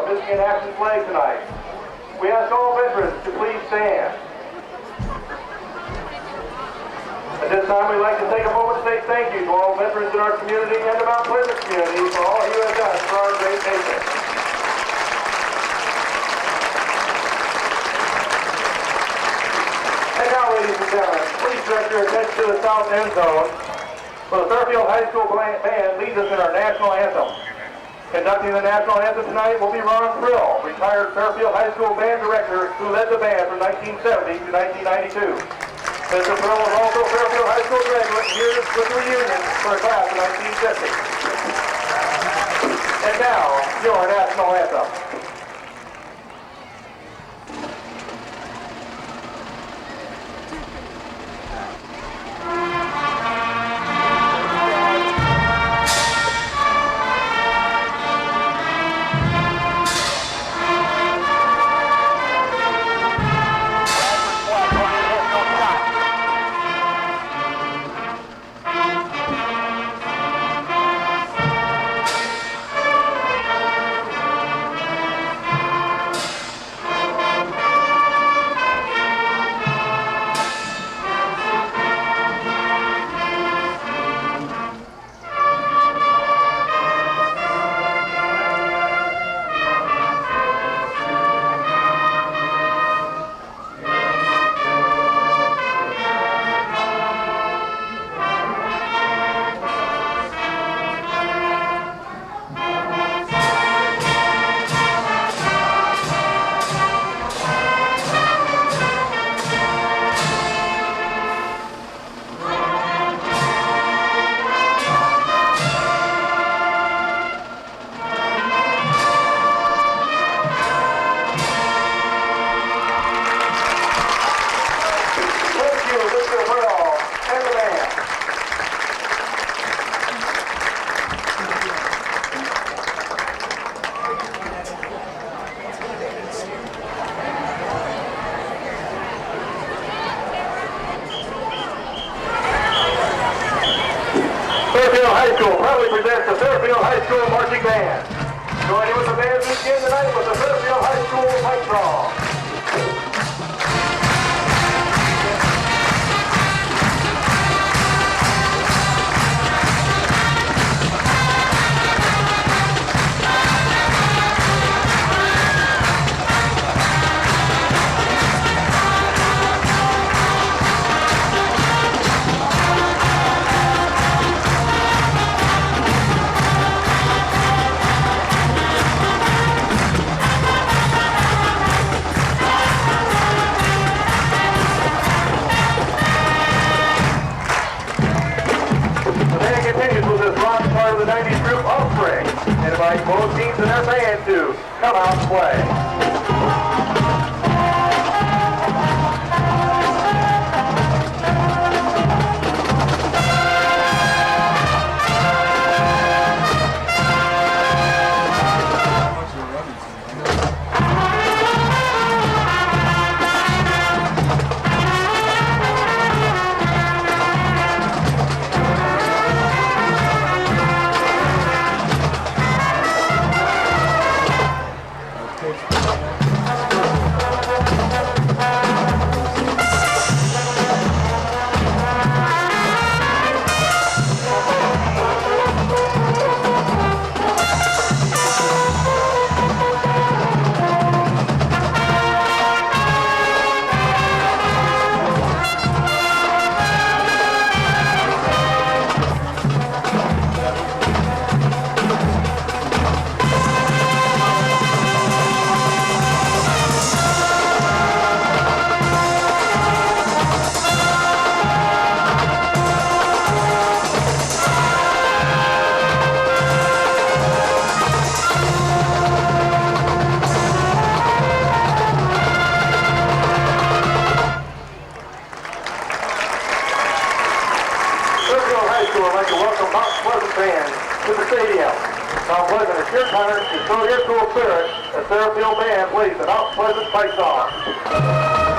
Michigan action flag tonight. We ask all veterans to please stand. At this time, we'd like to take a moment to say thank you to all veterans in our community and the Mount Pleasant community for all you have done for our great nation. And now, ladies and gentlemen, please direct your attention to the south end zone, where the Fairfield High School band leads us in our national anthem. Conducting the national anthem tonight will be Ron Thrill, retired Fairfield High School band director who led the band from 1970 to 1992. Mr. Thrill was also Fairfield High School graduate here with the reunion for a class of 1950. And now, your national anthem. Fairfield High School proudly presents the Fairfield High School Marching Band. Joining with the band this game tonight was the Fairfield High School Fight Song. The 90s group Offspring and invite both teams and their band to come out and play. Mount Pleasant fans to the stadium. Mount Pleasant, it's your turn to show your cool spirit as Fairfield band plays the Mount Pleasant fight song.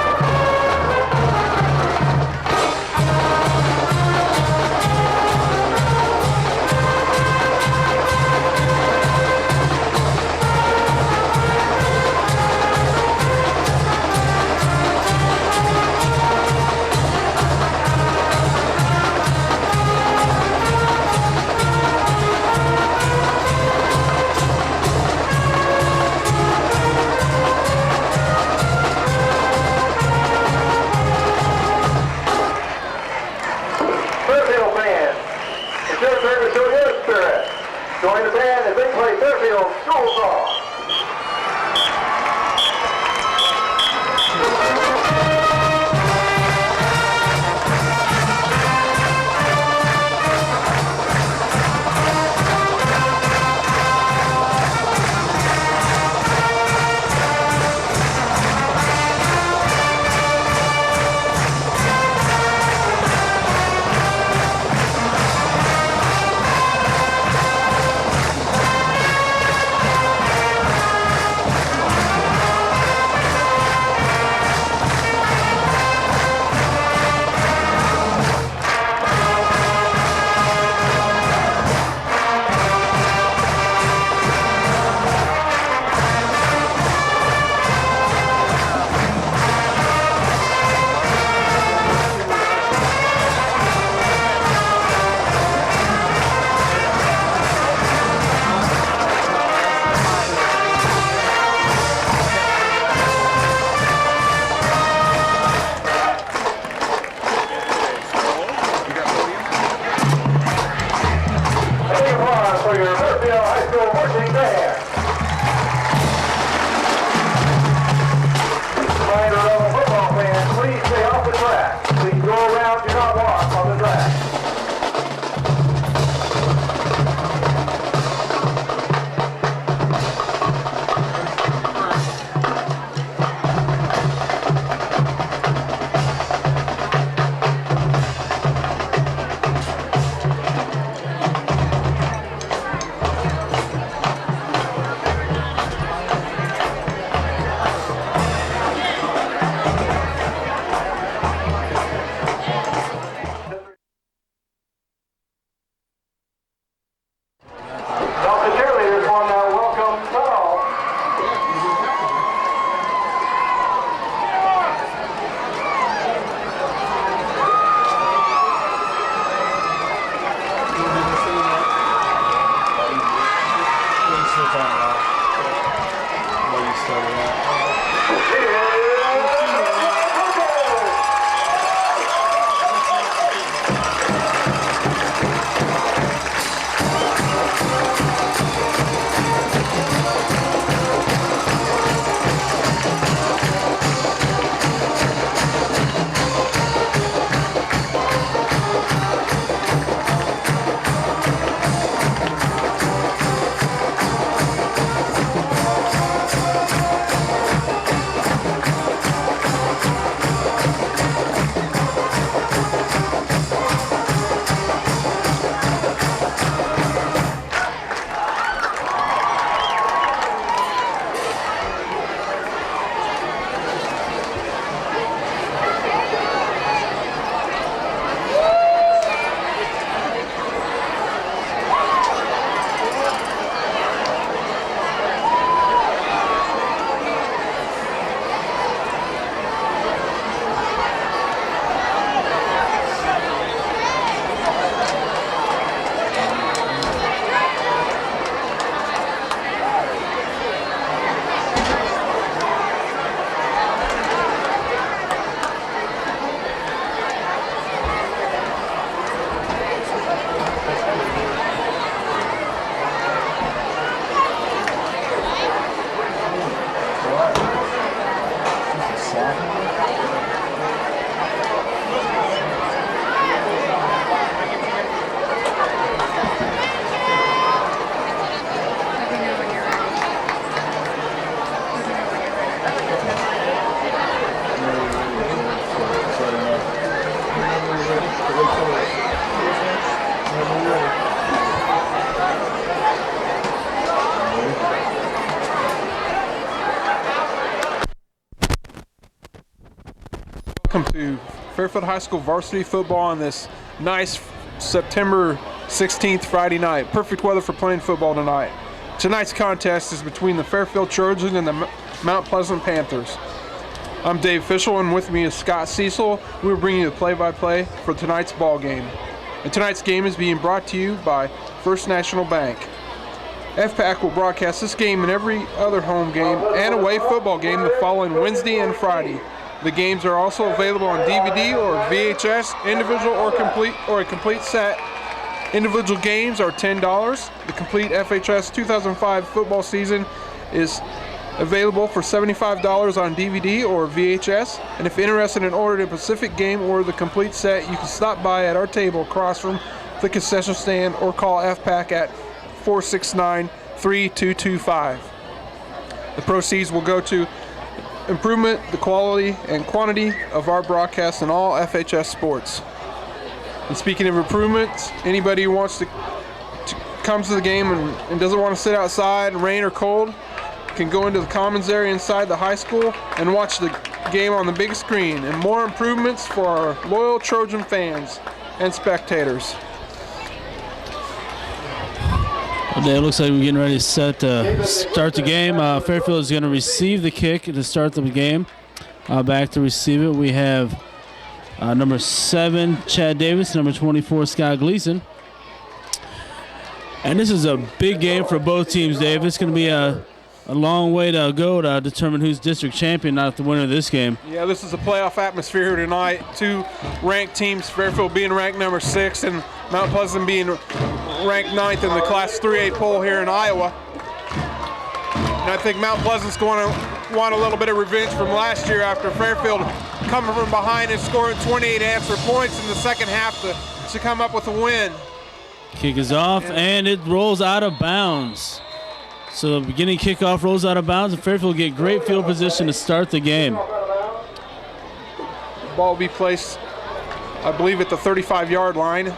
Welcome to Fairfield High School varsity football on this nice September 16th Friday night. Perfect weather for playing football tonight. Tonight's contest is between the Fairfield Trojans and the Mount Pleasant Panthers. I'm Dave Fischel, and with me is Scott Cecil. We're bringing you the play-by-play for tonight's ball game. And tonight's game is being brought to you by First National Bank. FPAC will broadcast this game and every other home game and away football game the following Wednesday and Friday. The games are also available on DVD or VHS, individual or a complete set. Individual games are $10. The complete FHS 2005 football season is available for $75 on DVD or VHS. And if interested in ordering a Pacific game or the complete set, you can stop by at our table across from the concession stand or call FPAC at 469-3225. The proceeds will go to improvement the quality and quantity of our broadcast in all FHS sports. And speaking of improvements, anybody who wants to comes to the game and doesn't want to sit outside in rain or cold can go into the commons area inside the high school and watch the game on the big screen. And more improvements for our loyal Trojan fans and spectators. It looks like we're getting ready to start the game. Fairfield is going to receive the kick to start the game. Back to receive it, we have number 7, Chad Davis, number 24, Scott Gleason. And this is a big game for both teams, Dave. It's going to be a long way to go to determine who's district champion, not the winner of this game. Yeah, this is a playoff atmosphere here tonight. Two ranked teams, Fairfield being ranked number 6 and Mount Pleasant being ranked 9th in the Class 3A poll here in Iowa. And I think Mount Pleasant's going to want a little bit of revenge from last year after Fairfield coming from behind and scoring 28 answer points in the second half to come up with a win. Kick is off, and it rolls out of bounds. So the beginning kickoff rolls out of bounds, and Fairfield get great field position to start the game. The ball will be placed, I believe, at the 35-yard line,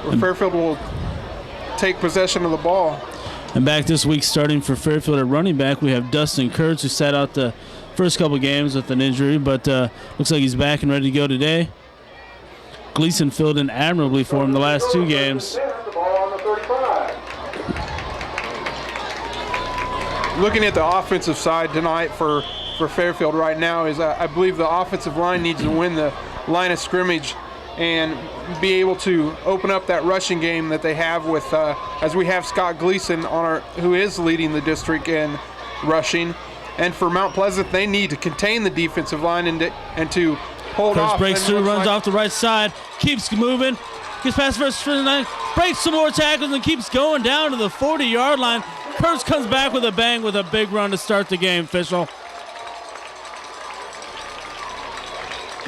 where Fairfield will take possession of the ball. And back this week, starting for Fairfield at running back, we have Dustin Kurtz, who sat out the first couple games with an injury, but looks like he's back and ready to go today. Gleason filled in admirably for him the last 2 games. Looking at the offensive side tonight for Fairfield right now is I believe the offensive line needs to win the line of scrimmage and be able to open up that rushing game that they have with as we have Scott Gleason who is leading the district in rushing. And for Mount Pleasant, they need to contain the defensive line and to hold Kurtz off. breaks through, runs off the right side, keeps moving, gets past the first line, breaks some more tackles, and keeps going down to the 40-yard line. Kurtz comes back with a bang with a big run to start the game, Fischel.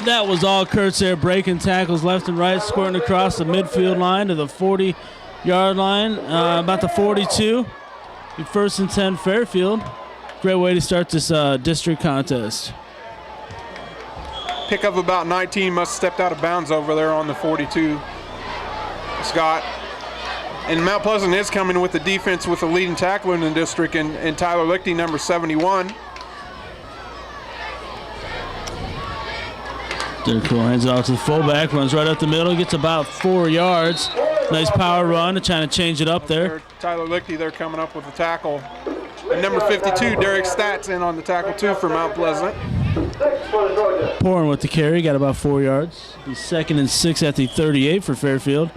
That was all Kurtz there, breaking tackles left and right, squirting across the midfield line to the 40-yard line, about the 42. First and 10, Fairfield. Great way to start this district contest. Pick up about 19, must have stepped out of bounds over there on the 42, Scott. And Mount Pleasant is coming with the defense with the leading tackler in the district, and Tyler Lichty, number 71. Dirk Cool hands it off to the fullback, runs right up the middle, gets about 4 yards. Nice power run, trying to change it up there. Tyler Lichty there coming up with the tackle. And number 52, Derek Stats, in on the tackle too for Mount Pleasant. Pouring with the carry, got about 4 yards. He's 2nd and 6 at the 38 for Fairfield.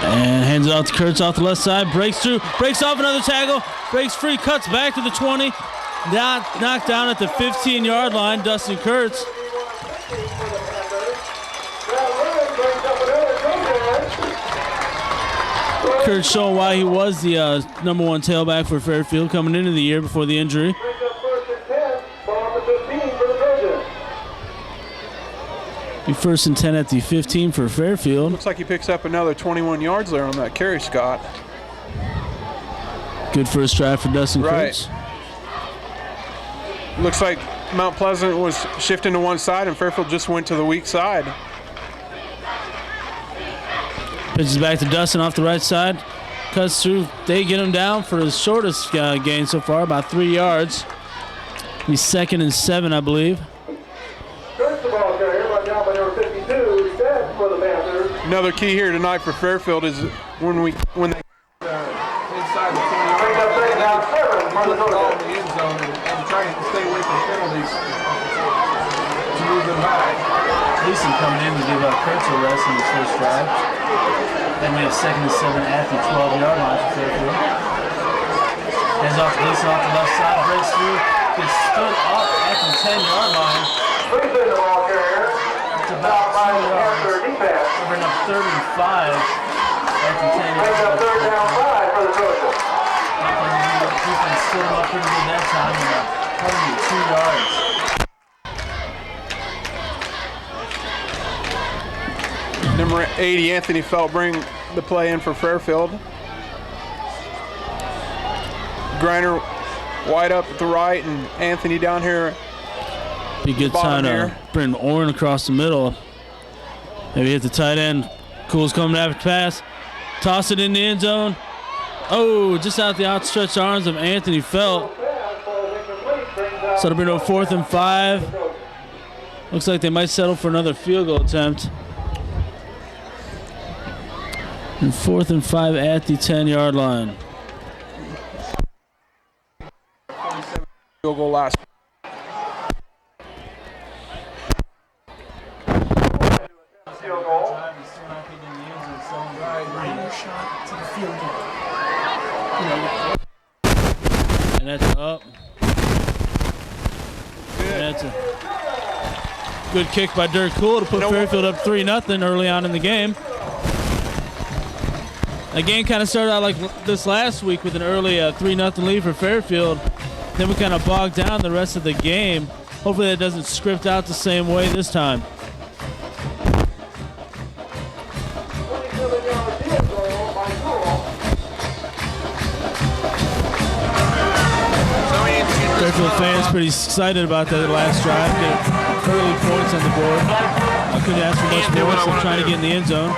And hands it off to Kurtz off the left side, breaks through, breaks off another tackle, breaks free, cuts back to the 20. Knocked down at the 15-yard line, Dustin Kurtz. Kurtz showing why he was the number 1 tailback for Fairfield coming into the year before the injury. Be 1st and 10 at the 15 for Fairfield. Looks like he picks up another 21 yards there on that carry, Scott. Good first drive for Dustin Kurtz. Looks like Mount Pleasant was shifting to one side and Fairfield just went to the weak side. Pitches back to Dustin off the right side. Cuts through. They get him down for his shortest gain so far, about 3 yards. He's 2nd and 7, I believe. Another key here tonight for Fairfield is when they inside the 20-yard line, put the ball in the end zone and try to stay away from penalties to move them back. Gleason coming in to give Kurtz a rest in his first drive. Then we have 2nd and 7 at the 12-yard line for Fairfield. Hands off to Gleason off the left side, breaks through, gets stood up at the 10-yard line. Gleason, the ball carrier. It's about 2 yards. We're bringing up 35 at the 10-yard line. Third down 5 for the Trojans. Defense stood him up pretty good that time, and 2 yards. Number 80, Anthony Felt, bring the play in for Fairfield. Greiner wide up at the right, and Anthony down here. Be good time to bring Orn across the middle. Maybe hit the tight end. Cool's coming after pass. Toss it in the end zone. Oh, just out the outstretched arms of Anthony Felt. So it'll bring a 4th and 5. Looks like they might settle for another field goal attempt. And 4th and 5 at the 10-yard line. Field goal last. And that's up. And that's a good kick by Dirk Cool to put Fairfield up 3-0 early on in the game. The game kind of started out like this last week with an early 3-0 lead for Fairfield. Then we kind of bogged down the rest of the game. Hopefully that doesn't script out the same way this time. Fairfield fans pretty excited about that last drive. Get early points on the board. I couldn't ask for much more, so trying to get in the end zone.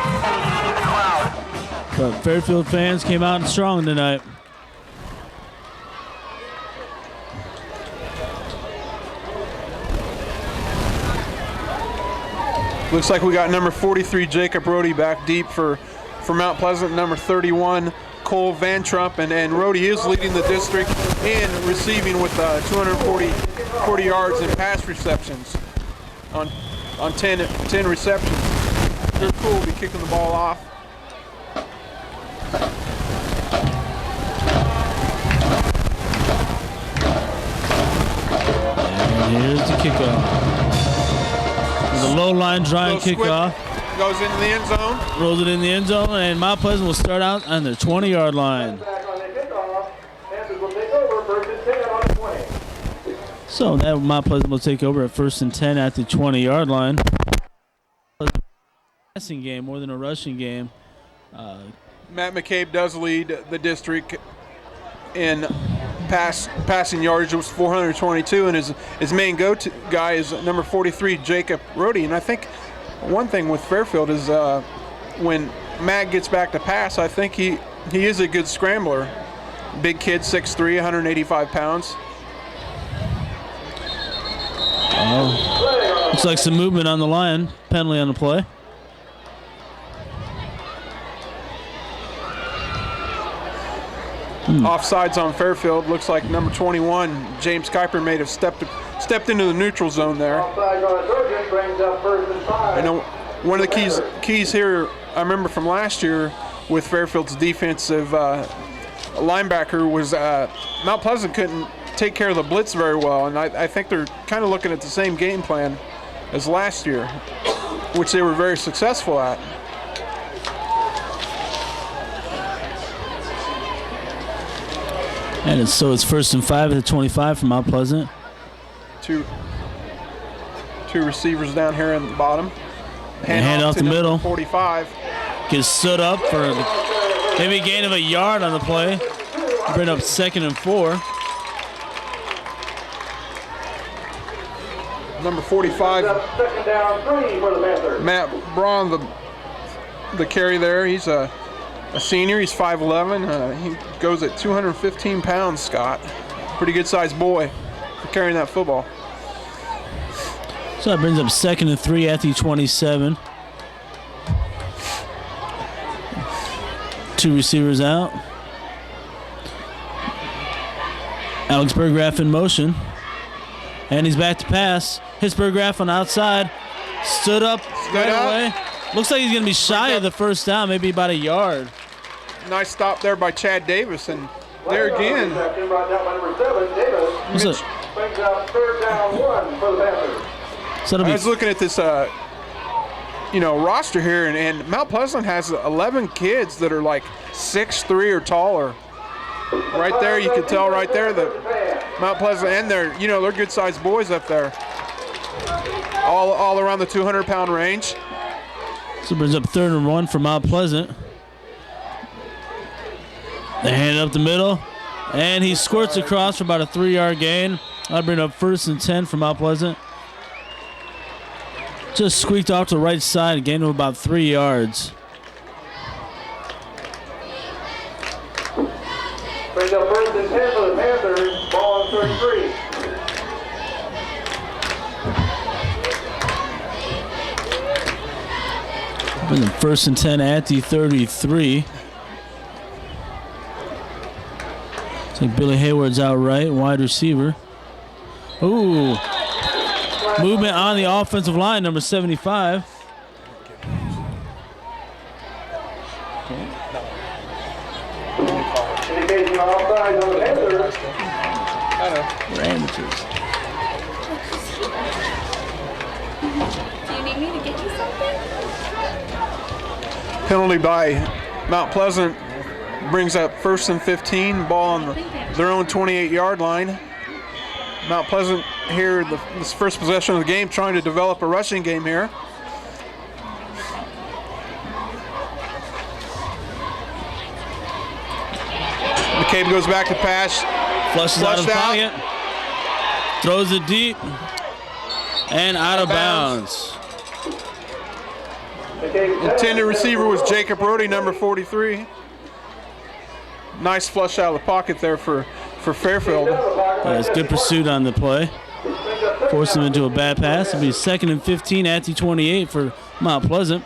But Fairfield fans came out strong tonight. Looks like we got number 43, Jacob Rodi, back deep for Mount Pleasant. Number 31, Cole Van Trump, and Rodi is leading the district in receiving with 240 yards and pass receptions. on 10 receptions. Dirk Cool will be kicking the ball off. And here's the kickoff. The low line drawing kickoff. Goes into the end zone. Rolls it in the end zone, and Mount Pleasant will start out on their 20-yard line. So that Mount Pleasant will take over at 1st and 10 at the 20-yard line. Passing game more than a rushing game. Matt McCabe does lead the district in passing yardage. It was 422, and his main go-to guy is number 43, Jacob Rodi. And I think one thing with Fairfield is when Matt gets back to pass, I think he is a good scrambler. Big kid, 6'3", 185 pounds. Looks like some movement on the line. Penalty on the play. Offsides on Fairfield. Looks like number 21, James Kuiper, may have stepped into the neutral zone there. I know one of the keys here, I remember from last year with Fairfield's defensive linebacker was Mount Pleasant couldn't take care of the blitz very well, and I think they're kind of looking at the same game plan as last year, which they were very successful at. And it's 1st and 5 at the 25 from Mount Pleasant. Two receivers down here in the bottom. Hand off the middle. 45. Gets stood up for maybe a gain of a yard on the play. Bring up 2nd and 4. Number 45. Second down, 3 for the Panthers. Matt Braun, the carry there. He's a senior. He's 5'11". He goes at 215 pounds, Scott. Pretty good sized boy for carrying that football. So that brings up 2nd and 3 at the 27. 2 receivers out. Alex Berggraf in motion. And he's back to pass. Hits Berggraf on the outside. Stood up right away. Looks like he's going to be shy of the first down, maybe about a yard. Nice stop there by Chad Davis, and there again. What's it? Brings up 3rd down, 1 for the Panthers. So I was looking at this, roster here, and Mount Pleasant has 11 kids that are like 6'3" or taller. Right there, you can tell right there that Mount Pleasant, and they're good-sized boys up there. All around the 200-pound range. So it brings up 3rd and 1 for Mount Pleasant. They hand it up the middle, and he squirts across for about a 3-yard gain. That'll bring up 1st and 10 for Mount Pleasant. Just squeaked off to the right side, a gain of about 3 yards. Brings up 1st and 10 for the Panthers. Ball on 33. Bring up 1st and 10 at the 33. Looks like Billy Hayward's out right, wide receiver. Ooh. Movement on the offensive line, number 75. Indicating offside on the Panthers. We're amateurs. Do you need me to get you something? Penalty by Mount Pleasant brings up 1st and 15. Ball on their own 28-yard line. Mount Pleasant here, this first possession of the game, trying to develop a rushing game here. McCabe goes back to pass. Flushes out of the pocket. Throws it deep. And out of bounds. Intended receiver was Jacob Rodi, number 43. Nice flush out of the pocket there for Fairfield. It's good pursuit on the play. Forced him into a bad pass. It'll be 2nd and 15 at the 28 for Mount Pleasant.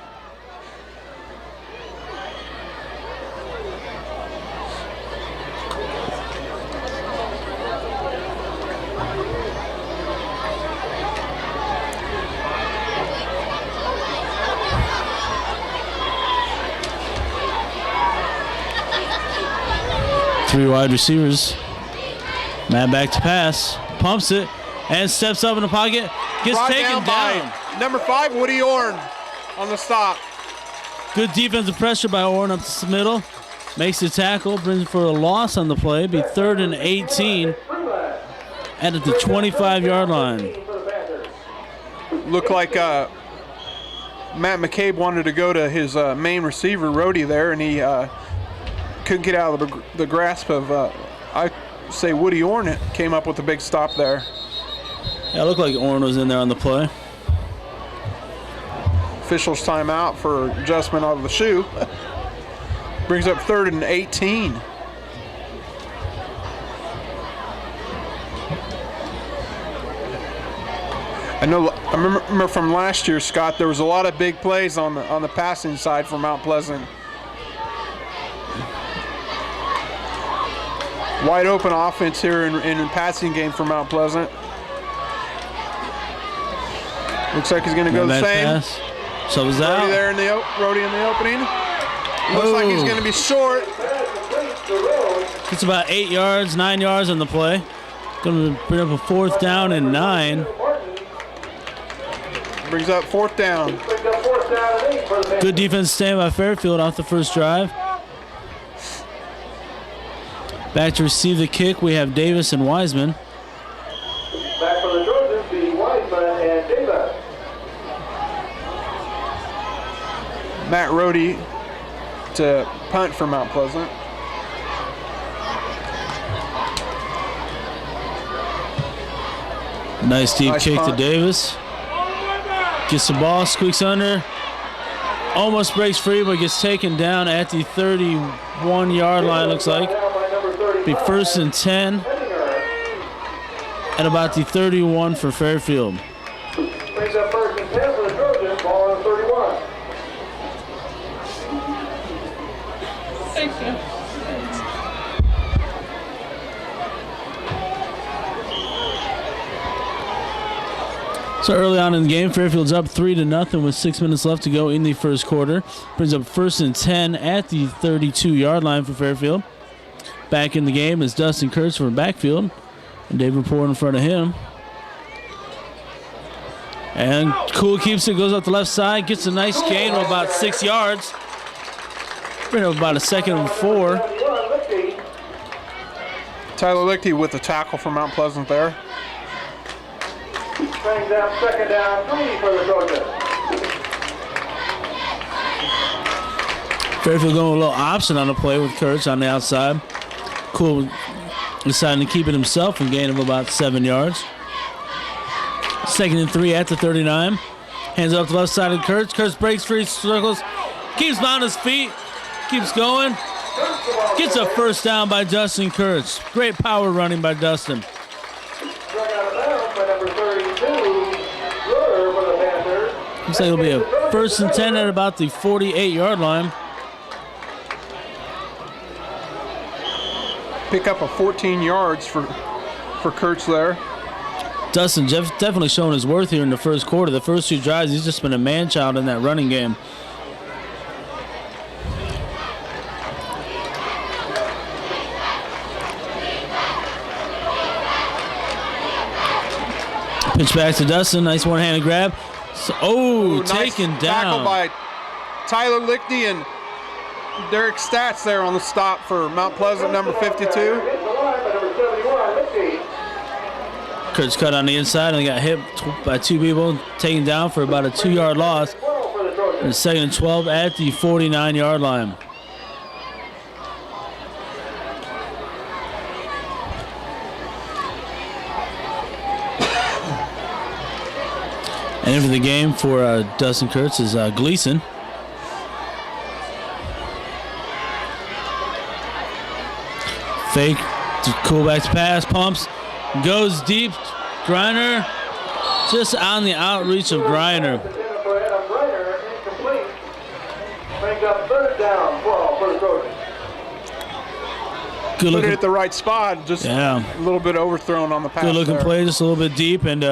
3 wide receivers. Matt back to pass. Pumps it and steps up in the pocket. Gets Brought taken down. by number 5, Woody Orn on the stop. Good defensive pressure by Orn up the middle. Makes the tackle. Brings it for a loss on the play. Be 3rd and 18. At the 25-yard line. Looked like Matt McCabe wanted to go to his main receiver, Rodi, there, and he couldn't get out of the grasp of, I say, Woody Orn came up with a big stop there. Yeah, it looked like Orn was in there on the play. Fischel's timeout for adjustment of the shoe. Brings up 3rd and 18. I remember from last year, Scott, there was a lot of big plays on the passing side for Mount Pleasant. Wide open offense here in the passing game for Mount Pleasant. Looks like he's going to go the same. Pass. So was that Rodi in the opening. Looks like he's going to be short. It's about 8 yards, 9 yards on the play. Going to bring up a 4th down and 9. Brings up 4th down. Good defense stand by Fairfield off the first drive. Back to receive the kick, we have Davis and Wiseman. Back for the Trojans, the Wiseman and Davis. Matt Rodi to punt for Mount Pleasant. Nice deep kick punt to Davis. Gets the ball, squeaks under. Almost breaks free, but gets taken down at the 31-yard line, looks like. Be 1st and 10. At about the 31 for Fairfield. Brings up 1st and 10 for the Trojans, ball on 31. Thank you. So early on in the game, Fairfield's up 3-0 with 6 minutes left to go in the first quarter. Brings up 1st and 10 at the 32-yard line for Fairfield. Back in the game is Dustin Kurtz from Backfield. And David Poore in front of him. And Cool keeps it, goes up the left side, gets a nice gain of about 6 yards. Bring up about a 2nd and 4. Tyler Lichty with the tackle for Mount Pleasant there. Brings up 2nd down, 3 for the Trojans. Fairfield going a little option on the play with Kurtz on the outside. Cool deciding to keep it himself and gain of about 7 yards. 2nd and 3 at the 39. Hands it up the left side of Kurtz. Kurtz breaks free, circles, keeps on his feet, keeps going. Gets a 1st down by Dustin Kurtz. Great power running by Dustin. Struck out of bounds by number 32, for the Panthers. Looks like it'll be a 1st and 10 at about the 48-yard line. Pick up a 14 yards for Kurtz there. Dustin definitely showing his worth here in the first quarter. The first 2 drives, he's just been a man-child in that running game. Pitch back to Dustin. Nice one-handed grab. Taken nice down. Tackle by Tyler Lichty and Derek Stats there on the stop for Mount Pleasant, number 52. Kurtz cut on the inside and got hit by 2 people, taken down for about a 2-yard loss. And 2nd and 12 at the 49-yard line. And into the game for Dustin Kurtz is Gleason. Fake, Cool back to pass, pumps, goes deep. Greiner, just on the outreach of Greiner. Good Put looking, it at the right spot, just a little bit overthrown on the pass. good looking there. play, just a little bit deep, and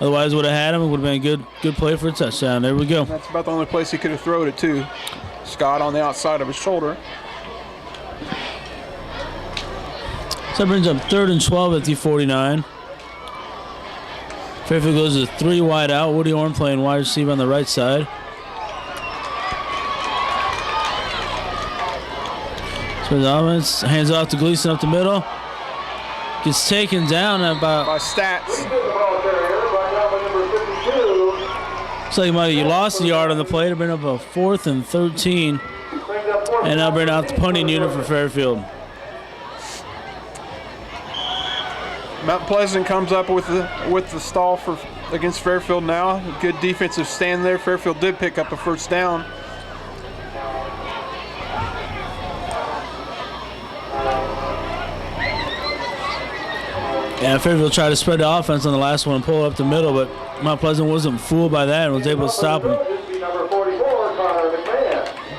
otherwise would have had him. It would have been a good play for a touchdown. There we go. That's about the only place he could have thrown it to. Scott on the outside of his shoulder. So that brings up 3rd and 12 at the 49. Fairfield goes to 3 wide out. Woody Orn playing wide receiver on the right side. So the offense hands it off to Gleason up the middle. Gets taken down at about... By Stats. Looks like you lost a yard on the play to bring up a 4th and 13. And now bring out the punting unit for Fairfield. Mount Pleasant comes up with the stall against Fairfield now. Good defensive stand there. Fairfield did pick up a first down. Yeah, Fairfield tried to spread the offense on the last one and pull up the middle, but Mount Pleasant wasn't fooled by that and was able to stop him.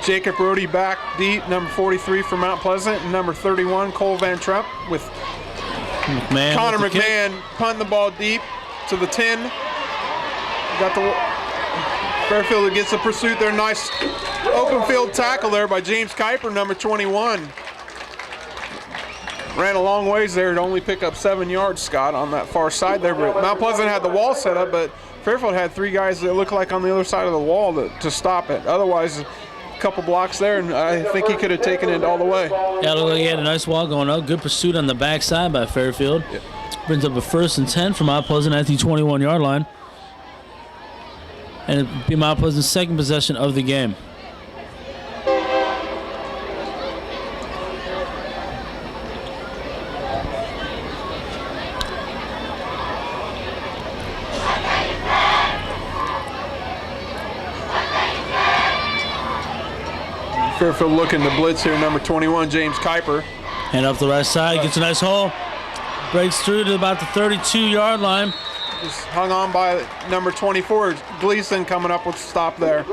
Jacob Rodi back deep, number 43 for Mount Pleasant, and number 31, Cole Van Trump, with McMahon Connor with the McMahon kick. punting the ball deep to the 10. Got the Fairfield gets the pursuit there. Nice open field tackle there by James Kuiper, number 21. Ran a long ways there to only pick up 7 yards, Scott, on that far side there. But Mount Pleasant had the wall set up, but Fairfield had 3 guys that looked like on the other side of the wall to stop it. Otherwise, a couple blocks there, and I think he could have taken it all the way. Yeah, looked like he had a nice wall going up. Good pursuit on the backside by Fairfield. Yep. Brings up a 1st and 10 for Mount Pleasant at the 21-yard line. And it'll be Mount Pleasant's second possession of the game. Fairfield looking to blitz here, number 21, James Kuiper. And up the right side, gets a nice hole. Breaks through to about the 32-yard line. Just hung on by number 24, Gleason, coming up with a stop there.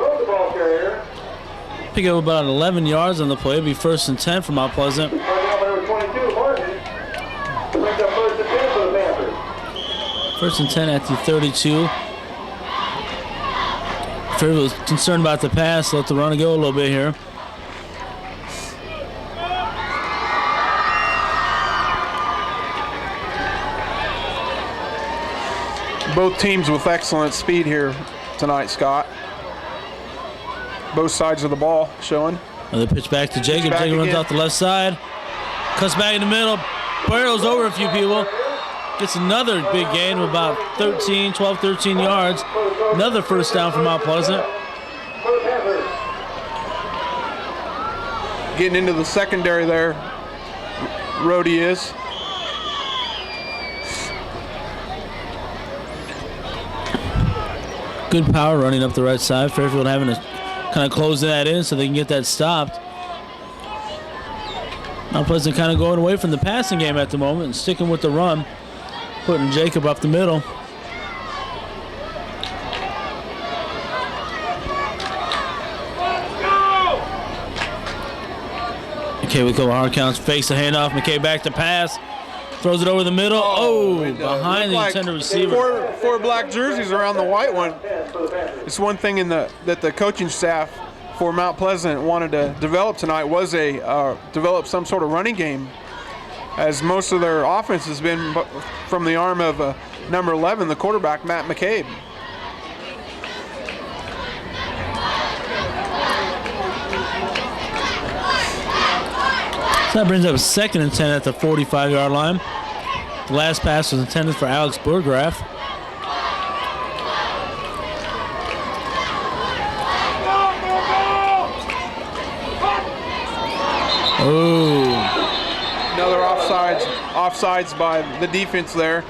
Pick up about 11 yards on the play. It'll be 1st and 10 for Mount Pleasant. 1st and 10 at the 32. Fairfield was concerned about the pass. Let the run go a little bit here. Both teams with excellent speed here tonight, Scott. Both sides of the ball showing. Another pitch back to Jacob. Jacob runs out the left side. Cuts back in the middle. Barrels over a few people. Gets another big gain of about 12, 13 yards. Another first down for Mount Pleasant. Getting into the secondary there, Rodi is. Good power running up the right side. Fairfield having to kind of close that in so they can get that stopped. Mount Pleasant kind of going away from the passing game at the moment and sticking with the run, putting Jacob up the middle. McCabe with a couple hard counts, fakes the handoff. McCabe back to pass. Throws it over the middle. Behind the intended receiver. Four black jerseys around the white one. It's one thing that the coaching staff for Mount Pleasant wanted to develop tonight was develop some sort of running game, as most of their offense has been from the arm of number 11, the quarterback, Matt McCabe. So that brings up 2nd and 10 at the 45-yard line. The last pass was intended for Alex Burgraff. Another offsides by the defense there,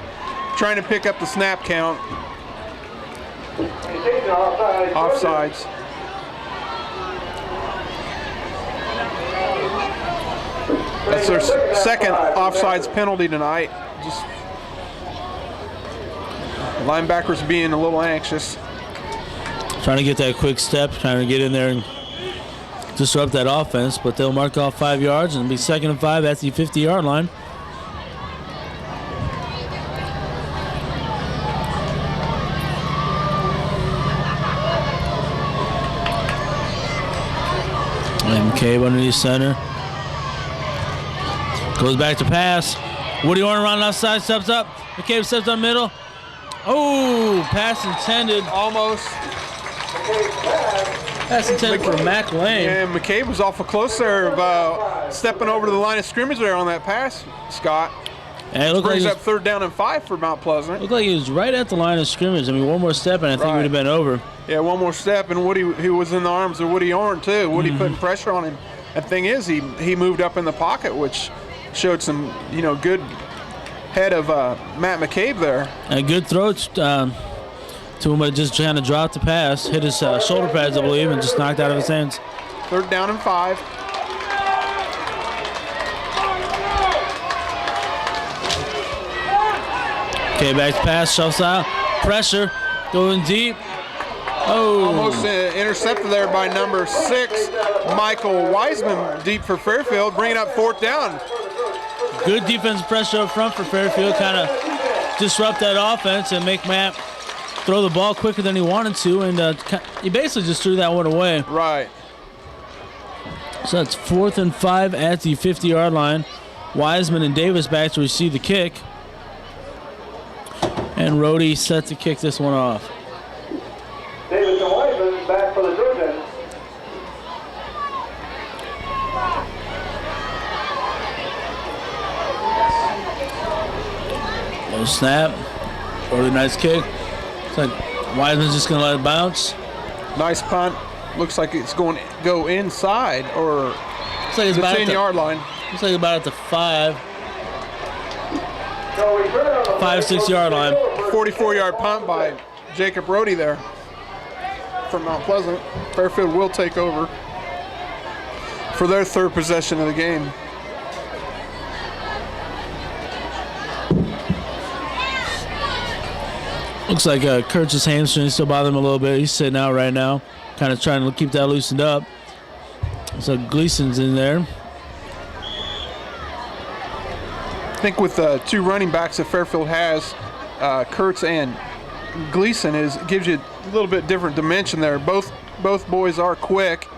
trying to pick up the snap count. Offsides. That's their second offsides penalty tonight. Just linebackers being a little anxious. Trying to get that quick step, trying to get in there and disrupt that offense, but they'll mark off 5 yards and it'll be 2nd and 5 at the 50-yard line. And McCabe underneath center. Goes back to pass. Woody Ornduff around outside, steps up. McCabe steps up middle. Oh, pass intended. Almost. Pass intended for Mac Lane. And McCabe was awful close there of stepping over to the line of scrimmage there on that pass, Scott. And it looked Brings like up 3rd down and 5 for Mount Pleasant. looked like he was right at the line of scrimmage. I mean, one more step and I think he would have been over. Yeah, one more step, and Woody, who was in the arms of Woody Orn too. Woody putting pressure on him. And the thing is, he moved up in the pocket, which showed some, good head of Matt McCabe there. A good throw to him, but just trying to drop the pass, hit his shoulder pads, I believe, and just knocked out of his hands. 3rd down and 5. Okay, back to pass, shuffles out, pressure, going deep. Oh. Almost intercepted there by number 6, Michael Wiseman, deep for Fairfield, bringing up 4th down. Good defensive pressure up front for Fairfield, kind of disrupt that offense and make Matt throw the ball quicker than he wanted to, and he basically just threw that one away. Right. So that's 4th and 5 at the 50-yard line. Wiseman and Davis back to receive the kick. And Rodi set to kick this one off. Davis and Wiseman back for the Trojans. No snap. Rodi, nice kick. Looks like Wiseman's just going to let it bounce. Nice punt. Looks like it's going to go inside or Looks like it's the about 10-yard line. Looks like about at the 5, So we turn on the 6-yard line. 44-yard punt by Jacob Rodi there from Mount Pleasant. Fairfield will take over for their 3rd possession of the game. Looks like Kurtz's hamstring still bothering him a little bit. He's sitting out right now, kind of trying to keep that loosened up. So Gleason's in there. I think with the 2 running backs that Fairfield has, Kurtz and Gleason, gives you a little bit different dimension there. Both boys are quick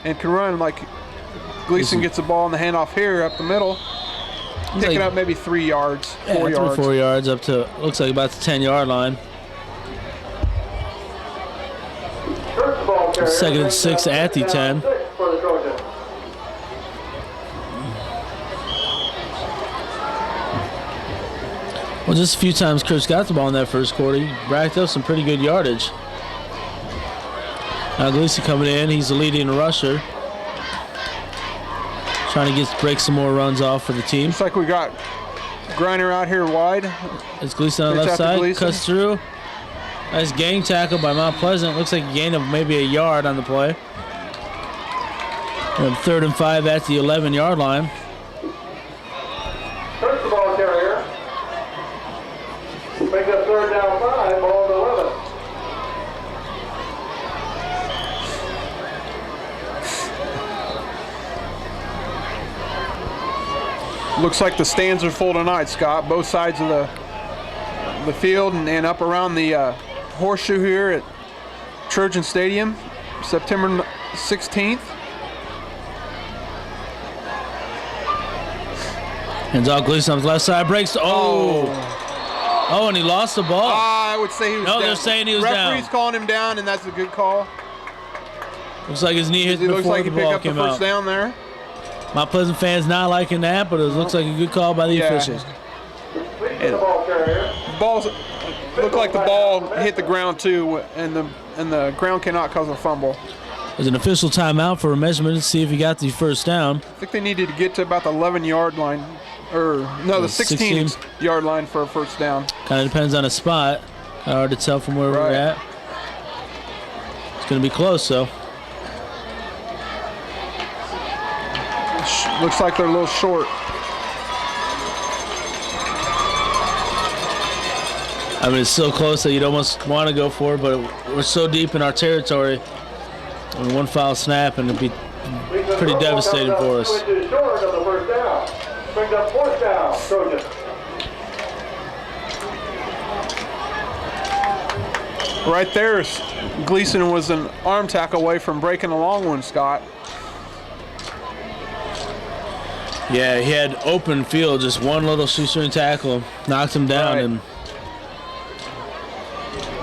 and can run. Like Gleason gets the ball in the handoff here up the middle, picking up maybe 3 yards, 4 yards. 4 yards up to, looks like about the 10-yard line. 2nd and 6 at the 10. For the Trojans. Well, just a few times Kurtz got the ball in that first quarter. He racked up some pretty good yardage. Now Gleason coming in. He's the leading rusher. Trying to break some more runs off for the team. Looks like we got Greiner out here wide. It's Gleason on the left side. Gleason. Cuts through. Nice gang tackle by Mount Pleasant. Looks like a gain of maybe a yard on the play. And 3rd and 5 at the 11-yard line. First the ball carrier. Make that 3rd down 5, ball to 11. Looks like the stands are full tonight, Scott. Both sides of the field and up around the horseshoe here at Trojan Stadium, September 16th. Hands off Gleason on the left side. Breaks. Oh, and he lost the ball. I would say he was down. No, they're saying he was down. Referee's calling him down, and that's a good call. Looks like his knee hit Looks before like the he picked ball up the came first out. down there. Mount Pleasant fans not liking that, but it looks like a good call by the officials. The ball carrier. Balls looked like the ball hit the ground too, and the ground cannot cause a fumble. There's an official timeout for a measurement to see if he got the first down. I think they needed to get to about the 11-yard line, or no, the 16-yard line for a first down. Kind of depends on the spot. Hard to tell from where we're at. It's going to be close, though. Looks like they're a little short. I mean, it's so close that you'd almost want to go for it, but we're so deep in our territory. I mean, one foul snap and it'd be pretty devastating for us. Short of the first down. Brings up 4th down, Trojan. Right there, Gleason was an arm tackle away from breaking a long one, Scott. Yeah, he had open field, just one little shoestring tackle, knocked him down, and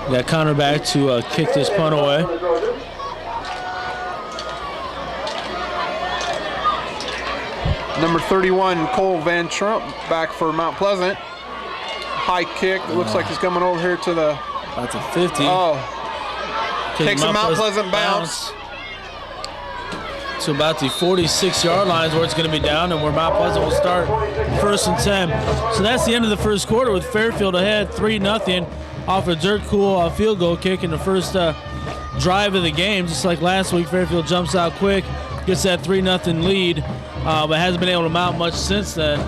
got counter back to kick this punt away. Number 31, Cole Van Trump, back for Mount Pleasant. High kick. It looks like he's coming over here to the... That's a 50. Oh. Takes a Mount Pleasant bounce. To about the 46-yard line is where it's going to be down, and where Mount Pleasant will start 1st and 10. So that's the end of the first quarter with Fairfield ahead 3-0 off a Dirk Cool field goal kick in the first drive of the game. Just like last week, Fairfield jumps out quick, gets that 3-0 lead, but hasn't been able to mount much since then.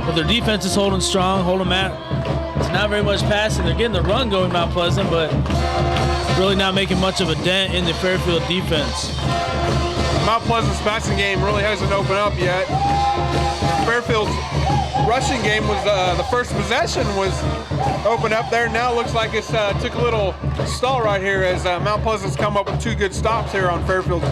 But their defense is holding strong, holding Matt. It's not very much passing. They're getting the run going, Mount Pleasant, but really not making much of a dent in the Fairfield defense. Mount Pleasant's passing game really hasn't opened up yet. Fairfield's rushing game was the first possession was opened up there. Now it looks like it's took a little stall right here as Mount Pleasant's come up with 2 good stops here on Fairfield.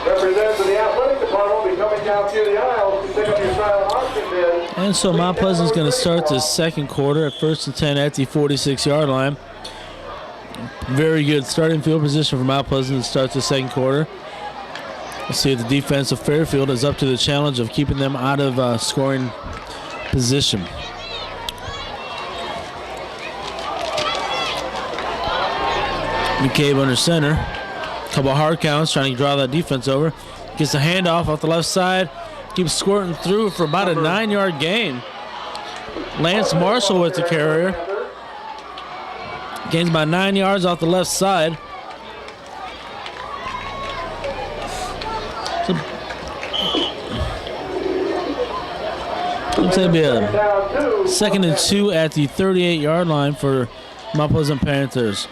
Representatives of the athletic department will be coming down through the aisles to pick up your silent auction bid. And so Mount Pleasant's going to start the second quarter at 1st and 10 at the 46-yard line. Very good starting field position for Mount Pleasant to start the second quarter. Let's see if the defense of Fairfield is up to the challenge of keeping them out of scoring position. McCabe under center. Couple hard counts trying to draw that defense over. Gets the handoff off the left side. Keeps squirting through for about a 9-yard gain. Lance Marshall with the carrier. Gains about 9 yards off the left side. It's going to be a 2nd and 2 at the 38-yard line for Mount Pleasant Panthers.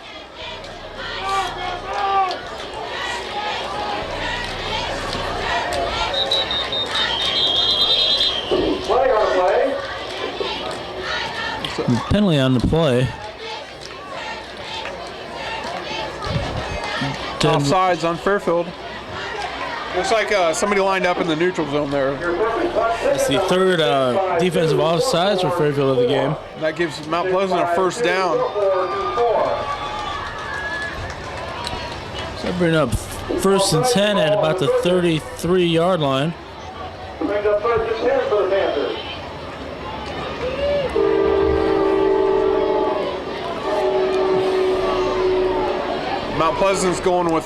Penalty on the play. Offsides on Fairfield. Looks like somebody lined up in the neutral zone there. It's the 3rd defensive offsides for Fairfield of the game. That gives Mount Pleasant a 1st down. So bring up 1st and 10 at about the 33-yard line. Brings up 1st and 10 for the Panthers. Mount Pleasant's going with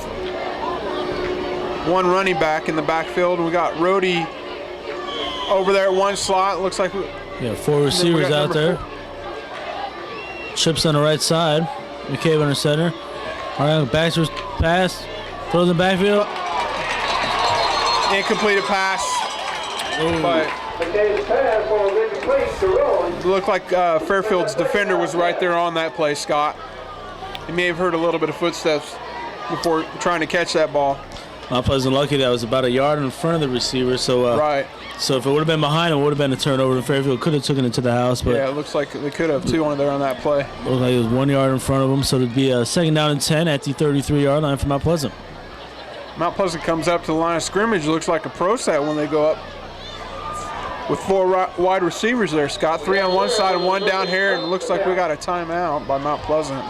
1 running back in the backfield. We got Rodi over there at 1 slot. Looks like we got 4 receivers out there. Trips on the right side. McCabe under center. All right, backwards pass. Throws in the backfield. Incompleted pass. But McCabe's pass was incomplete to Rodi. it looked like Fairfield's defender was right there on that play, Scott. He may have heard a little bit of footsteps before trying to catch that ball. Mount Pleasant lucky that was about a yard in front of the receiver. So right. So if it would have been behind him, it would have been a turnover. And Fairfield could have taken it to the house. But yeah, it looks like they could have too on there on that play. Looked like it was 1 yard in front of him. So it'd be a 2nd down and 10 at the 33-yard line for Mount Pleasant. Mount Pleasant comes up to the line of scrimmage. Looks like a pro set when they go up with 4 wide receivers there, Scott. 3 on one side and 1 down here. And it looks like we got a timeout by Mount Pleasant.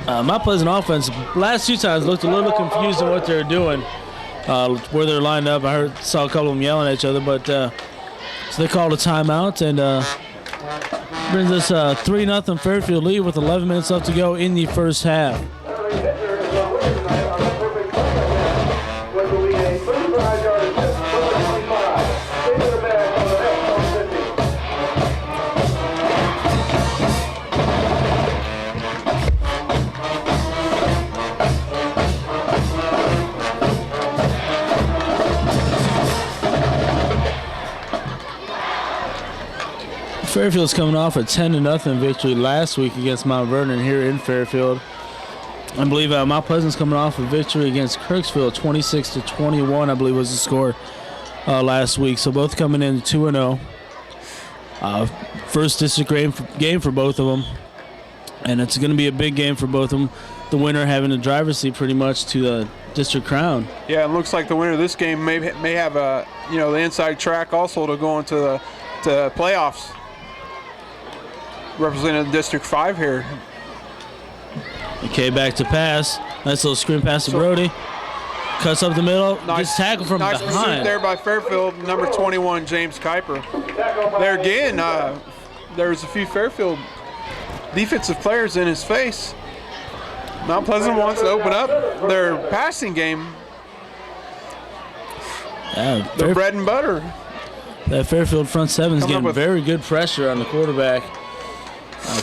Mount Pleasant offense last 2 times looked a little confused on what they were doing, where they're lined up. I saw a couple of them yelling at each other, but so they called a timeout and brings us a 3-0 Fairfield lead with 11 minutes left to go in the first half. Fairfield's coming off a 10-0 victory last week against Mount Vernon here in Fairfield. I believe Mount Pleasant's coming off a victory against Kirksville, 26-21, I believe was the score last week. So both coming in 2-0. First district game for both of them. And it's going to be a big game for both of them. The winner having the driver's seat pretty much to the district crown. Yeah, it looks like the winner of this game may have the inside track also to go into the playoffs. Representing District 5 here. Okay, back to pass. Nice little screen pass to Rodi. Cuts up the middle. Nice tackle from behind. Nice pursuit there by Fairfield, number 21, James Kuiper. There again, there's a few Fairfield defensive players in his face. Mount Pleasant wants to open up their passing game. Their bread and butter. That Fairfield front seven is getting very good pressure on the quarterback.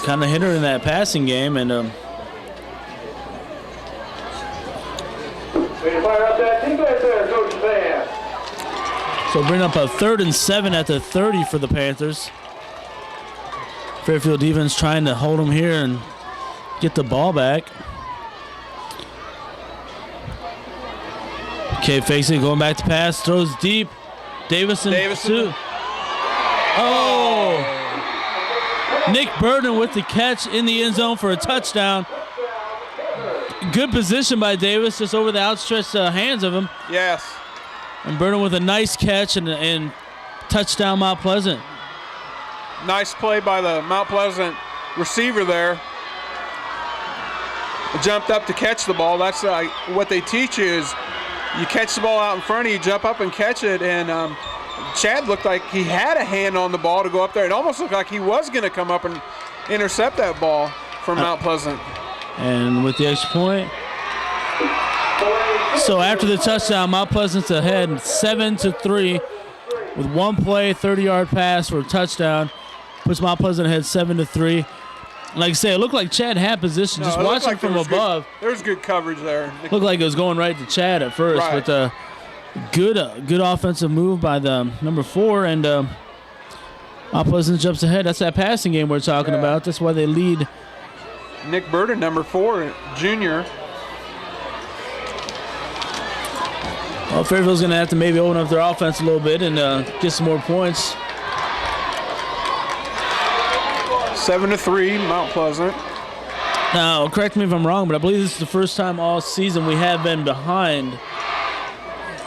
Kind of hindering that passing game. And so bring up a 3rd and 7 at the 30 for the Panthers. Fairfield defense trying to hold them here and get the ball back. Okay, fakes it, going back to pass, throws deep. Davison. Oh! Nick Burden with the catch in the end zone for a touchdown. Good position by Davis, just over the outstretched hands of him. Yes. And Burden with a nice catch and touchdown Mount Pleasant. Nice play by the Mount Pleasant receiver there. Jumped up to catch the ball. That's what they teach you is you catch the ball out in front of you, jump up and catch it. And Chad looked like he had a hand on the ball to go up there. It almost looked like he was going to come up and intercept that ball from Mount Pleasant. And with the extra point. So after the touchdown, Mount Pleasant's ahead 7-3 with one play, 30-yard pass for a touchdown. Puts Mount Pleasant ahead 7-3. Like I say, it looked like Chad had position. Just watching from above. There's good coverage there. Looked like it was going right to Chad at first, right. But good offensive move by the number 4, and Mount Pleasant jumps ahead. That's that passing game we're talking about. That's why they lead. Nick Burden, number 4, junior. Well, Fairfield's going to have to maybe open up their offense a little bit and get some more points. 7-3, Mount Pleasant. Now, correct me if I'm wrong, but I believe this is the first time all season we have been behind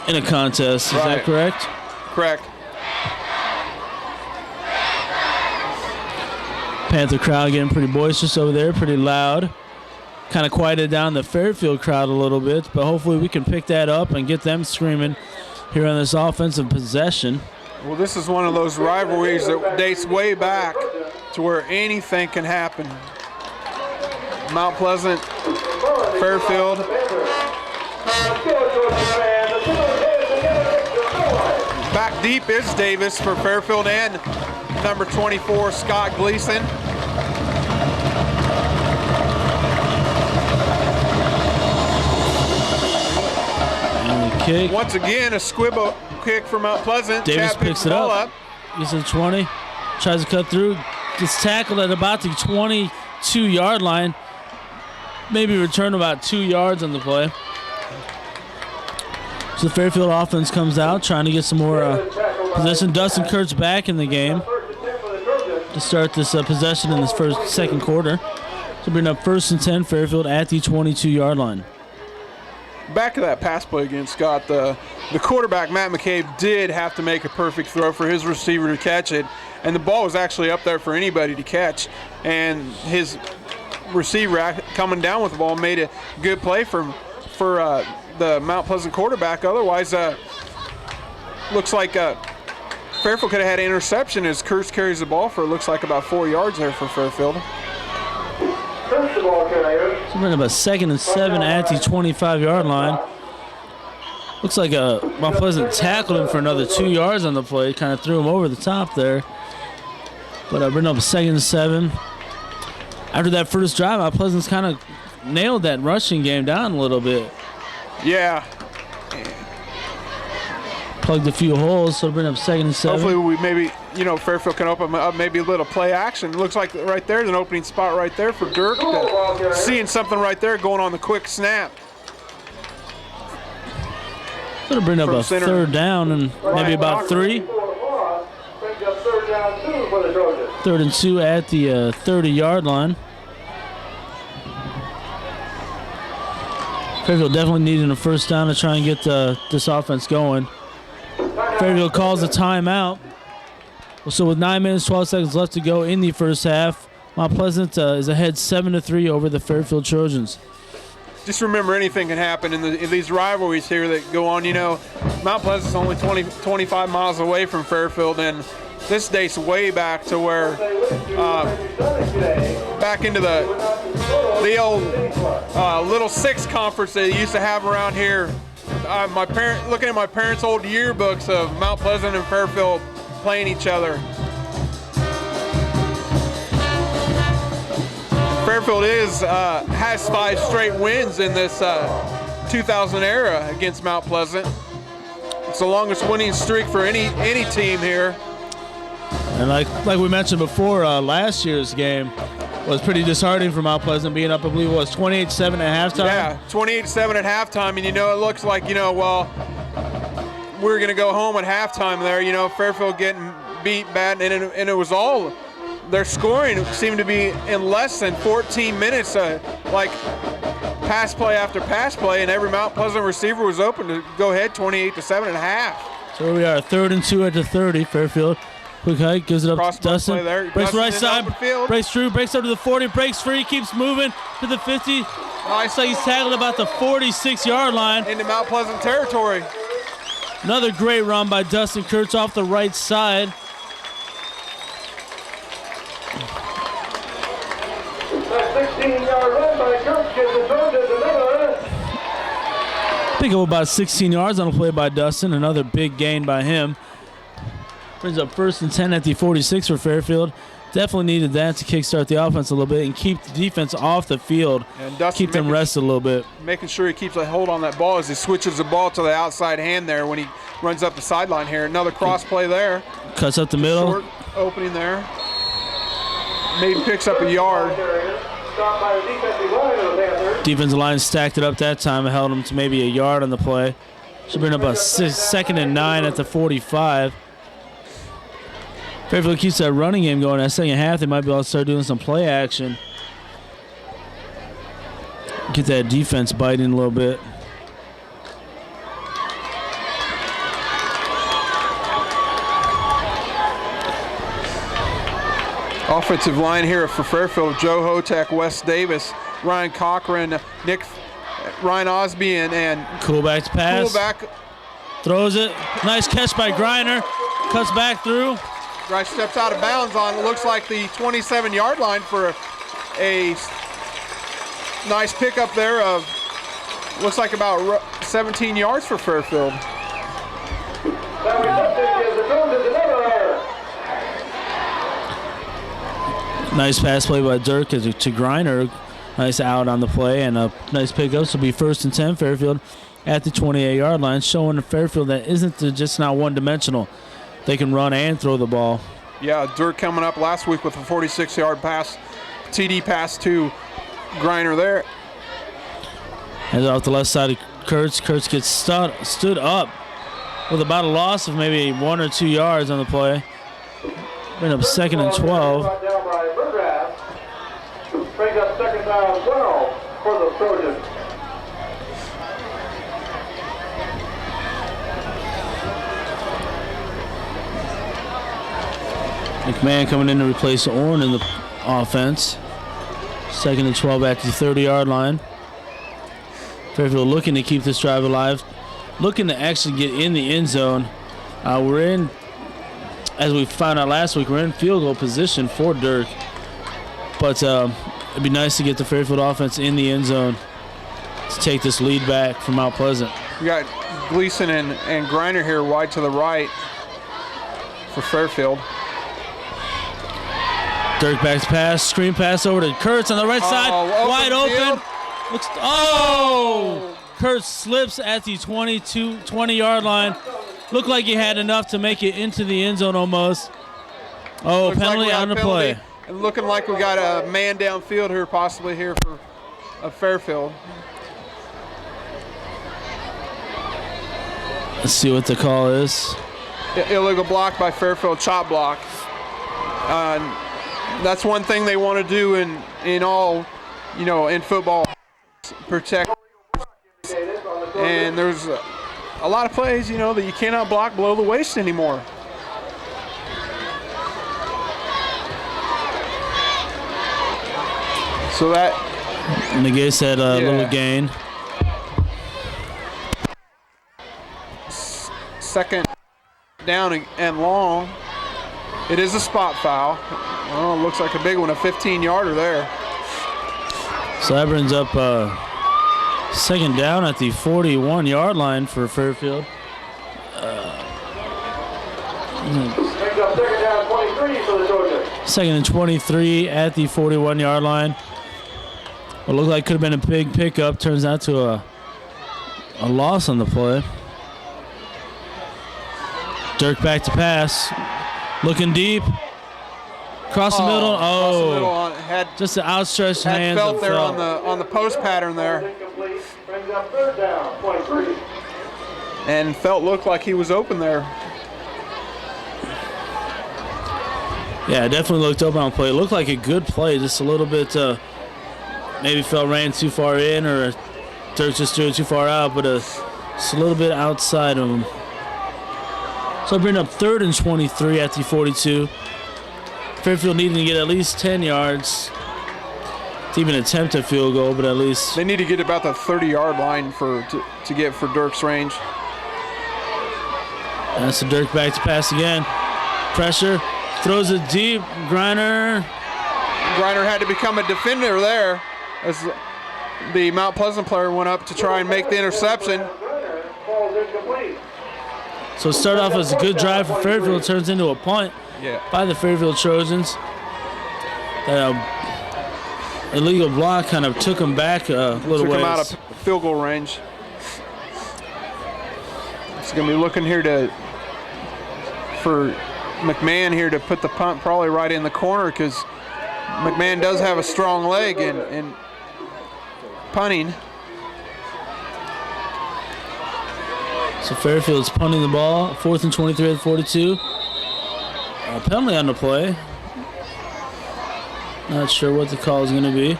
in a contest. Is that correct? Correct. Panther crowd getting pretty boisterous over there, pretty loud. Kind of quieted down the Fairfield crowd a little bit, but hopefully we can pick that up and get them screaming here on this offensive possession. Well, this is one of those rivalries that dates way back to where anything can happen. Mount Pleasant, Fairfield. Back deep is Davis for Fairfield and number 24, Scott Gleason. And the kick. Once again, a squibble kick for Mount Pleasant. Davis Chad picks it up. Gets to the 20. Tries to cut through. Gets tackled at about the 22-yard line. Maybe return about 2 yards on the play. So the Fairfield offense comes out trying to get some more possession. Dustin Kurtz back in the game to start this possession in this second quarter. So bring up 1st and 10, Fairfield at the 22-yard line. Back to that pass play against Scott, the quarterback, Matt McCabe, did have to make a perfect throw for his receiver to catch it. And the ball was actually up there for anybody to catch. And his receiver coming down with the ball made a good play for the Mount Pleasant quarterback. Otherwise, looks like Fairfield could have had an interception as Kurtz carries the ball for, it looks like, about 4 yards there for Fairfield. So we're about 2nd and 7 at the 25-yard line. Looks like Mount Pleasant tackled him for another 2 yards on the play. Kind of threw him over the top there. But I bring up 2nd and 7. After that first drive, Mount Pleasant's kind of nailed that rushing game down a little bit. Yeah. Plugged a few holes, so bring up 2nd and 7. Hopefully we maybe Fairfield can open up maybe a little play action. Looks like right there's an opening spot right there for Dirk. Seeing something right there going on the quick snap. Going to bring up a third down and maybe about 3. Third and 2 at the 30-yard line. Fairfield definitely needing a first down to try and get this offense going. Fairfield calls a timeout. So with 9 minutes, 12 seconds left to go in the first half, Mount Pleasant is ahead 7-3 over the Fairfield Trojans. Just remember, anything can happen in these rivalries here that go on. Mount Pleasant's only 25 miles away from Fairfield, and this dates way back to where, back into the old Little Six conference they used to have around here. Looking at my parents' old yearbooks of Mount Pleasant and Fairfield playing each other. Fairfield has 5 straight wins in this 2000 era against Mount Pleasant. It's the longest winning streak for any team here. And like we mentioned before, last year's game was pretty disheartening for Mount Pleasant, being up, I believe it was 28-7 at halftime. Yeah, 28-7 at halftime, and it looks like we're going to go home at halftime there. Fairfield getting beat bad, and it was all. Their scoring seemed to be in less than 14 minutes, like pass play after pass play, and every Mount Pleasant receiver was open to go ahead 28-7 at half. So here we are, 3rd and 2 at the 30. Fairfield, quick hike, gives it up to Dustin. Breaks Dustin right side, breaks through, breaks up to the 40, breaks free, keeps moving to the 50. Nice. Like he's tackled about the 46-yard line. Into Mount Pleasant territory. Another great run by Dustin Kurtz off the right side. That 16-yard run by Kurtz gives the Trojans another. Pick up about 16 yards on a play by Dustin. Another big gain by him. Brings up 1st and 10 at the 46 for Fairfield. Definitely needed that to kickstart the offense a little bit and keep the defense off the field. And Dustin keep them rested a little bit. Making sure he keeps a hold on that ball as he switches the ball to the outside hand there when he runs up the sideline here. Another cross play there. Cuts up the middle. Short opening there. Maybe picks up a yard. Defensive line stacked it up that time and held him to maybe a yard on the play. Should bring up a 2nd and 9 at the 45. Fairfield keeps that running game going. That second half, they might be able to start doing some play action. Get that defense biting a little bit. Offensive line here for Fairfield: Joe Hotek, Wes Davis, Ryan Cochran, Ryan Osby, and Cool back to pass. Cool back. Throws it. Nice catch by Greiner. Cuts back through. Right, steps out of bounds on, it looks like, the 27-yard line for a nice pickup there of, looks like about 17 yards for Fairfield. Nice pass play by Dirk to Greiner. Nice out on the play and a nice pickup. So it'll be 1st and 10, Fairfield at the 28-yard line, showing Fairfield that isn't just not one-dimensional. They can run and throw the ball. Yeah, Dirk coming up last week with a 46-yard pass, TD pass to Greiner there. Hands off the left side of Kurtz. Kurtz gets stood up with about a loss of maybe 1 or 2 yards on the play. Bring up 2nd and 12. Brings up 2nd down 12 for the Trojans. McMahon coming in to replace Orn in the offense. 2nd and 12 at the 30-yard line. Fairfield looking to keep this drive alive. Looking to actually get in the end zone. We're in, as we found out last week, we're in field goal position for Dirk. But it'd be nice to get the Fairfield offense in the end zone to take this lead back from Mount Pleasant. We got Gleason and Greiner here wide to the right for Fairfield. Dirk backs pass, screen pass over to Kurtz on the right side, wide open. Kurtz slips at the 20-yard line. Looked like he had enough to make it into the end zone almost. Oh, Looks like penalty we got on a the penalty. play. And looking like we got a man downfield here, possibly here for Fairfield. Let's see what the call is. Illegal block by Fairfield, chop block. That's one thing they want to do in all, in football, protect. And there's a lot of plays, that you cannot block below the waist anymore. So that negates that little gain. Second down and long. It is a spot foul. Oh, it looks like a big one, a 15-yarder there. So that brings up second down at the 41-yard line for Fairfield. Brings up second down 23 for the Trojans. Second and 23 at the 41-yard line. What looked like could have been a big pickup turns out to a loss on the play. Dirk back to pass. Looking deep. Across the middle. Across the middle had just the outstretched had hands. felt of there Felt. on the post pattern there. Incomplete. Brings up third down 23. And Felt looked like he was open there. Yeah, it definitely looked open on play. It looked like a good play, just a little bit. Maybe Felt ran too far in, or Dirk just threw it too far out, but just a little bit outside of him. So bring up third and 23 at the 42. Fairfield needing to get at least 10 yards to even attempt a field goal, but at least They need to get about the 30-yard line to get for Dirk's range. that's a Dirk back to pass again. Pressure, throws it deep. Greiner. Greiner had to become a defender there as the Mount Pleasant player went up to try and make the interception. Falls incomplete. So it started off as a good drive for Fairfield, turns into a punt by the Fairfield Trojans. That illegal block kind of took them back a little Took ways. him out of field goal range. It's going to be looking here for McMahon here to put the punt probably right in the corner, because McMahon does have a strong leg in punting. So Fairfield's punting the ball, 4th and 23 at 42. A penalty on the play. Not sure what the call is going to be.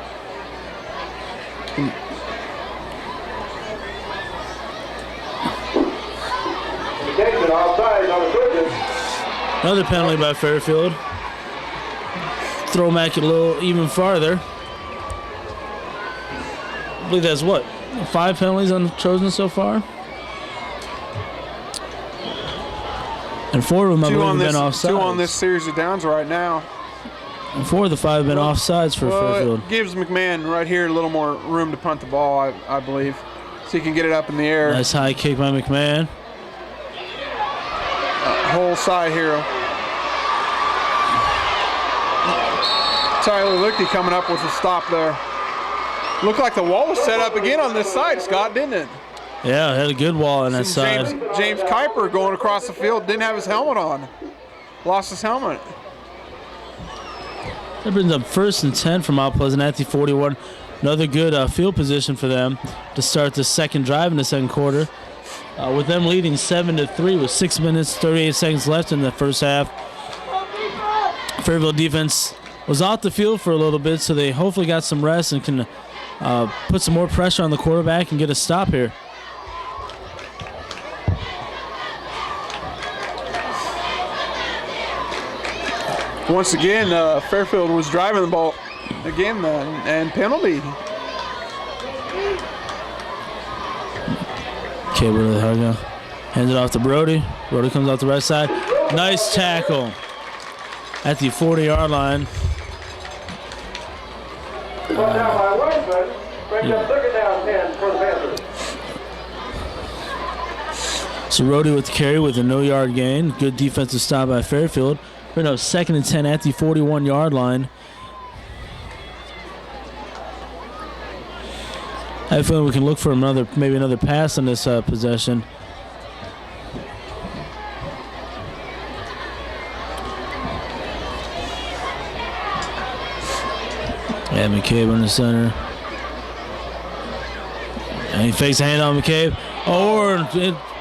Jason offside on the Trojans. Another penalty by Fairfield. Throw back a little even farther. I believe that's 5 penalties on the Trojans so far? And 4 of them, I believe, have been offsides. 2 on this series of downs right now. And 4 of the 5 have been offsides for Fairfield. It gives McMahon right here a little more room to punt the ball, I believe, so he can get it up in the air. Nice high kick by McMahon. Whole side here. Tyler Lichty coming up with a stop there. Looked like the wall was set up again on this side, Scott, didn't it? Yeah, had a good wall on that side. James Kuiper going across the field, didn't have his helmet on. Lost his helmet. That brings up 1st and 10 from Mount Pleasant at the 41. Another good field position for them to start the second drive in the second quarter. With them leading 7-3 with 6 minutes, 38 seconds left in the first half. Fairfield defense was off the field for a little bit, so they hopefully got some rest and can put some more pressure on the quarterback and get a stop here. Once again, Fairfield was driving the ball again, and penalty. Okay, where the hell go? Hands it off to Rodi. Rodi comes off the right side. Nice tackle at the 40-yard line. Brought down by Weisman. Brings up second down 10 for the Panthers. So Rodi with the carry with a no-yard gain. Good defensive stop by Fairfield. We're now 2nd and 10 at the 41-yard line. I have a feeling we can look for maybe another pass on this possession. Yeah, McCabe in the center. And he fakes a hand on McCabe. Or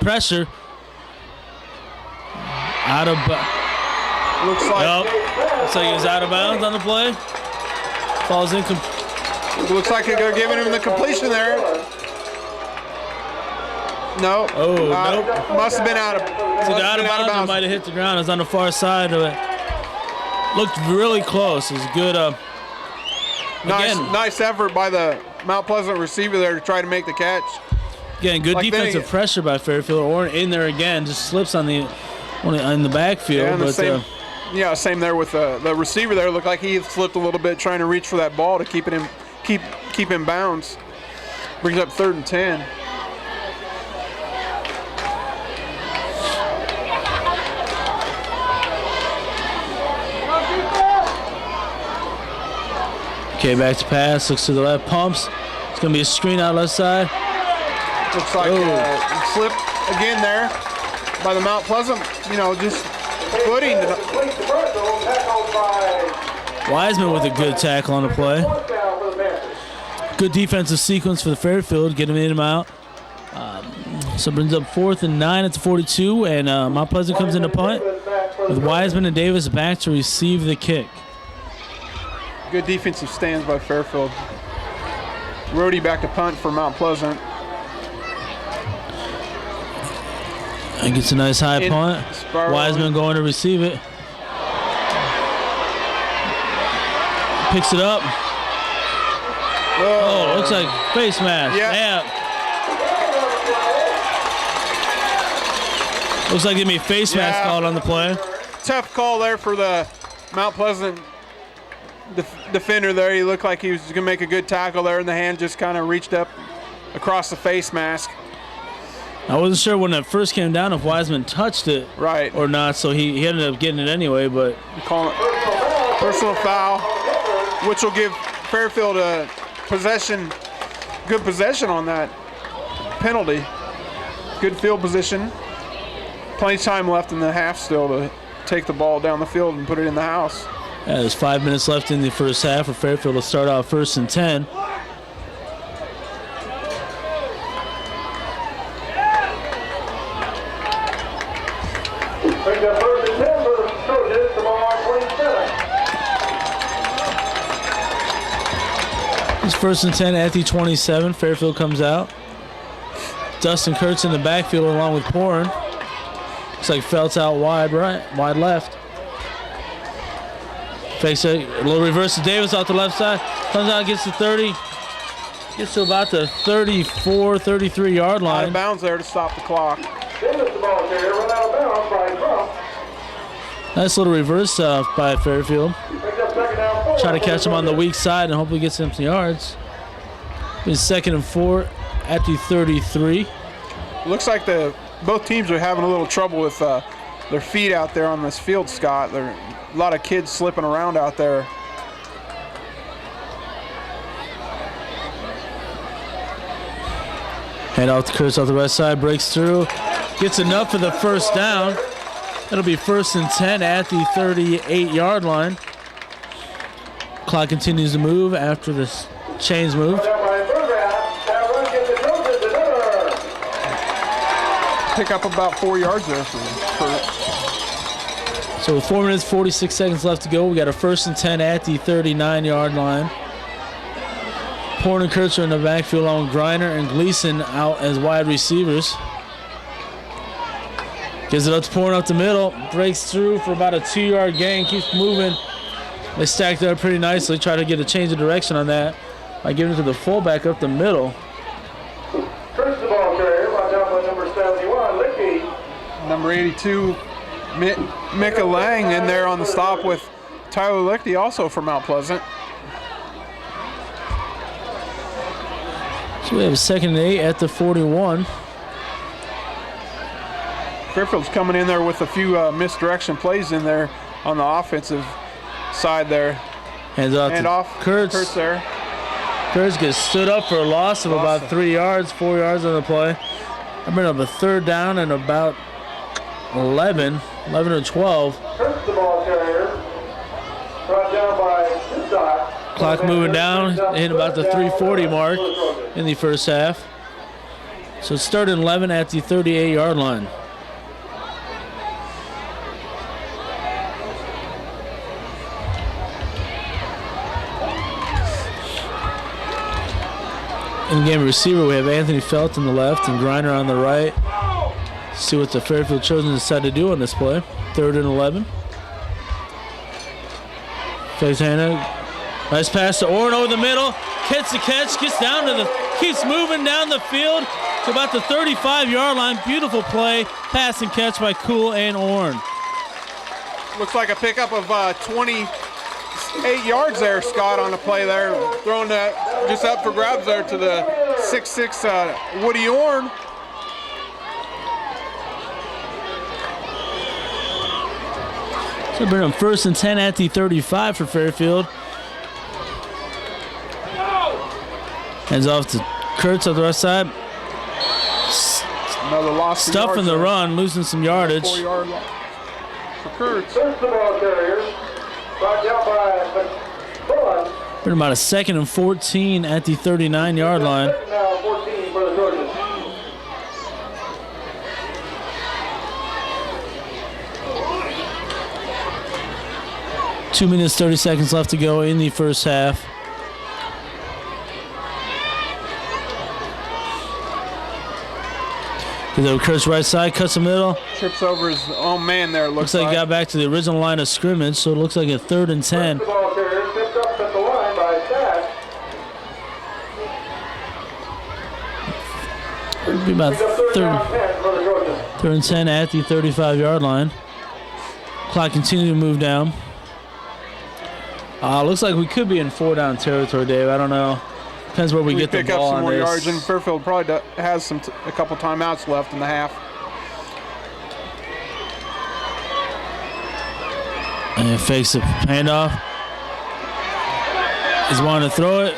pressure. Out of Looks like Looks like he's out of bounds on the play. Falls in. Looks like they're giving him the completion there. No. Oh, nope. Must have been out of bounds. Out of bounds. It might have hit the ground. It's on the far side of it. Looked really close. It was good. Nice effort by the Mount Pleasant receiver there to try to make the catch. Again, good defensive pressure by Fairfield. Or in there again, just slips on the backfield. Yeah, same there with the receiver there. Looked like he slipped a little bit trying to reach for that ball to keep in bounds. Brings up 3rd and 10. Okay, back to pass. Looks to the left, pumps. It's going to be a screen out left side. Looks like slip again there by the Mount Pleasant. Just footing. Wiseman with a good tackle on the play. Good defensive sequence for the Fairfield. Get him in and out. So brings up 4th and 9 at the 42, and Mount Pleasant comes into punt with Wiseman and Davis back to receive the kick. Good defensive stands by Fairfield. Rodi back to punt for Mount Pleasant. And gets a nice high punt. Wiseman going to receive it. Picks it up. Oh, looks like face mask. Yeah. Looks like they made face mask called on the play. Tough call there for the Mount Pleasant defender there. He looked like he was going to make a good tackle there, and the hand just kind of reached up across the face mask. I wasn't sure when it first came down if Wiseman touched it or not, so he ended up getting it anyway. But call it personal foul, which will give Fairfield a good possession on that penalty. Good field position. Plenty of time left in the half still to take the ball down the field and put it in the house. Yeah, there's 5 minutes left in the first half for Fairfield to start out 1st and 10. Brings up 1st and 10 for the Trojans from our 27. It's 1st and 10 at the 27. Fairfield comes out. Dustin Kurtz in the backfield along with Porn. Looks like Felt's out wide left. Fakes a little reverse to Davis off the left side. Comes out, gets to 30. Gets to about the 34, 33 yard line. Out of bounds there to stop the clock. Davis, the ball carrier, run out of bounds by Trump. Nice little reverse by Fairfield. Try to catch him on the weak side and hopefully get some yards. It's 2nd and 4 at the 33. Looks like both teams are having a little trouble with their feet out there on this field, Scott. There are a lot of kids slipping around out there. Hand off to Kurtz off the right side, breaks through, gets enough for the first down. It'll be 1st and 10 at the 38-yard line. Clock continues to move after this chains move. Pick up about 4 yards there for So with 4 minutes, 46 seconds left to go, we got a 1st and 10 at the 39-yard line. Porn and Kurtz are in the backfield along with Greiner and Gleason out as wide receivers. Gives it up to Porn up the middle, breaks through for about a 2-yard gain, keeps moving. They stacked it up pretty nicely, try to get a change of direction on that by giving it to the fullback up the middle. First the ball carrier, watch out by number 71, Licky. number 82, Micah Lang in there on the stop with Tyler Lichty, also from Mount Pleasant. So we have a 2nd and 8 at the 41. Fairfield's coming in there with a few misdirection plays in there on the offensive side there. Hands off to Kurtz. Kurtz there. Kurtz gets stood up for a loss of about 3 yards, 4 yards on the play. I bring up a 3rd down and about 11 or 12. Kurtz the ball carrier. Brought down by Scott. Clock moving down, in about the 3:40 mark in the first half. So it's 3rd and 11 at the 38-yard line. In-game receiver, we have Anthony Felt on the left and Greiner on the right. See what the Fairfield Trojans decide to do on this play. 3rd and 11. Fakes Hannah. Nice pass to Orn over the middle. Gets the catch, keeps moving down the field to about the 35-yard line. Beautiful play. Pass and catch by Cool and Orn. Looks like a pickup of 28 yards there, Scott, on the play there. Throwing that just up for grabs there to the 6'6" Woody Orn. So bring them 1st and 10 at the 35 for Fairfield. Hands off to Kurtz on the right side. Another loss. Stuffing the run, losing some yardage. 4-yard loss for Kurtz. First the ball carriers. Brought down by McMahon. Bring about a 2nd and 14 at the 39-yard line. Now 14 for the Trojans. Two minutes, 30 seconds left to go in the first half. Kurtz right side, cuts the middle. Trips over his own man there, Looks like he got back to the original line of scrimmage, so it looks like a 3rd and 10. The ball carrier picked up at the line by Stack. It'll be about 3rd and 10 at the 35-yard line. Clock continues to move down. Looks like we could be in 4-down territory, Dave. I don't know. Depends where we get the ball pick up some on more this. yards, and Fairfield probably has a couple timeouts left in the half. And fakes a handoff. He's wanting to throw it.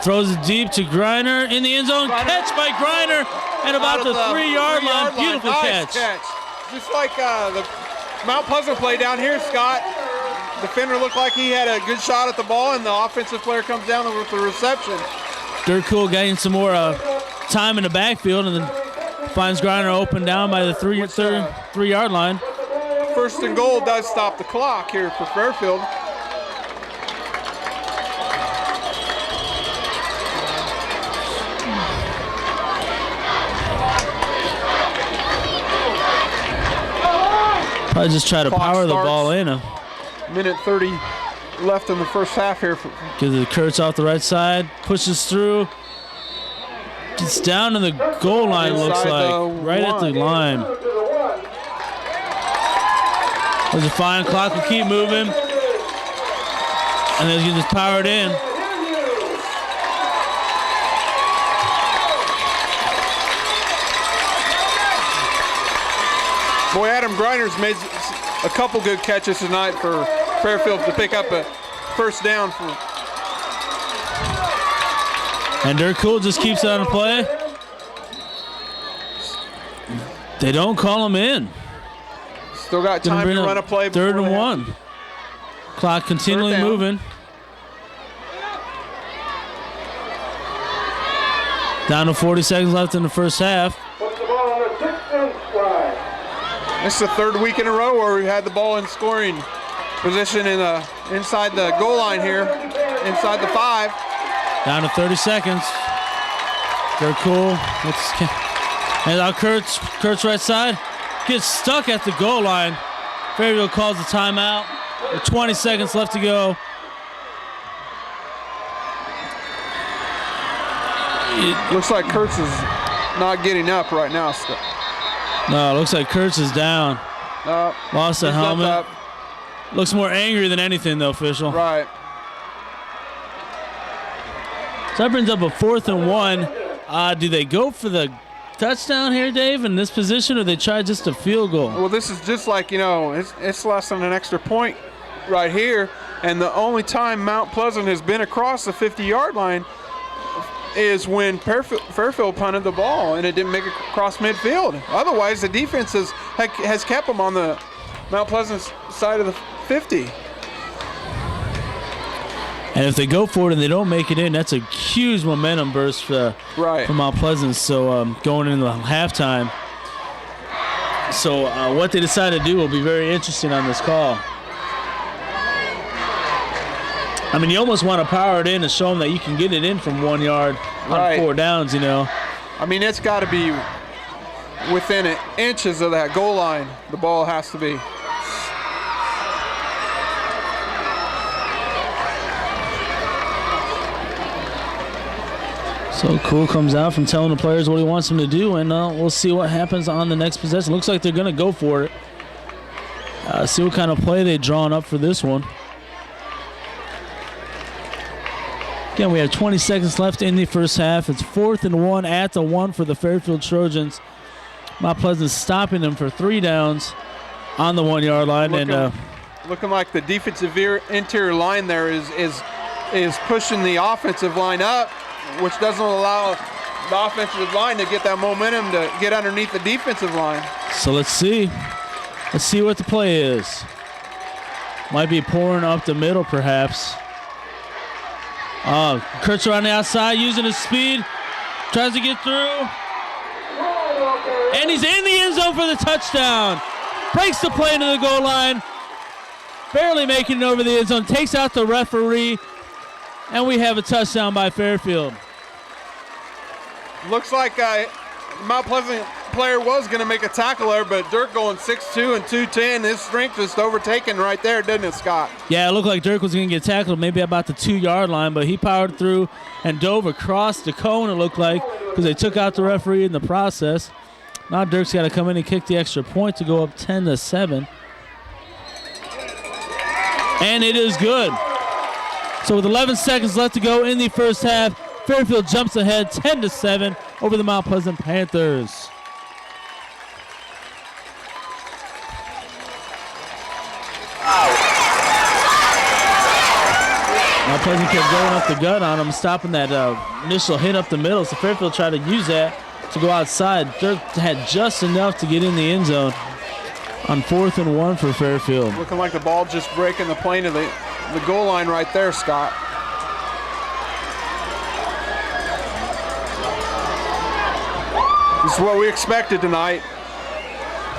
Throws it deep to Greiner in the end zone. Catch by Greiner at about the 3-yard line. Beautiful nice catch. Just like the Mount Pleasant play down here, Scott. Defender looked like he had a good shot at the ball, and the offensive player comes down with the reception. Dirk Cool getting some more time in the backfield, and then finds Greiner open down by the 3-yard line. 1st and goal does stop the clock here for Fairfield. Probably just try to power the ball in. Minute 30 left in the first half here. Gives it Kurtz off the right side, pushes through, gets down to the goal line, looks like, right at the line. There's a fine clock, will keep moving, and then you just power it in. Boy, Adam Greiner's made a couple good catches tonight for Fairfield to pick up a 1st down. And Dirk Cool just keeps it on the play. They don't call him in. Still got time to run a play. 3rd and 1. Clock continually moving. Down to 40 seconds left in the first half. Puts the ball on the 6-inch line. This is the 3rd week in a row where we had the ball in scoring position inside the goal line here, inside the 5. Down to 30 seconds. They're cool. And now Kurtz right side, gets stuck at the goal line. Fairfield calls the timeout with 20 seconds left to go. It looks like Kurtz is not getting up right now. No, it looks like Kurtz is down. Lost the helmet. Looks more angry than anything, though, Fischel. Right. So that brings up a 4th and 1. Do they go for the touchdown here, Dave, in this position, or they try just a field goal? Well, this is just like, it's less than an extra point right here, and the only time Mount Pleasant has been across the 50-yard line is when Fairfield punted the ball and it didn't make it across midfield. Otherwise, the defense has kept them on the Mount Pleasant side of the 50. And if they go for it and they don't make it in, that's a huge momentum burst for Mount Pleasant. So going into halftime. So what they decide to do will be very interesting on this call. I mean, you almost want to power it in and show them that you can get it in from 1 yard on 4 downs, you know. I mean, it's got to be within inches of that goal line. The ball has to be. So Cool comes out from telling the players what he wants them to do, and we'll see what happens on the next possession. Looks like they're going to go for it. See what kind of play they've drawn up for this one. Again, we have 20 seconds left in the first half. It's 4th and 1 at the 1 for the Fairfield Trojans. Mount Pleasant stopping them for 3 downs on the 1 yard line. Looking like the defensive interior line there is pushing the offensive line up, which doesn't allow the offensive line to get that momentum to get underneath the defensive line. So let's see. Let's see what the play is. Might be pouring up the middle, perhaps. Kurtz around the outside using his speed. Tries to get through. And he's in the end zone for the touchdown. Breaks the play into the goal line. Barely making it over the end zone. Takes out the referee. And we have a touchdown by Fairfield. Looks like Mount Pleasant player was going to make a tackle there, but Dirk going 6'2" and 210. His strength just overtaken right there, didn't it, Scott? Yeah, it looked like Dirk was going to get tackled maybe about the 2 yard line, but he powered through and dove across the cone, it looked like, because they took out the referee in the process. Now Dirk's got to come in and kick the extra point to go up 10-7. And it is good. So with 11 seconds left to go in the first half, Fairfield jumps ahead 10-7 over the Mount Pleasant Panthers. Mount Pleasant kept going up the gut on him, stopping that initial hit up the middle. So Fairfield tried to use that to go outside. Dirk had just enough to get in the end zone on 4th and 1 for Fairfield. Looking like the ball just breaking the plane of the goal line right there, Scott. This is what we expected tonight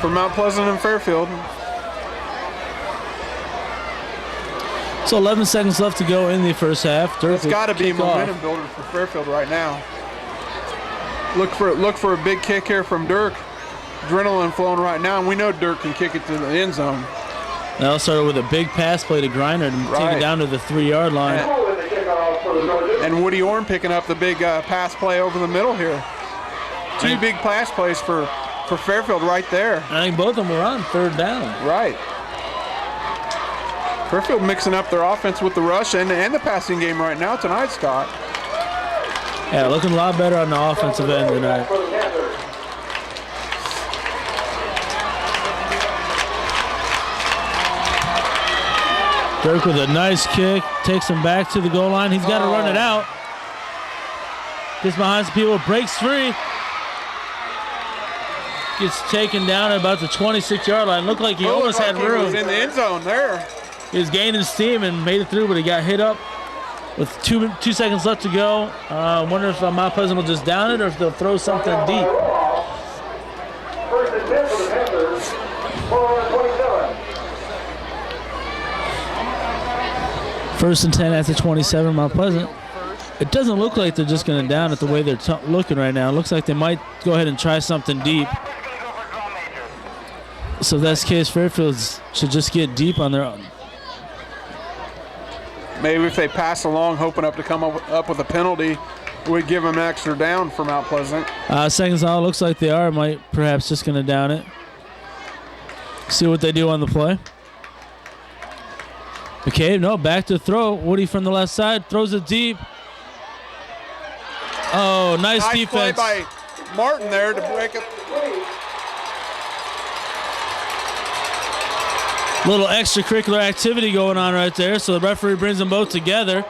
from Mount Pleasant and Fairfield. So 11 seconds left to go in the first half. It's got to be a momentum builder for Fairfield right now. Look for a big kick here from Dirk. Adrenaline flowing right now, and we know Dirk can kick it to the end zone. Now started with a big pass play to Greiner to take it down to the 3 yard line. And Woody Orn picking up the big pass play over the middle here. 2 big pass plays for Fairfield right there. I think both of them were on 3rd down. Right. Fairfield mixing up their offense with the rush and the passing game right now tonight, Scott. Yeah, looking a lot better on the offensive end tonight. Dirk with a nice kick, takes him back to the goal line. He's got to run it out. Gets behind some people, breaks free. Gets taken down at about the 26 yard line. Looked like he almost had room. He was in the end zone there. He was gaining steam and made it through, but he got hit up with 2 seconds left to go. I wonder if Mount Pleasant will just down it or if they'll throw something deep. First and 10 for the Panthers. 27. First and 10 at the 27, Mount Pleasant. It doesn't look like they're just going to down it the way they're looking right now. It looks like they might go ahead and try something deep. So if that's the case, Fairfield should just get deep on their own. Maybe if they pass along, hoping up to come up with a penalty, would give them an extra down for Mount Pleasant. Seconds out, looks like they are. Might perhaps just going to down it. See what they do on the play. McCabe, no, back to throw. Woody from the left side throws it deep. Oh, nice defense. Play by Martin there to break it. Little extracurricular activity going on right there, so the referee brings them both together.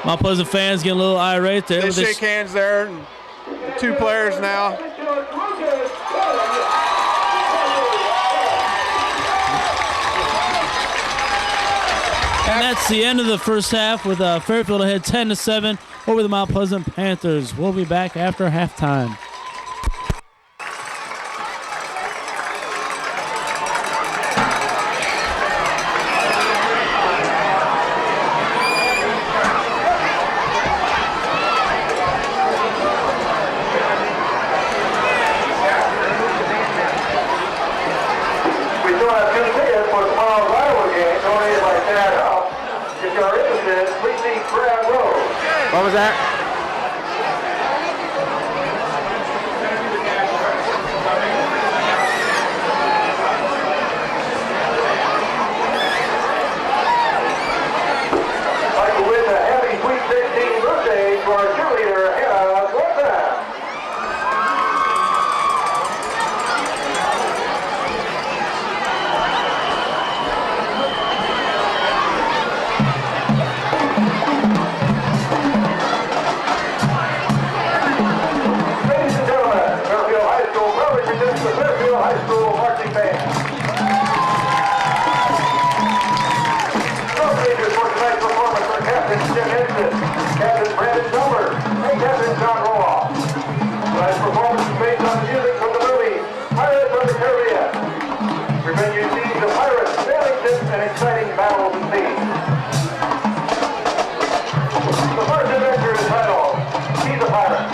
Mount Pleasant fans getting a little irate there. They shake hands there. 2 players now. And that's the end of the first half with Fairfield ahead 10-7 over the Mount Pleasant Panthers. We'll be back after halftime. What was that? I'd like to wish a happy Sweet 16 birthday to our cheerleader, Hannah Gleason. Exciting battles and themes. The first adventure is titled, He's a Pirate.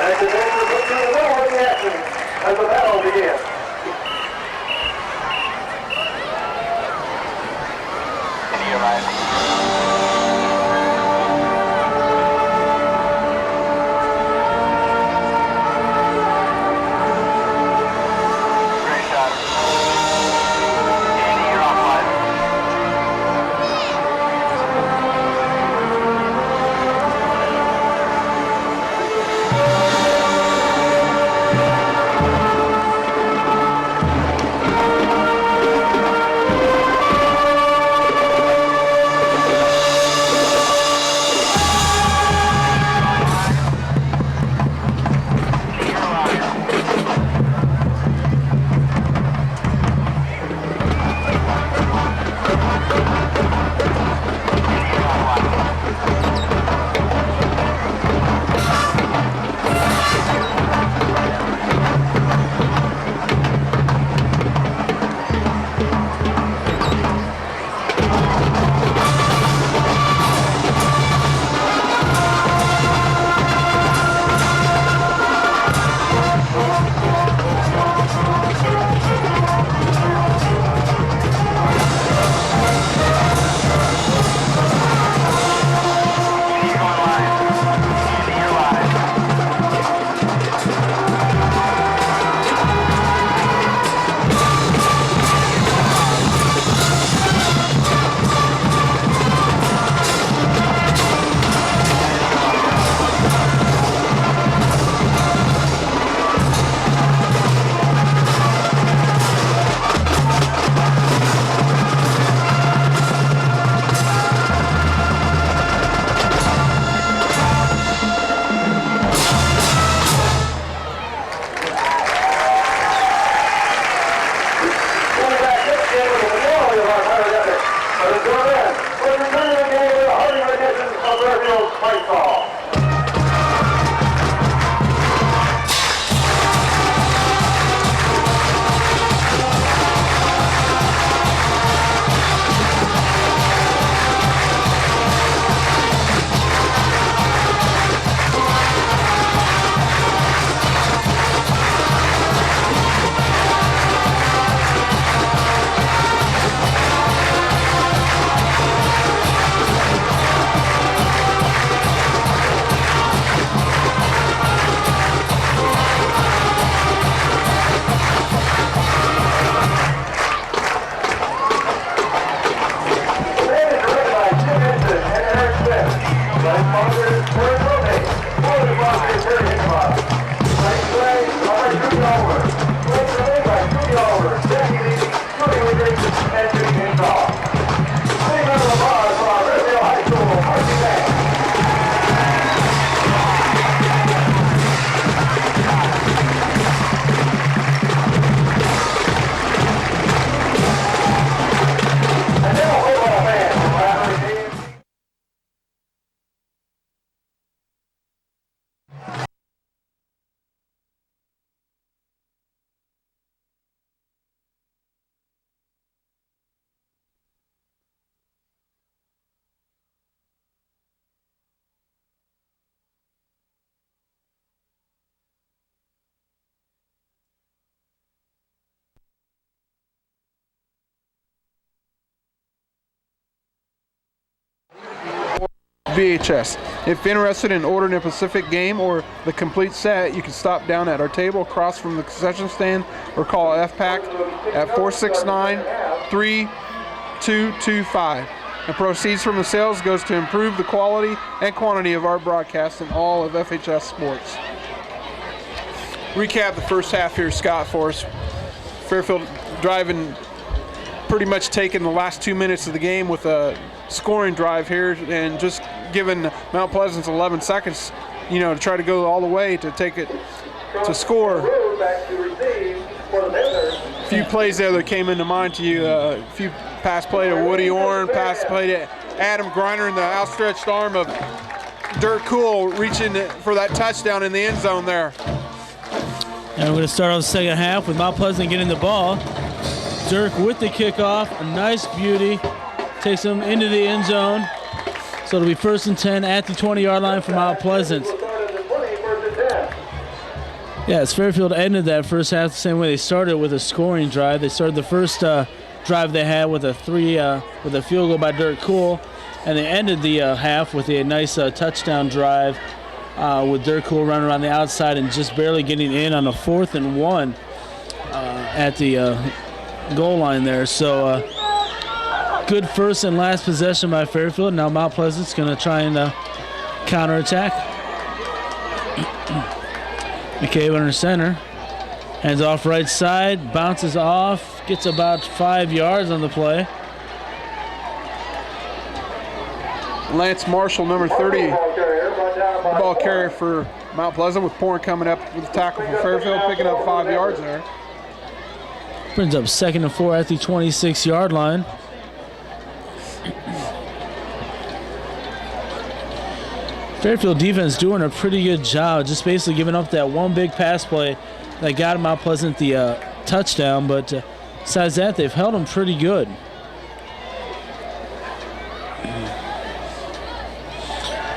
And the Panthers look through the middle of the action as the battle begins. VHS. If interested in ordering a Pacific game or the complete set, you can stop down at our table across from the concession stand or call FPAC at 469-3225. And proceeds from the sales goes to improve the quality and quantity of our broadcast in all of FHS sports. Recap the first half here, Scott, for us. Fairfield driving, pretty much taking the last 2 minutes of the game with a scoring drive here and just giving Mount Pleasant 11 seconds, to try to go all the way to take it to score. A few plays there that came into mind to you. A few pass play to Woody Ornduff, pass play to Adam Greiner, and the outstretched arm of Dirk Cool reaching for that touchdown in the end zone there. And we're going to start on the second half with Mount Pleasant getting the ball. Dirk with the kickoff, a nice beauty, takes him into the end zone. So it'll be 1st and 10 at the 20-yard line for Mount Pleasant. Yes, Fairfield ended that first half the same way they started, with a scoring drive. They started the first drive they had with a field goal by Dirk Cool, and they ended the half with a nice touchdown drive with Dirk Cool running around the outside and just barely getting in on a 4th and 1 at the goal line there. So good first and last possession by Fairfield. Now Mount Pleasant's going to try and counterattack. McCabe under center. Hands off right side. Bounces off. Gets about 5 yards on the play. Lance Marshall, number 30, ball carrier for Mount Pleasant, with Porn coming up with the tackle for Fairfield, picking up 5 yards there. Brings up 2nd and 4 at the 26-yard line. Fairfield defense doing a pretty good job, just basically giving up that one big pass play that got Mount Pleasant the touchdown, but besides that, they've held them pretty good.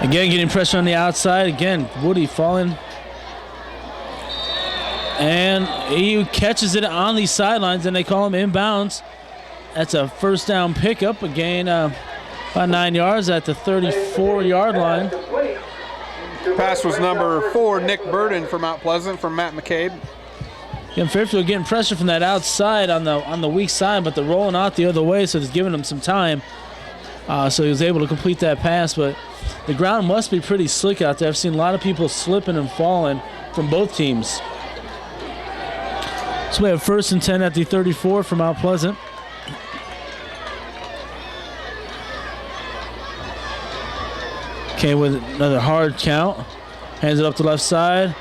Again, getting pressure on the outside. Again, Woody falling. And he catches it on the sidelines, and they call him inbounds. That's a first down pickup. Again, about 9 yards at the 34-yard line. Pass was number 4, Nick Burden for Mount Pleasant, from Matt McCabe. Again, Fairfield getting pressure from that outside on the weak side, but they're rolling out the other way, so it's giving them some time. So he was able to complete that pass, but the ground must be pretty slick out there. I've seen a lot of people slipping and falling from both teams. So we have 1st and 10 at the 34 for Mount Pleasant. Okay, with another hard count. Hands it up to left side.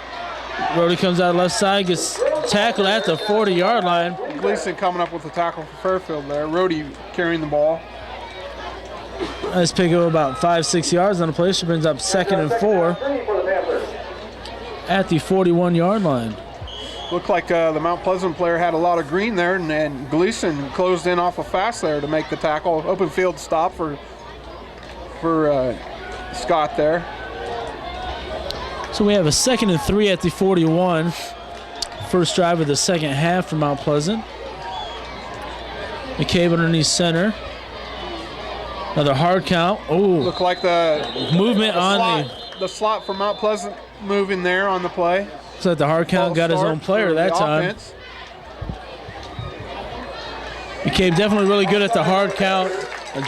Rodi comes out left side, gets tackled at the 40-yard line. Gleason coming up with the tackle for Fairfield there. Rodi carrying the ball. Nice pick up about 5-6 yards on the play. She brings up 2nd and 4 at the 41-yard line. Looked like the Mount Pleasant player had a lot of green there, and Gleason closed in off a fast there to make the tackle. Open field stop for Scott there. So we have a 2nd and 3 at the 41. First drive of the second half for Mount Pleasant. McCabe underneath center. Another hard count. Oh, looked like the movement on the slot for Mount Pleasant moving there on the play. So the hard count got his own player that time. McCabe definitely really good at the hard count,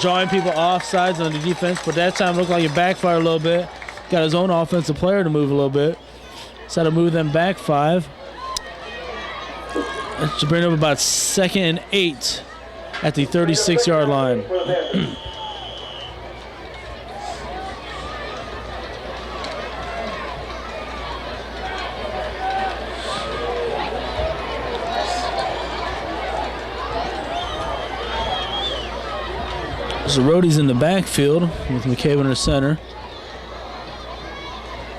drawing people off sides on the defense, but that time looked like it backfired a little bit. Got his own offensive player to move a little bit. So to move them back 5. That should bring up about 2nd and 8 at the 36-yard line. So Rodi's in the backfield with McCabe under center.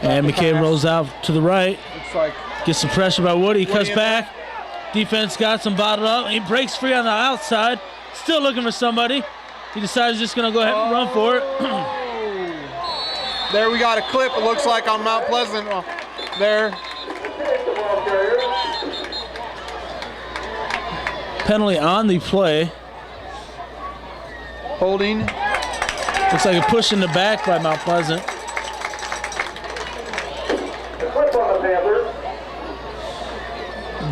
And McCabe rolls out to the right. Gets some pressure by Woody. Cuts back. Defense got some bottled up. He breaks free on the outside. Still looking for somebody. He decides he's just going to go ahead and run for it. There we got a clip, it looks like, on Mount Pleasant. There. Penalty on the play. Holding. Looks like a push in the back by Mount Pleasant.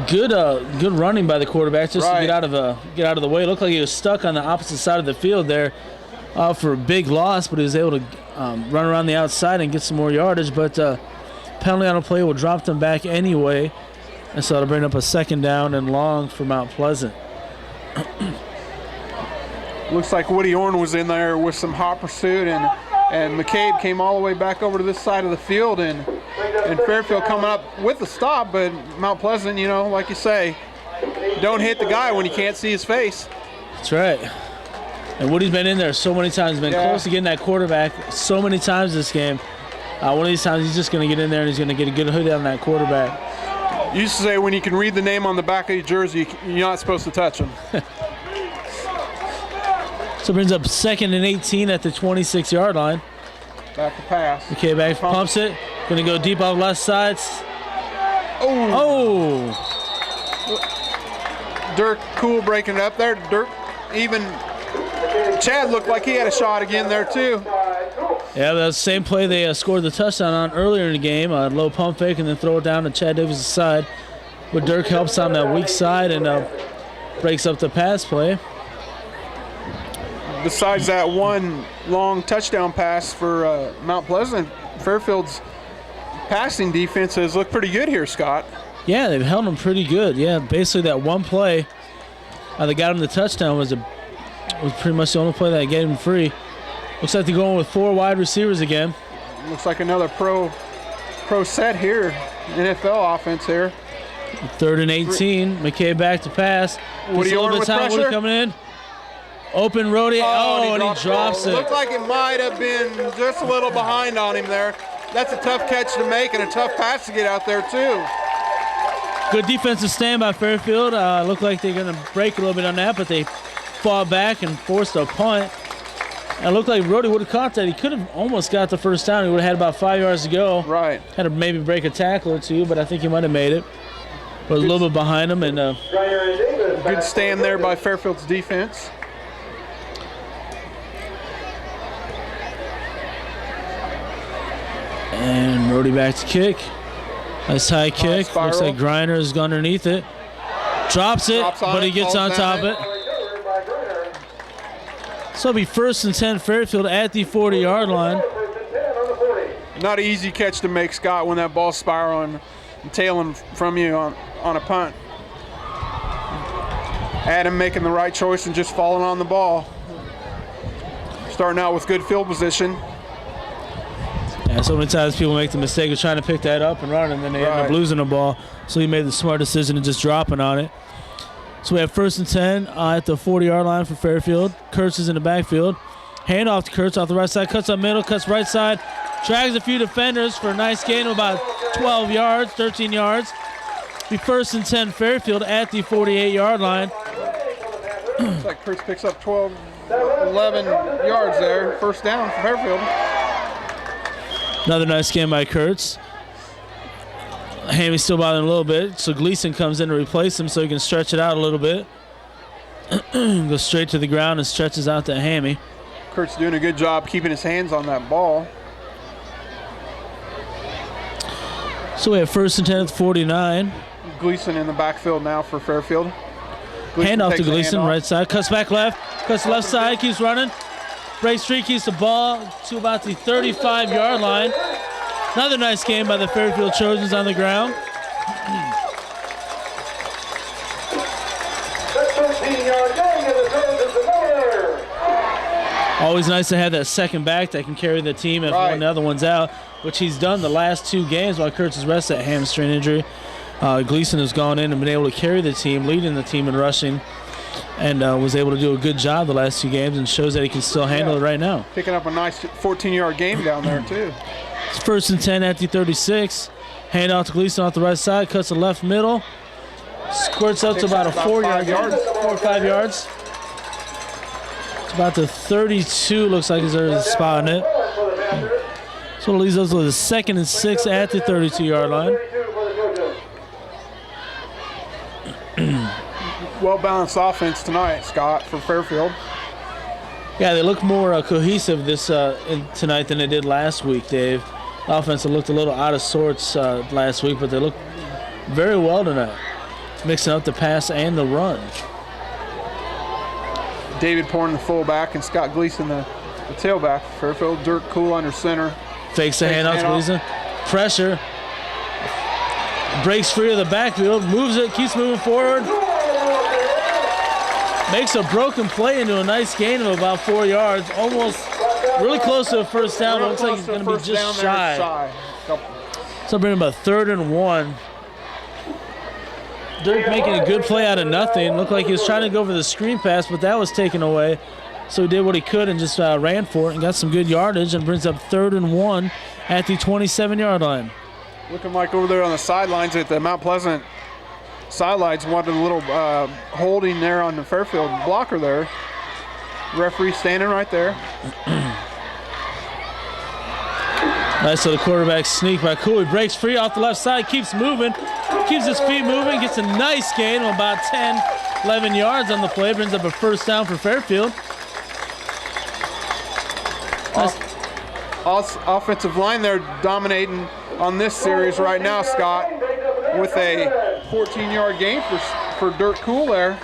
Good running by the quarterback just to get out of the way. It looked like he was stuck on the opposite side of the field there for a big loss, but he was able to run around the outside and get some more yardage. But penalty on the play will drop them back anyway, and so it'll bring up a 2nd down and long for Mount Pleasant. Looks like Woody Orn was in there with some hot pursuit, and McCabe came all the way back over to this side of the field, and Fairfield coming up with the stop, but Mount Pleasant, you know, like you say, don't hit the guy when you can't see his face. That's right. And Woody's been in there so many times, been close to getting that quarterback so many times this game. One of these times he's just going to get in there and he's going to get a good hood on that quarterback. You used to say when you can read the name on the back of your jersey, you're not supposed to touch him. So it brings up 2nd and 18 at the 26-yard line. Back to pass. McCabe back pumps it. Going to go deep off left side. Oh! Dirk Cool breaking it up there. Dirk, even Chad looked like he had a shot again there too. Yeah, that's the same play they scored the touchdown on earlier in the game. A low pump fake and then throw it down to Chad Davis' side. But Dirk helps on that weak side and breaks up the pass play. Besides that one long touchdown pass for Mount Pleasant, Fairfield's passing defense has looked pretty good here, Scott. Yeah, they've held them pretty good. Yeah, basically that one play that got him the touchdown was pretty much the only play that gave him free. Looks like they're going with 4 wide receivers again. Looks like another pro set here, NFL offense here. 3rd and 18. McCabe back to pass. Woody Ornduff with pressure. Woody coming in. Open Rodi. And he drops it. Looked like it might have been just a little behind on him there. That's a tough catch to make and a tough pass to get out there too. Good defensive stand by Fairfield. Looked like they're going to break a little bit on that, but they fall back and forced a punt. And it looked like Rodi would have caught that. He could have almost got the first down. He would have had about 5 yards to go. Right. Had to maybe break a tackle or two, but I think he might have made it. But a little bit behind him. And good stand there by Fairfield's defense. And Rodi back to kick. Nice high kick. Spiral. Looks like Greiner is underneath it. Drops it, but he gets on top of it. So it'll be 1st and 10 Fairfield at the 40-yard line. Not an easy catch to make, Scott, when that ball's spiraling and tailing from you on a punt. Adam making the right choice and just falling on the ball. Starting out with good field position. Yeah, so many times people make the mistake of trying to pick that up and run, and then they end up losing the ball. So he made the smart decision of just dropping on it. So we have 1st and 10 at the 40-yard line for Fairfield. Kurtz is in the backfield. Hand off to Kurtz off the right side. Cuts up middle, cuts right side. Drags a few defenders for a nice gain of about 12 yards, 13 yards. Be 1st and 10 Fairfield at the 48-yard line. Looks like Kurtz picks up 11 yards there. 1st down for Fairfield. Another nice game by Kurtz. Hammy's still bothering a little bit, so Gleason comes in to replace him so he can stretch it out a little bit. Goes straight to the ground and stretches out to Hammy. Kurtz doing a good job keeping his hands on that ball. So we have 1st and 10 at the 49. Gleason in the backfield now for Fairfield. Hand off to Gleason, right side. Cuts back left. Cuts left side, keeps running. Breaks free, keeps the ball to about the 35-yard line. Another nice game by the Fairfield Trojans on the ground. Always nice to have that second back that can carry the team if one of the other one's out, which he's done the last 2 games while Kurtz has rested that hamstring injury. Gleason has gone in and been able to carry the team, leading the team in rushing, and was able to do a good job the last 2 games and shows that he can still handle it right now. Picking up a nice 14-yard game down there, too. It's 1st and 10 at the 36. Hand off to Gleason off the right side, cuts the left middle. Squirts up to about a 4 or 5 yards. It's about the 32, looks like there's a spot on it. So it leaves us with a 2nd and 6 at the 32-yard line. Well-balanced offense tonight, Scott, for Fairfield. Yeah, they look more cohesive tonight than they did last week, Dave. Offense looked a little out of sorts last week, but they look very well tonight, mixing up the pass and the run. David Porn, the fullback, and Scott Gleason, the tailback. Fairfield, Dirk Cool under center. Fakes the handoff to Gleason. Pressure. Breaks free of the backfield, moves it, keeps moving forward. Makes a broken play into a nice gain of about 4 yards. Almost really close to a 1st down. Looks like he's going to be just shy. So bring him about 3rd and 1. Dirk making a good play out of nothing. Looked like he was trying to go for the screen pass, but that was taken away. So he did what he could and just ran for it and got some good yardage and brings up 3rd and 1 at the 27-yard line. Looking like over there on the sidelines at the Mount Pleasant sidelines, wanted a little holding there on the Fairfield blocker there. Referee standing right there. Nice little quarterback sneak by Cool. He breaks free off the left side, keeps moving, keeps his feet moving, gets a nice gain of about 10, 11 yards on the play, brings up a first down for Fairfield. Nice. Offensive line, they're dominating on this series right now, Scott, with a 14-yard gain for Dirk Cool there.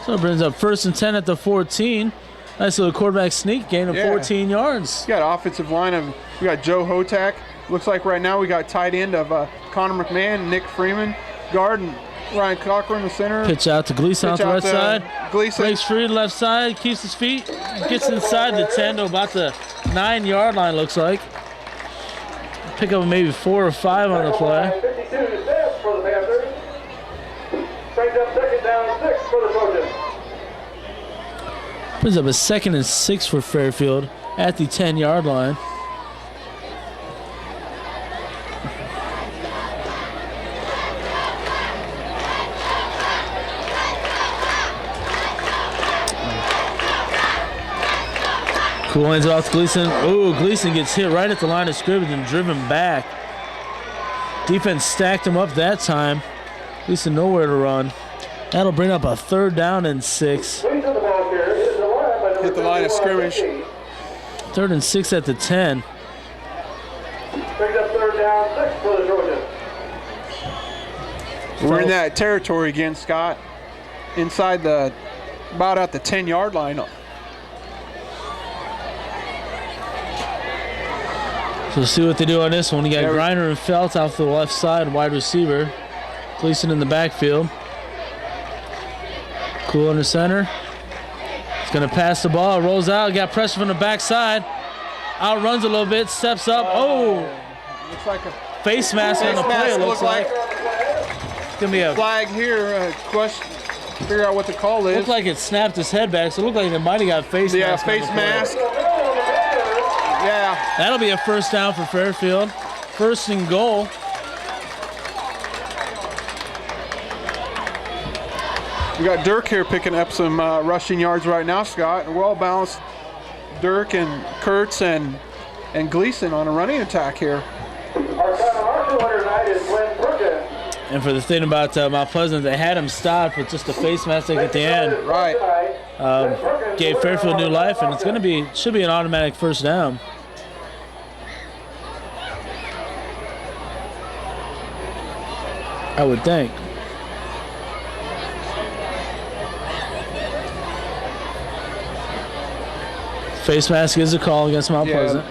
So it brings up 1st and 10 at the 14. Nice little quarterback sneak gain of 14 yards. We got offensive line of, we got Joe Hotak. Looks like right now we got tight end of Connor McMahon, Nick Freeman, guard, and Ryan Cochran, the center. Pitch out to Gleason off the right side. Gleason. Breaks free to the left side, keeps his feet, gets inside the 10 to about the 9-yard line, looks like. Pick up maybe 4 or 5 on the play. 52 snaps for the Panthers. Brings up 2nd down and 6 for the Trojans. Brings up a 2nd and 6 for Fairfield at the 10-yard line. Cool hands it off to Gleason. Ooh, Gleason gets hit right at the line of scrimmage and driven back. Defense stacked him up that time. Gleason nowhere to run. That'll bring up a 3rd down and 6. Hit the line of scrimmage. 3rd and 6 at the 10. Brings up 3rd down, 6 for the Trojans. We're in that territory again, Scott. Inside the, about at the 10-yard line. So see what they do on this one. You got Greiner and Felt off the left side, wide receiver. Gleason in the backfield. Cool under center. He's going to pass the ball, rolls out, got pressure from the backside. Outruns a little bit, steps up. Oh! Looks like a face mask on the play, it looks like. It's going to be a flag here. Question. Figure out what the call is. Looks like it snapped his head back, so it looked like they might have got face mask. Yeah, face mask. Yeah. That'll be a 1st down for Fairfield. 1st and goal. We got Dirk here picking up some rushing yards right now, Scott. A well-balanced Dirk and Kurtz and Gleason on a running attack here. And for the thing about Mount Pleasant, they had him stopped with just a face mask at the end. Right. Gave Fairfield new life, and it's going to be, should be an automatic 1st down. I would think. Face mask is a call against Mount Pleasant.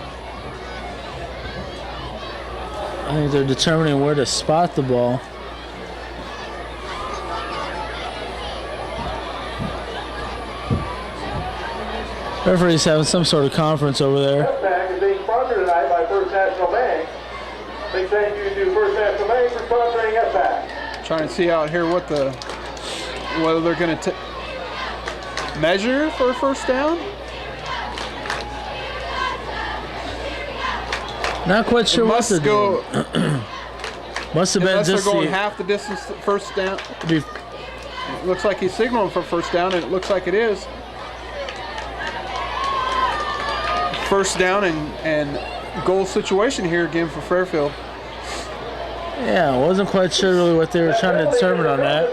I think they're determining where to spot the ball. Referee's having some sort of conference over there. FPAC is being sponsored tonight by First National Bank. Big thank you to First National Bank for sponsoring FPAC. Trying to see out here whether they're going to measure for a 1st down. Not quite sure what to do. Must have been Unless just they're going half the distance 1st down. It looks like he's signaling for 1st down, and it looks like it is. 1st down and goal situation here again for Fairfield. Yeah, I wasn't quite sure really what they were trying to determine on that.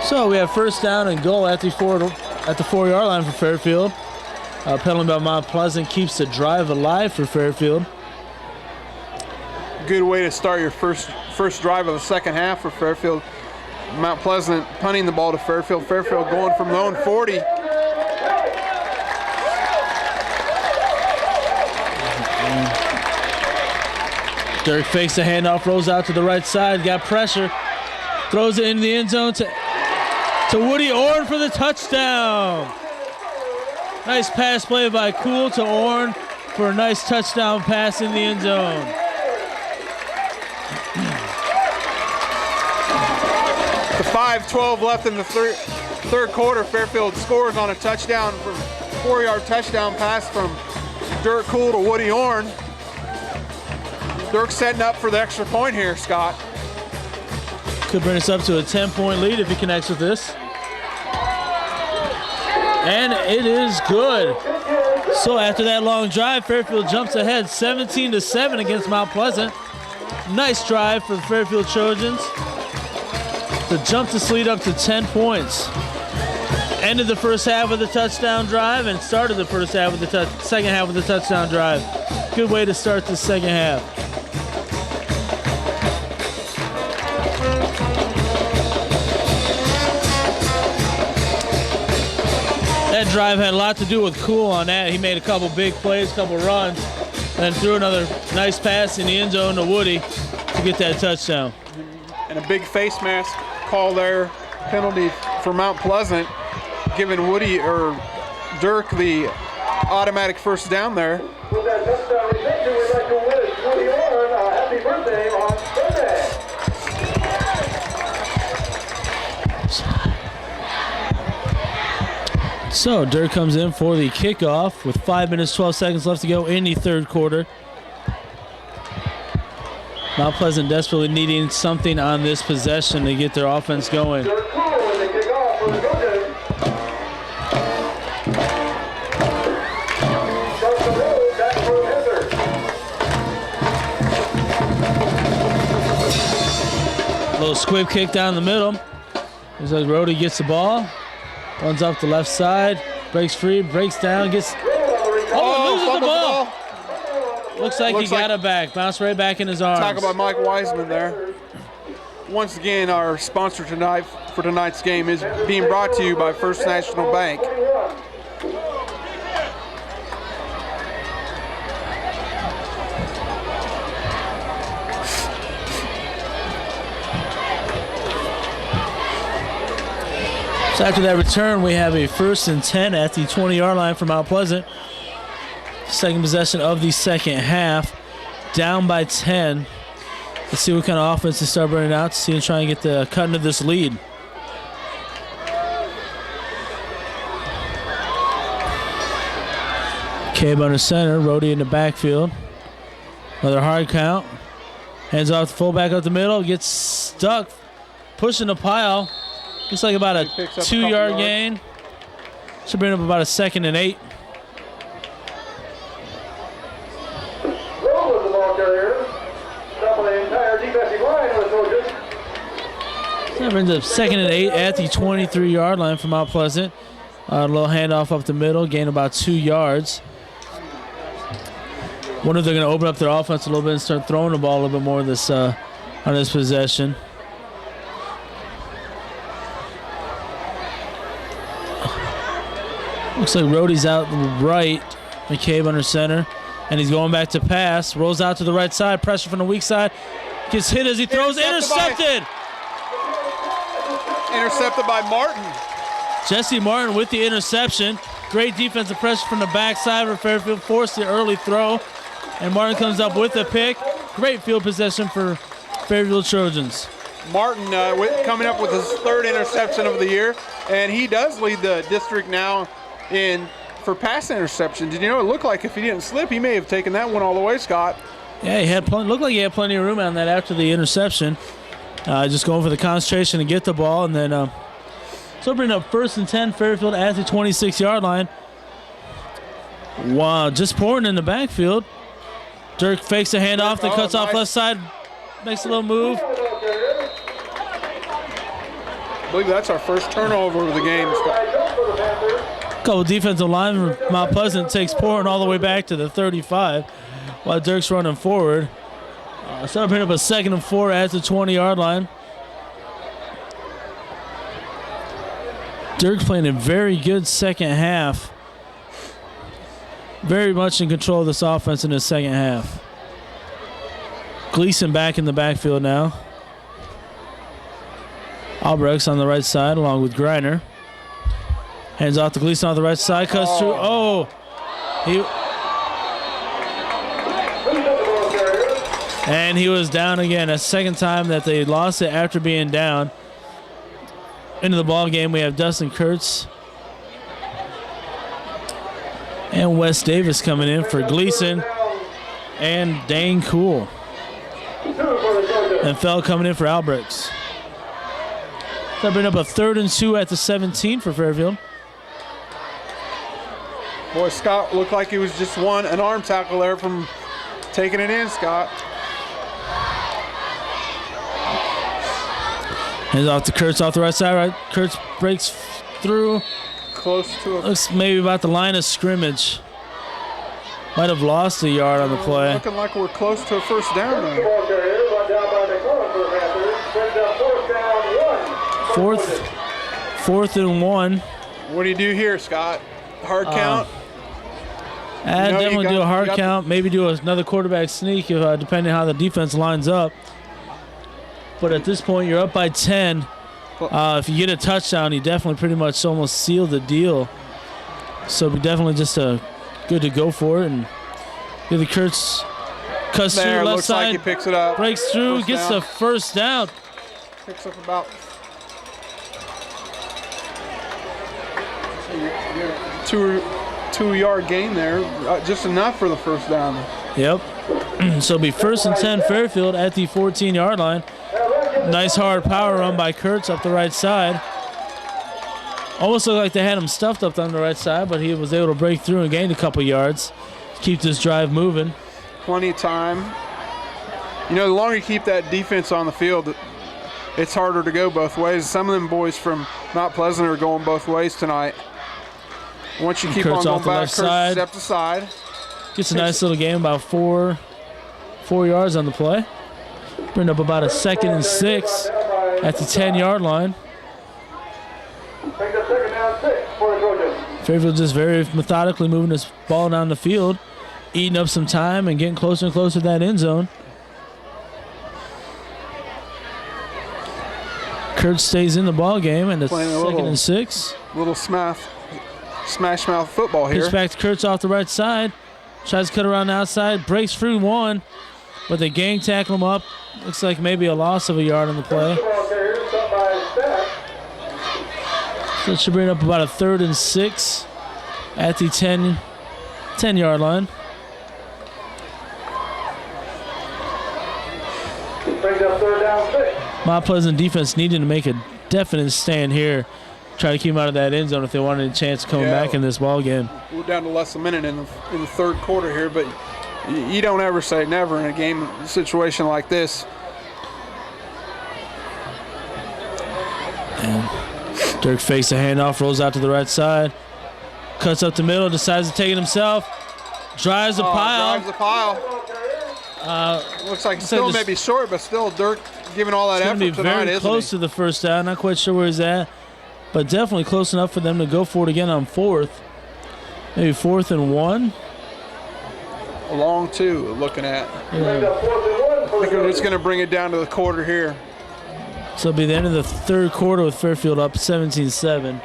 So we have 1st down and goal at the 4-yard line for Fairfield. Penalty by Mount Pleasant keeps the drive alive for Fairfield. Good way to start your first drive of the 2nd half for Fairfield. Mount Pleasant punting the ball to Fairfield. Fairfield going from their own 40. Dirk fakes the handoff, rolls out to the right side, got pressure, throws it into the end zone to Woody Orn for the touchdown. Nice pass play by Cool to Orn for a nice touchdown pass in the end zone. The 5:12 left in the third quarter. Fairfield scores on a touchdown, 4-yard touchdown pass from Dirk Cool to Woody Orn. Dirk setting up for the extra point here, Scott. Could bring us up to a 10-point lead if he connects with this. And it is good. So after that long drive, Fairfield jumps ahead 17-7 against Mount Pleasant. Nice drive for the Fairfield Trojans to jump this lead up to 10 points. Ended the first half with a touchdown drive and started the first half with the second half with a touchdown drive. Good way to start the second half. That drive had a lot to do with Cool on that. He made a couple big plays, couple runs, and then threw another nice pass in the end zone to Woody to get that touchdown. And a big face mask call there, penalty for Mount Pleasant, giving Woody or Dirk the automatic first down there. With that touchdown reception, we'd like to wish Woody Ornduff a happy birthday on Sunday. So Dirk comes in for the kickoff with 5 minutes, 12 seconds left to go in the third quarter. Mount Pleasant desperately needing something on this possession to get their offense going. Dirk Cool with the kickoff for the Trojans. Across the road, back for the Panthers. Little squib kick down the middle. Looks like Rodi gets the ball. Runs up the left side, breaks free, breaks down, gets... loses the ball. Looks like he got it back. Bounced right back in his arms. Talk about Mike Wiseman there. Once again, our sponsor tonight for tonight's game is being brought to you by First National Bank. So after that return, we have a 1st and 10 at the 20-yard line for Mount Pleasant. Second possession of the second half, down by 10. Let's see what kind of offense they start bringing out to see and try and get the cut into this lead. McCabe under center, Rodi in the backfield. Another hard count. Hands off the fullback up the middle, gets stuck, pushing the pile. Looks like about a 2-yard gain. Should bring up about a 2nd and 8. Roll with the ball carrier. Top of the entire defensive line of the Trojans. So that brings up 2nd and 8 at the 23-yard line for Mount Pleasant. A little handoff up the middle, gain about 2 yards. Wonder if they're going to open up their offense a little bit and start throwing the ball a little bit more this on this possession. Looks like Rodi's out right. McCabe under center. And he's going back to pass. Rolls out to the right side. Pressure from the weak side. Gets hit as he throws. Intercepted! Intercepted by Martin. Jesse Martin with the interception. Great defensive pressure from the backside for Fairfield. Forced the early throw. And Martin comes up with a pick. Great field possession for Fairfield Trojans. Martin coming up with his 3rd interception of the year. And he does lead the district now for pass interception. Did you know it looked like if he didn't slip, he may have taken that one all the way, Scott? Yeah, he had looked like he had plenty of room on that after the interception. Just going for the concentration to get the ball, and then so bring up 1st and 10, Fairfield at the 26-yard line. Wow, just pouring in the backfield. Dirk fakes a handoff, then cuts off left side, makes a little move. I believe that's our first turnover of the game, Scott. Couple defensive linemen from Mount Pleasant takes pouring all the way back to the 35 while Dirk's running forward. So bring up a 2nd and 4 at the 20-yard line. Dirk's playing a very good second half. Very much in control of this offense in the second half. Gleason back in the backfield now. Albrecht's on the right side along with Greiner. Hands off to Gleason on the right side, cuts through. And he was down again. A second time that they lost it after being down. Into the ball game, we have Dustin Kurtz and Wes Davis coming in for Gleason and Dane Cool. And Fell coming in for Albrechts. So bring up a 3rd and 2 at the 17 for Fairfield. Boy, Scott looked like he was just an arm tackle there from taking it in, Scott. Hands off to Kurtz off the right side. Right, Kurtz breaks through. Close to it. Looks maybe about the line of scrimmage. Might have lost a yard on the play. Looking like we're close to a first down there. Fourth and 1. What do you do here, Scott? Hard count? Definitely do a hard count. Maybe do another quarterback sneak, depending on how the defense lines up. But at this point, you're up by 10. If you get a touchdown, you definitely pretty much almost seal the deal. So we definitely just good to go for it. And the Kurtz cuts through left looks side. Like he picks it up. Breaks through, gets the first down. Picks up about 2-yard gain there. Just enough for the first down. Yep. So it'll be 1st and 10 Fairfield at the 14-yard line. Nice hard power run by Kurtz up the right side. Almost looked like they had him stuffed up on the right side, but he was able to break through and gain a couple yards. Keep this drive moving. Plenty of time. You know, the longer you keep that defense on the field, it's harder to go both ways. Some of them boys from Mount Pleasant are going both ways tonight. Once you keep Kurtz on going back, Kurtz steps aside. Gets a nice little game, about 4 yards on the play. Bring up about a 2nd and 6 at the 10-yard line. Fairfield just very methodically moving this ball down the field, eating up some time and getting closer and closer to that end zone. Kurtz stays in the ball game, and it's 2nd and 6. Little smash mouth football here. Pitch back to Kurtz off the right side. Tries to cut around the outside, breaks through 1, but they gang tackle him up. Looks like maybe a loss of a yard on the play. So it should bring up about a 3rd and 6 at the 10-yard line. Mount Pleasant defense needing to make a definite stand here. Try to keep him out of that end zone if they wanted a chance of coming back in this ball game. We're down to less than a minute in the third quarter here, but you don't ever say never in a game situation like this. And Dirk fakes a handoff, rolls out to the right side, cuts up the middle, decides to take it himself, drives the pile. Drives the pile. Looks like it's still maybe short, but still Dirk giving all that effort tonight, isn't he? Very close to the first down. Not quite sure where he's at, but definitely close enough for them to go for it again on 4th. Maybe 4th and 1. A long 2 looking at. I think we're just going to bring it down to the quarter here. So it'll be the end of the third quarter with Fairfield up 17-7.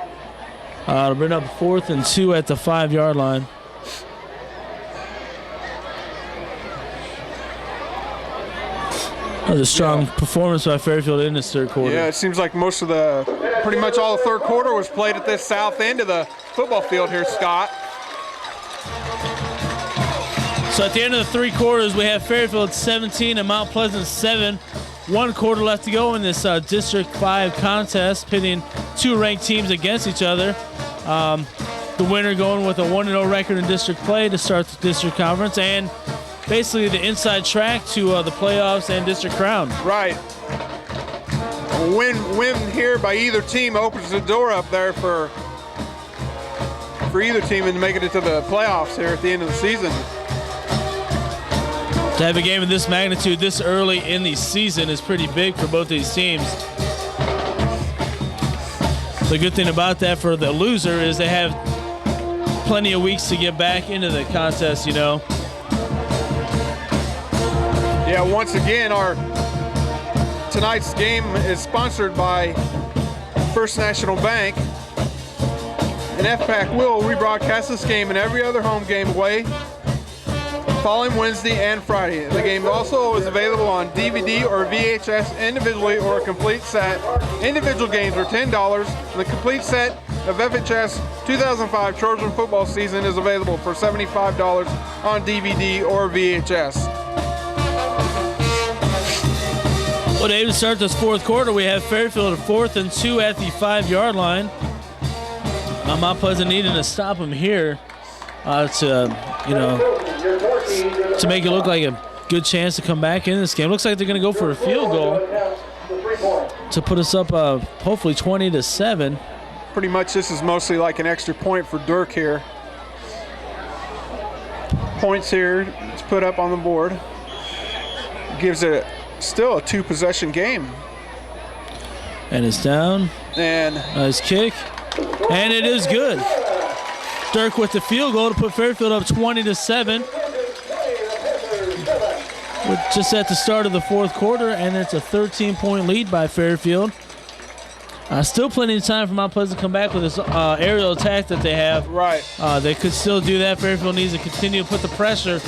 It'll bring up 4th and 2 at the 5-yard line. That was a strong performance by Fairfield in this third quarter. Yeah, it seems like pretty much all the third quarter was played at this south end of the football field here, Scott. So at the end of the 3 quarters, we have Fairfield 17 and Mount Pleasant 7. 1 quarter left to go in this District 5 contest, pitting 2 ranked teams against each other. The winner going with a 1-0 record in district play to start the district conference, and basically the inside track to the playoffs and district crown. Right. A win here by either team opens the door up there for either team and making it to the playoffs here at the end of the season. To have a game of this magnitude this early in the season is pretty big for both these teams. The good thing about that for the loser is they have plenty of weeks to get back into the contest, you know. Yeah, once again, tonight's game is sponsored by First National Bank. And FPAC will rebroadcast this game and every other home game away following Wednesday and Friday. The game also is available on DVD or VHS individually or a complete set. Individual games are $10. The complete set of FHS 2005 Trojan football season is available for $75 on DVD or VHS. Well, Dave, to start this fourth quarter, we have Fairfield 4th and 2 at the 5-yard line. Mount Pleasant needing to stop him here. to make it look like a good chance to come back in this game. Looks like they're going to go for a field goal to put us up hopefully 20-7. Pretty much this is mostly like an extra point for Dirk here. Points here, it's put up on the board. Gives it still a 2-possession game. And it's down. And nice kick. And it is good. Dirk with the field goal to put Fairfield up 20-7. We're just at the start of the fourth quarter, and it's a 13-point lead by Fairfield. Still plenty of time for Mount Pleasant to come back with this aerial attack that they have. Right. They could still do that. Fairfield needs to continue to put the pressure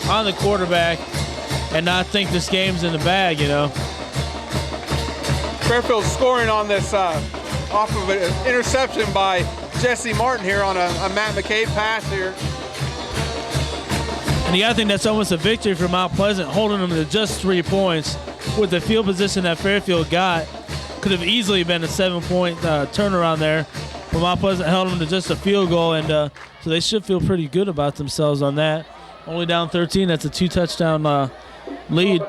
on the quarterback and not think this game's in the bag, you know. Fairfield's scoring on this off of an interception by Jesse Martin here on a Matt McCabe pass here. And the other thing that's almost a victory for Mount Pleasant, holding them to just 3 points with the field position that Fairfield got. Could have easily been a 7-point turnaround there, but Mount Pleasant held them to just a field goal, and so they should feel pretty good about themselves on that. Only down 13. That's a 2-touchdown lead.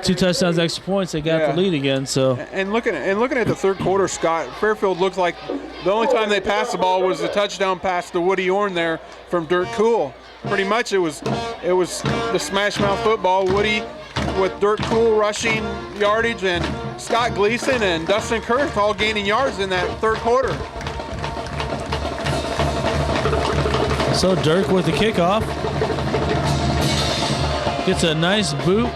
2 touchdowns, extra points. They got the lead again. So and looking at the third quarter, Scott, Fairfield looked like the only time they passed the ball was the touchdown pass to Woody Orn there from Dirk Cool. Pretty much it was the smash mouth football. Woody with Dirk Cool rushing yardage and Scott Gleason and Dustin Kurtz all gaining yards in that third quarter. So Dirk with the kickoff. Gets a nice boot.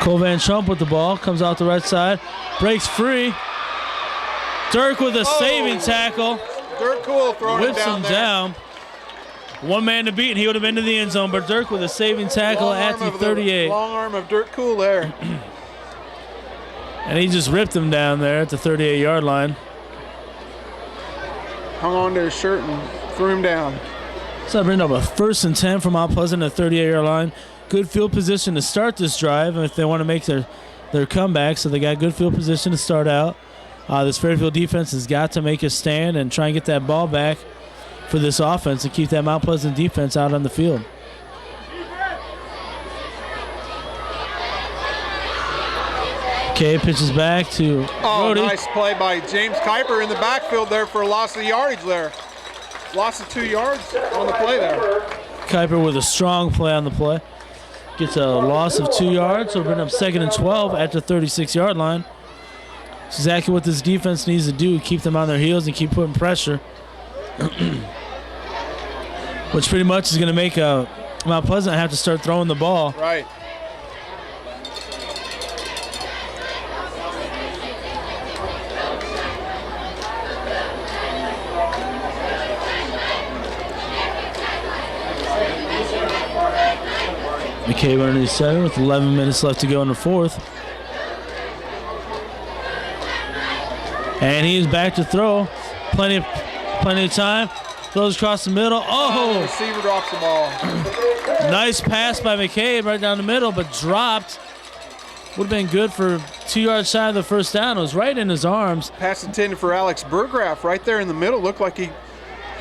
Cole Van Trump with the ball. Comes out the right side. Breaks free. Dirk with a saving tackle. Dirk Cool throwing Whips it down him there. down. One man to beat, and he would have been to the end zone, but Dirk with a saving tackle at the 38. Long arm of Dirk Cool there. And he just ripped him down there at the 38-yard line. Hung on to his shirt and threw him down. So I bring up a 1st and 10 from Mount Pleasant at the 38-yard line. Good field position to start this drive if they want to make their comeback. So they got good field position to start out. This Fairfield defense has got to make a stand and try and get that ball back for this offense and keep that Mount Pleasant defense out on the field. McCabe pitches back to Rodi. Nice play by James Kuiper in the backfield there for a loss of yardage there. Loss of 2 yards on the play there. Kuiper with a strong play on the play. Gets a loss of 2 yards, so we're bringing up 2nd and 12 at the 36-yard line. It's exactly what this defense needs to do, keep them on their heels and keep putting pressure. Which pretty much is going to make Mount Pleasant have to start throwing the ball. Right. McCabe underneath center with 11 minutes left to go in the fourth. And he is back to throw. Plenty of time. Throws across the middle. Oh! The receiver drops the ball. Nice pass by McCabe right down the middle, but dropped. Would have been good for 2 yards shy of the first down. It was right in his arms. Pass intended for Alex Burgraff right there in the middle. Looked like he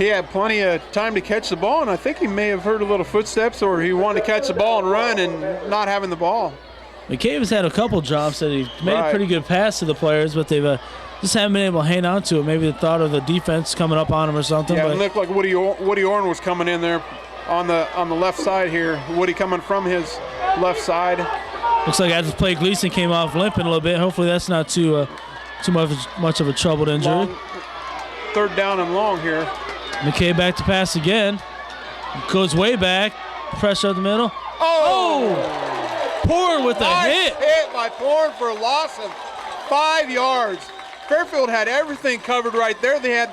had plenty of time to catch the ball, and I think he may have heard a little footsteps or he wanted to catch the ball and run and not having the ball. McCabe has had a couple drops that he made a pretty good pass to the players, but they've just haven't been able to hang on to it. Maybe the thought of the defense coming up on him or something. Yeah, but it looked like Woody Orn was coming in there on the left side here. Woody coming from his left side. Looks like after the play, Gleason came off limping a little bit. Hopefully that's not too much of a troubled injury. Third down and long here. McCabe back to pass again. Goes way back. Pressure up the middle. Oh! Porn with a hit. Hit by Porn for a loss of 5 yards. Fairfield had everything covered right there. They had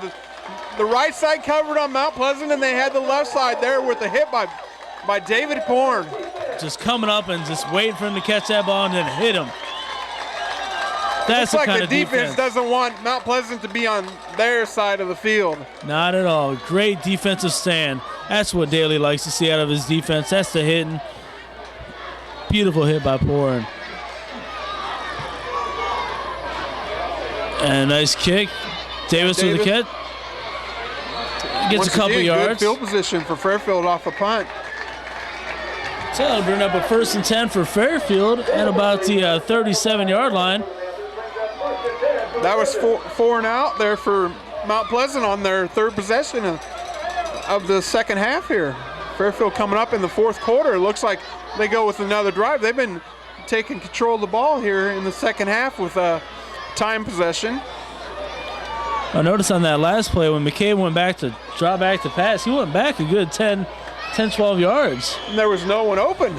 the right side covered on Mount Pleasant, and they had the left side there with the hit by David Porn. Just coming up and just waiting for him to catch that ball and then hit him. That's Looks the kind like of the defense doesn't want Mount Pleasant to be on their side of the field. Not at all. Great defensive stand. That's what Daly likes to see out of his defense. That's the hitting. Beautiful hit by Porn. And a nice kick. Davis with the catch. Gets a couple yards. Good field position for Fairfield off a punt. So that'll bring up a 1st and 10 for Fairfield at about the 37-yard line. That was four and out there for Mount Pleasant on their 3rd possession of the second half here. Fairfield coming up in the 4th quarter. It looks like they go with another drive. They've been taking control of the ball here in the second half with time possession. I noticed on that last play when McCabe went back to drop back to pass, he went back a good 10, 12 yards. And there was no one open.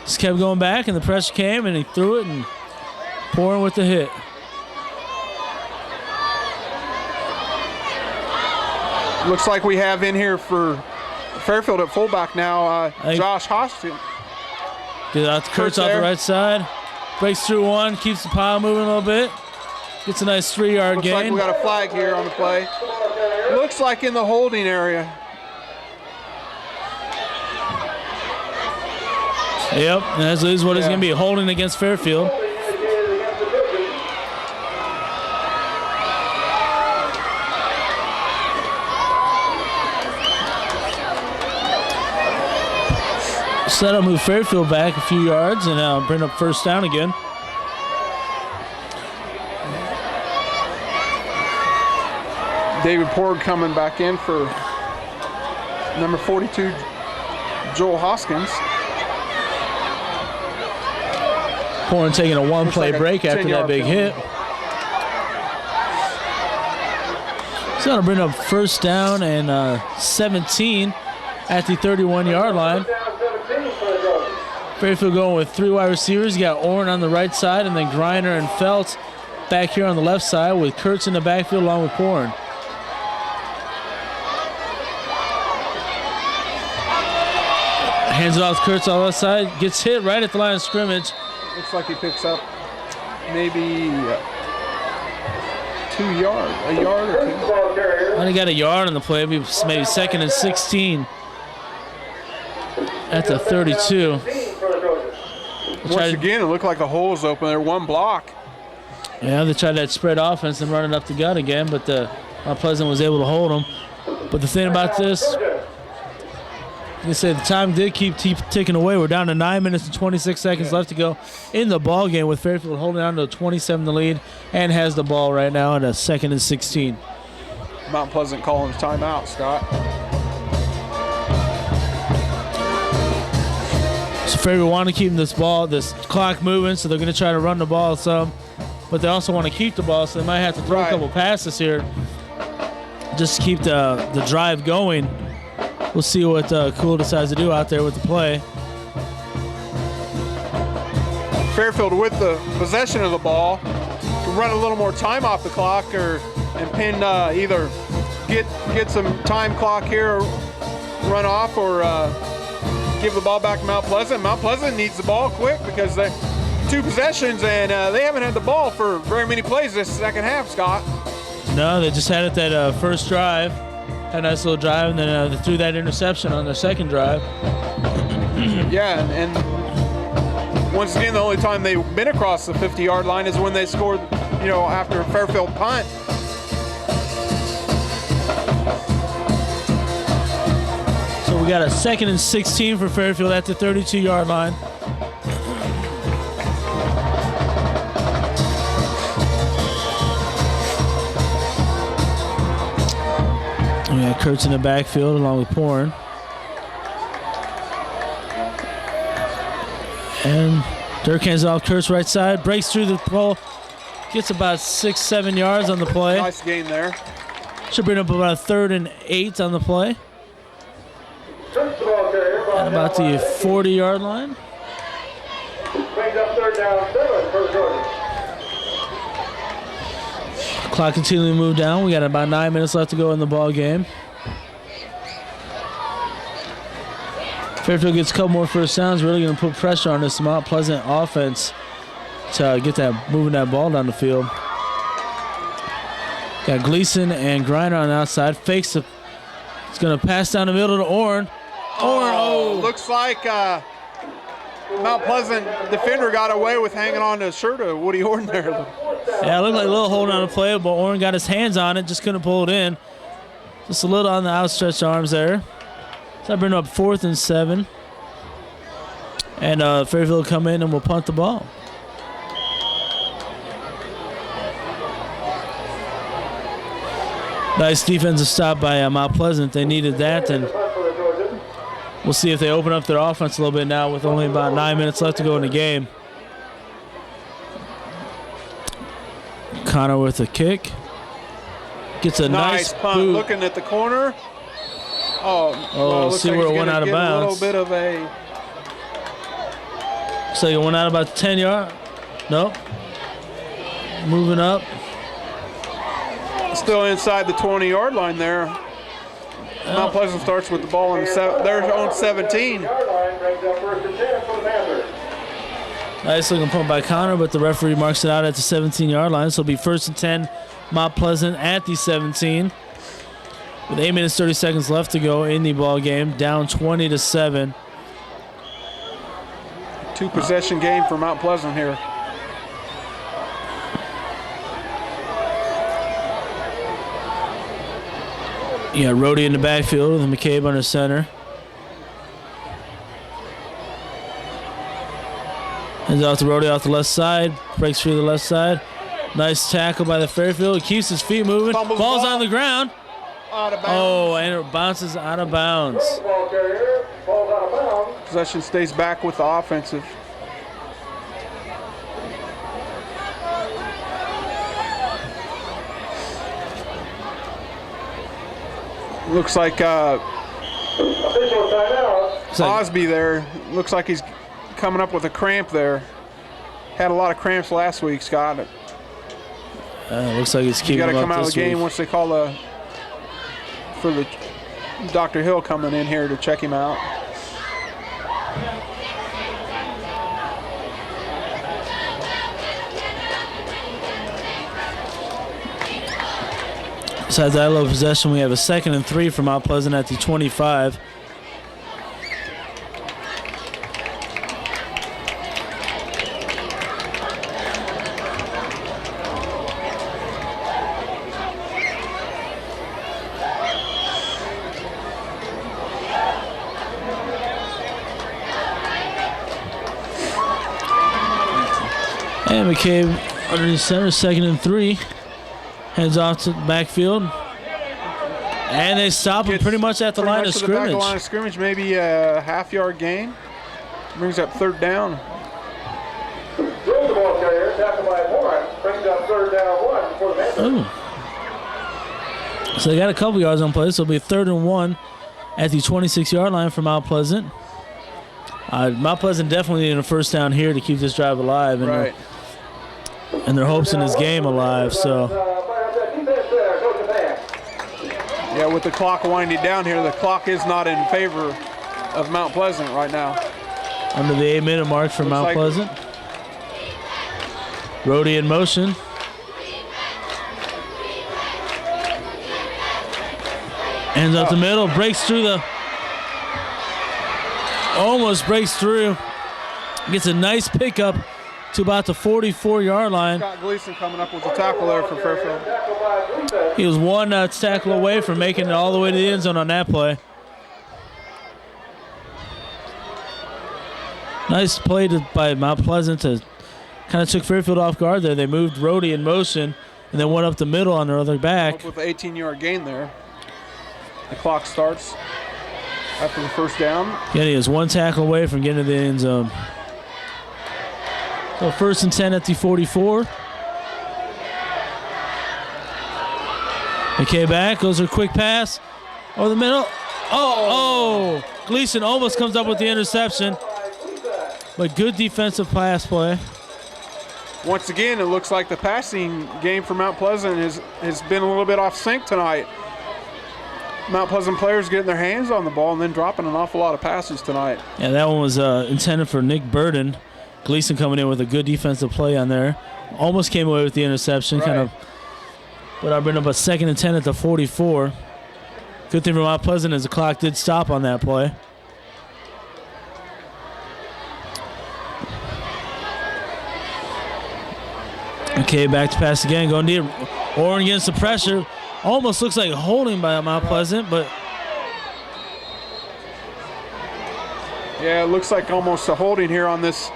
Just kept going back, and the pressure came, and he threw it and pouring with the hit. Looks like we have in here for Fairfield at fullback now, Josh Hoskins. Get out to Kurtz off the right side. Breaks through one, keeps the pile moving a little bit. Gets a nice 3-yard gain. Looks like we got a flag here on the play. Looks like in the holding area. Yep, and that is what it's going to be, holding against Fairfield. So that'll move Fairfield back a few yards and bring up 1st down again. David Porg coming back in for number 42, Joel Hoskins. Porn taking a 1-play break after that big hit. So that'll bring up 1st down and 17 at the 31-yard line. Fairfield going with 3 wide receivers. You got Orn on the right side, and then Greiner and Felt back here on the left side with Kurtz in the backfield along with Porn. Hands it off to Kurtz on the left side. Gets hit right at the line of scrimmage. Looks like he picks up maybe 2 yards, a yard or 2. Only got a yard on the play, maybe 2nd and 16 at the 32. Once again, it looked like the hole was open there, 1 block. Yeah, they tried that spread offense and running up the gut again, but Mount Pleasant was able to hold them. But the thing about this, like I said, the time did keep ticking away. We're down to 9 minutes and 26 seconds left to go in the ball game, with Fairfield holding on to a 27 lead and has the ball right now at a 2nd and 16. Mount Pleasant calling timeout, Scott. So Fairfield want to keep this clock moving, so they're going to try to run the ball some, but they also want to keep the ball, so they might have to throw a couple passes here just to keep the drive going. We'll see what Cool decides to do out there with the play. Fairfield with the possession of the ball to run a little more time off the clock and pin either get some time clock here, run off, or give the ball back to Mount Pleasant. Mount Pleasant needs the ball quick because they 2 possessions and they haven't had the ball for very many plays this second half, Scott. No, they just had it that first drive. Had a nice little drive, and then they threw that interception on their second drive. Yeah, and once again, the only time they've been across the 50-yard line is when they scored, after Fairfield punt. So we got a 2nd and 16 for Fairfield at the 32-yard line. We got Kurtz in the backfield along with Porn. And Dirk hands off Kurtz right side, breaks through the pole, gets about 6-7 yards on the play. Nice gain there. Should bring up about a 3rd and 8 on the play. At about the 40-yard line. Brings up 3rd down 7 for the Trojans. Clock continuing to move down. We got about 9 minutes left to go in the ball game. Fairfield gets a couple more first downs. Really going to put pressure on this Mount Pleasant offense to get moving that ball down the field. Got Gleason and Greiner on the outside. Fakes it. It's going to pass down the middle to Orn. Looks like Mount Pleasant defender got away with hanging on to the shirt of Woody Orn there. Yeah, it looked like a little holding on the play, but Orn got his hands on it, just couldn't pull it in. Just a little on the outstretched arms there. So I bring up 4th and 7. And Fairfield will come in and we'll punt the ball. Nice defensive stop by Mount Pleasant. They needed that, and we'll see if they open up their offense a little bit now with only about 9 minutes left to go in the game. Connor with a kick. Gets a nice punt. boot. Looking at the corner. Well, see where it went out of bounds. A little bit of a. So it went out about 10 yards. Nope. Moving up. Still inside the 20-yard line there. Mount Pleasant starts with the ball on their own 17. Nice looking punt by Connor, but the referee marks it out at the 17-yard line. So it'll be 1st and 10, Mount Pleasant at the 17. With 8 minutes 30 seconds left to go in the ball game, down 20-7. 2-possession game for Mount Pleasant here. You got Rodi in the backfield with McCabe under center. Hands off to Rodi off the left side. Breaks through the left side. Nice tackle by the Fairfield. Keeps his feet moving. Ball's on the ground. Out of bounds. Oh, and it bounces out of bounds. Possession stays back with the offensive. Looks like Osby there. Looks like he's coming up with a cramp there. Had a lot of cramps last week, Scott. Looks like he's keeping got to him come up out of this the game week. once they call for the Dr. Hill coming in here to check him out. Besides that low possession, we have a 2nd and 3 from Mount Pleasant at the 25. And McCabe underneath center, 2nd and 3. Heads off to the backfield. And they stop him pretty much at the line of scrimmage. The line of scrimmage, maybe a half-yard gain. Brings up 3rd down. Throws the ball carrier, tackled by Warren, brings up 3rd down 1 for the Panthers. So they got a couple yards on play, so it'll be 3rd and 1 at the 26-yard line for Mount Pleasant. Mount Pleasant definitely needed a 1st down here to keep this drive alive. And right. And their hopes in this game alive, so. Yeah, with the clock winding down here, the clock is not in favor of Mount Pleasant right now. Under the 8-minute mark for Mount Pleasant. Rodi in motion. Hands up the middle, breaks through almost breaks through. Gets a nice pickup to about the 44-yard line. Scott Gleason coming up with the tackle there for Fairfield. He was one tackle away from making it all the way to the end zone on that play. Nice play by Mount Pleasant to kind of took Fairfield off guard there. They moved Rodi in motion and then went up the middle on their other back. Up with an 18-yard gain there. The clock starts after the 1st down. Yeah, he is one tackle away from getting to the end zone. So 1st and 10 at the 44. McCabe back, goes a quick pass over the middle. Oh! Gleason almost comes up with the interception, but good defensive pass play. Once again, it looks like the passing game for Mount Pleasant has been a little bit off sync tonight. Mount Pleasant players getting their hands on the ball and then dropping an awful lot of passes tonight. Yeah, that one was intended for Nick Burden. Gleason coming in with a good defensive play on there. Almost came away with the interception, right. But I bring up a 2nd and 10 at the 44. Good thing for Mount Pleasant is the clock did stop on that play. Okay, back to pass again. Going deep. Orrin against the pressure. Almost looks like holding by Mount Pleasant, but Yeah, it looks like almost a holding here on this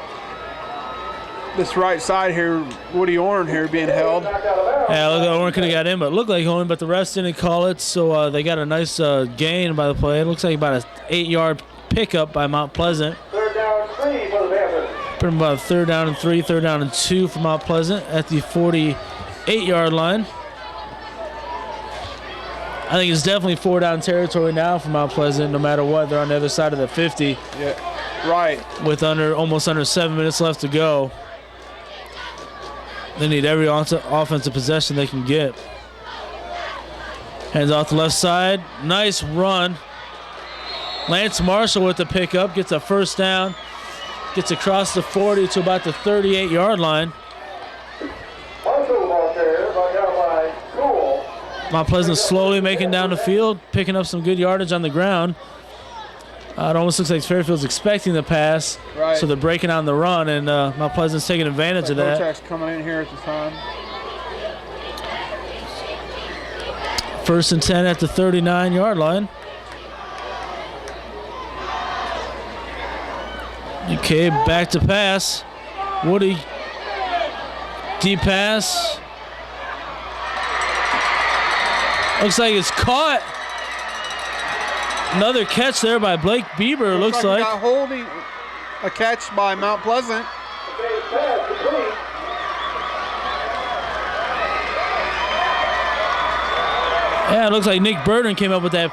right side here. Woody Orn here being held. yeah, look, Orn could have got in, but it looked like holding, but the refs didn't call it, so they got a nice gain by the play. It looks like about an 8-yard pickup by Mount Pleasant. Third down 3 for the Panthers. Put about 3rd down and 3, 3rd down and 2 for Mount Pleasant at the 48-yard line. I think it's definitely 4-down territory now for Mount Pleasant, no matter what. They're on the other side of the 50. Yeah, right. With almost under 7 minutes left to go. They need every offensive possession they can get. Hands off the left side. Nice run. Lance Marshall with the pickup. Gets a 1st down. Gets across the 40 to about the 38-yard line. Marshall ball carrier, brought down by Cool. Mount Pleasant slowly making down the field, picking up some good yardage on the ground. It almost looks like Fairfield's expecting the pass, Right. so they're breaking on the run, and Mount Pleasant's taking advantage of that. Kochak's coming in here at the time. 1st and 10 at the 39-yard line. McCabe back to pass. Woody, deep pass. Looks like it's caught. Another catch there by Blake Bieber, looks like. Got holding a catch by Mount Pleasant. Okay, pass complete. Yeah, it looks like Nick Burden came up with that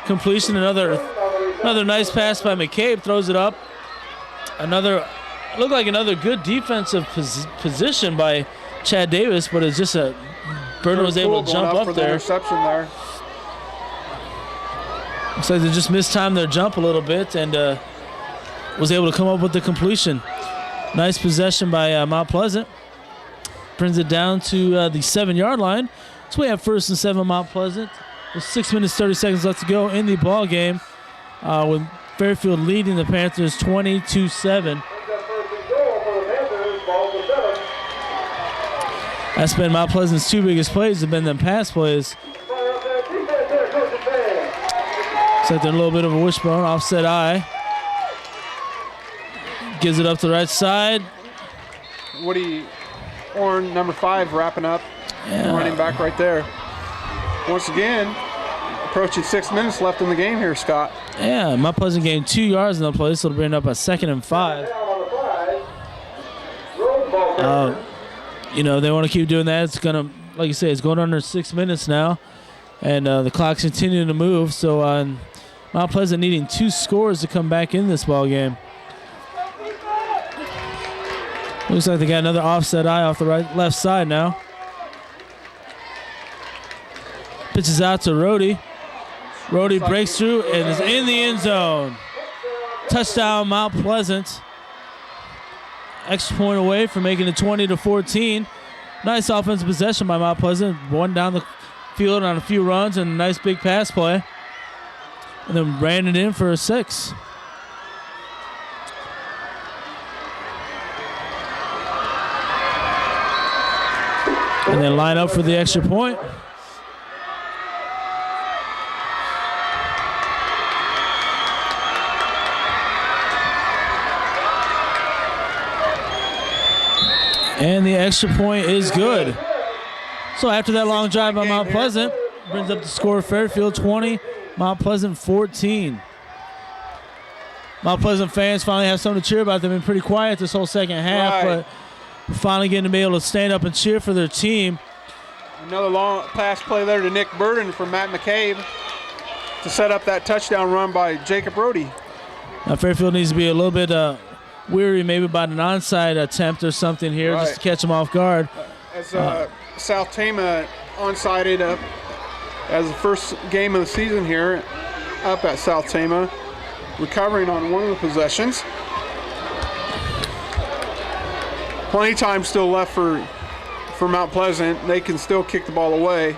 completion. Another nice pass by McCabe, throws it up. Looked like another good defensive position by Chad Davis, but it's just Burden was able to jump up for there. The interception there. Looks like they just mistimed their jump a little bit and was able to come up with the completion. Nice possession by Mount Pleasant. Brings it down to the 7-yard line. So we have 1st and 7 Mount Pleasant with 6 minutes 30 seconds left to go in the ball game, with Fairfield leading the Panthers 22-7. That's been Mount Pleasant's 2 biggest plays. Have been them pass plays. Looks like they're a little bit of a wishbone, offset eye. Gives it up to the right side. Woody Orn, number 5, wrapping up. Yeah. Running back right there. Once again, approaching 6 minutes left in the game here, Scott. Yeah, Mount Pleasant gained 2 yards in the play, so it'll bring it up a 2nd and 5. They want to keep doing that. It's gonna, like you say, it's going under 6 minutes now, and the clock's continuing to move. So Mount Pleasant needing 2 scores to come back in this ball game. Looks like they got another offset eye off the left side now. Pitches out to Rodi. Rodi breaks through and is in the end zone. Touchdown, Mount Pleasant. Extra point away from making it 20-14. Nice offensive possession by Mount Pleasant. One down the field on a few runs and a nice big pass play. And then ran it in for a 6. And then line up for the extra point. And the extra point is good. So after that long drive by Mount Pleasant, brings up the score Fairfield 20, Mount Pleasant 14. Mount Pleasant fans finally have something to cheer about. They've been pretty quiet this whole second half, but finally getting to be able to stand up and cheer for their team. Another long pass play there to Nick Burden from Matt McCabe to set up that touchdown run by Jacob Rodi. Now Fairfield needs to be a little bit weary maybe about an onside attempt or something here just to catch them off guard. As South Tama onsided up as the first game of the season here up at South Tama, recovering on one of the possessions. Plenty of time still left for Mount Pleasant. They can still kick the ball away.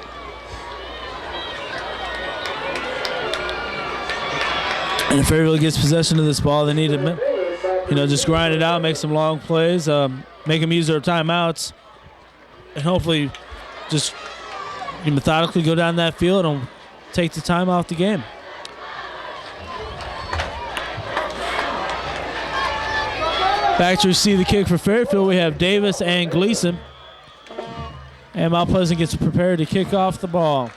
And if Fairfield gets possession of this ball, they need to just grind it out, make some long plays, make them use their timeouts, and hopefully just You methodically go down that field and take the time off the game. Back to receive the kick for Fairfield, we have Davis and Gleason. And Mount Pleasant gets prepared to kick off the ball.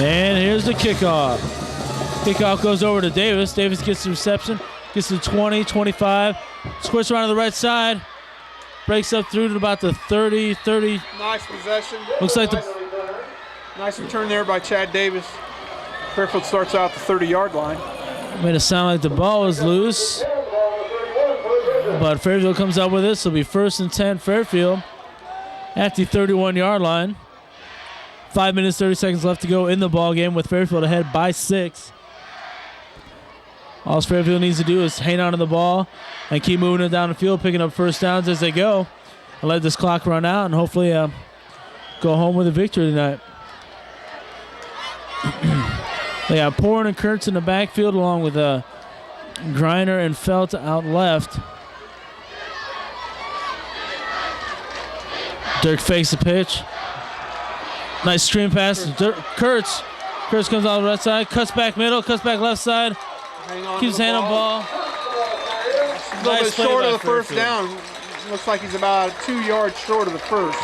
And here's the kickoff. Kickoff goes over to Davis. Davis gets the reception, gets to 20, 25. Squirts around to the right side. Breaks up through to about the 30. Nice possession. Looks like nice return there by Chad Davis. Fairfield starts out the 30-yard line. Made it sound like the ball was loose. But Fairfield comes up with this. It'll be 1st and 10 Fairfield at the 31-yard line. 5 minutes, 30 seconds left to go in the ball game with Fairfield ahead by 6. All Fairfield needs to do is hang on to the ball and keep moving it down the field, picking up first downs as they go, and let this clock run out and hopefully go home with a victory tonight. They have Porn and Kurtz in the backfield along with Greiner and Felt out left. Dirk fakes the pitch. Nice screen pass. Kurtz. Kurtz comes out the right side, cuts back middle, cuts back left side. Keeps his hand on ball. A little bit short of the first down. Looks like he's about 2 yards short of the first.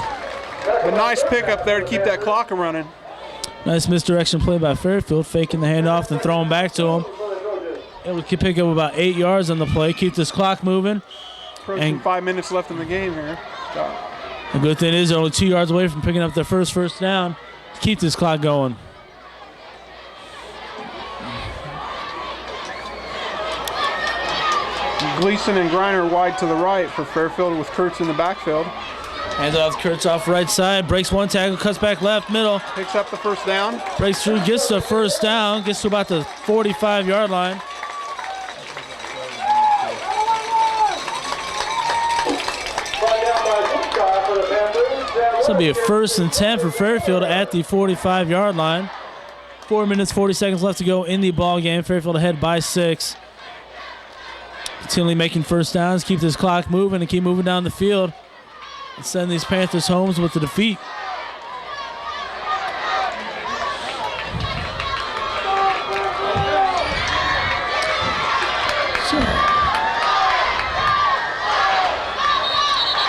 A nice pickup there to keep that clock running. Nice misdirection play by Fairfield, faking the handoff and throwing back to him. Able to pick up about 8 yards on the play, keep this clock moving. Approaching 5 minutes left in the game here. The good thing is they're only 2 yards away from picking up their first down to keep this clock going. Gleason and Greiner wide to the right for Fairfield with Kurtz in the backfield. Hands off Kurtz off right side, breaks one tackle, cuts back left, middle. Picks up the first down. Breaks through, gets the first down, gets to about the 45-yard line. This will be a 1st and 10 for Fairfield at the 45-yard line. 4 minutes, 40 seconds left to go in the ball game. Fairfield ahead by 6. Continually making first downs, keep this clock moving and keep moving down the field and send these Panthers homes with the defeat.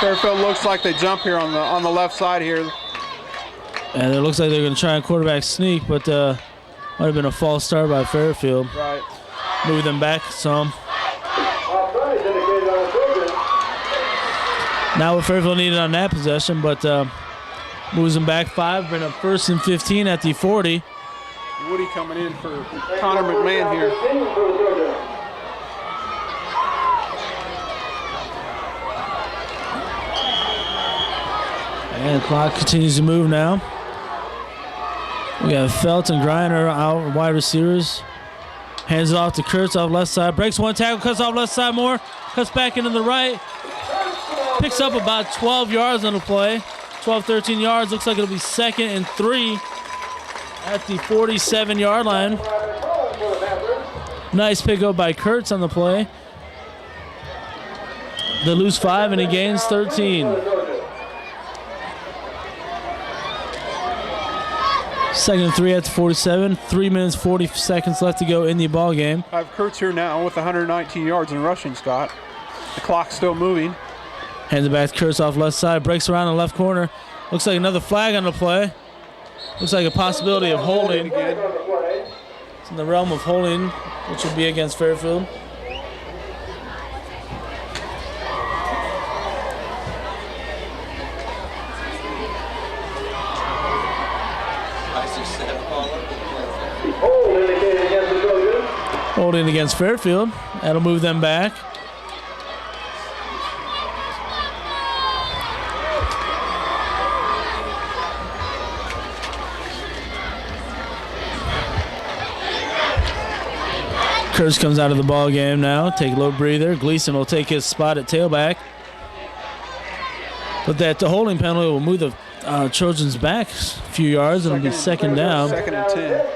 Fairfield looks like they jump here on the left side here. And it looks like they're going to try a quarterback sneak, but might have been a false start by Fairfield. Right. Move them back some. Now what Fairfield needed on that possession, but moves them back 5, bring up 1st and 15 at the 40. Woody coming in for Connor McMahon here. And the clock continues to move now. We have Felt and Greiner out wide receivers. Hands it off to Kurtz off left side. Breaks one tackle, cuts off left side more. Cuts back into the right. Picks up about 12 yards on the play. 12, 13 yards. Looks like it'll be 2nd and 3 at the 47-yard line. Nice pickup by Kurtz on the play. They lose 5 and he gains 13. 2nd and 3 at the 47. 3 minutes, 40 seconds left to go in the ball game. I have Kurtz here now with 119 yards in rushing, Scott. The clock's still moving. Hands it back to Kurtz off left side. Breaks around the left corner. Looks like another flag on the play. Looks like a possibility of holding. It's in the realm of holding, which will be against Fairfield. Holding against Fairfield. That'll move them back. Kurtz comes out of the ball game now. Take a little breather. Gleason will take his spot at tailback. But that the holding penalty will move the Trojans back a few yards. It'll be 2nd down. 2nd and 10.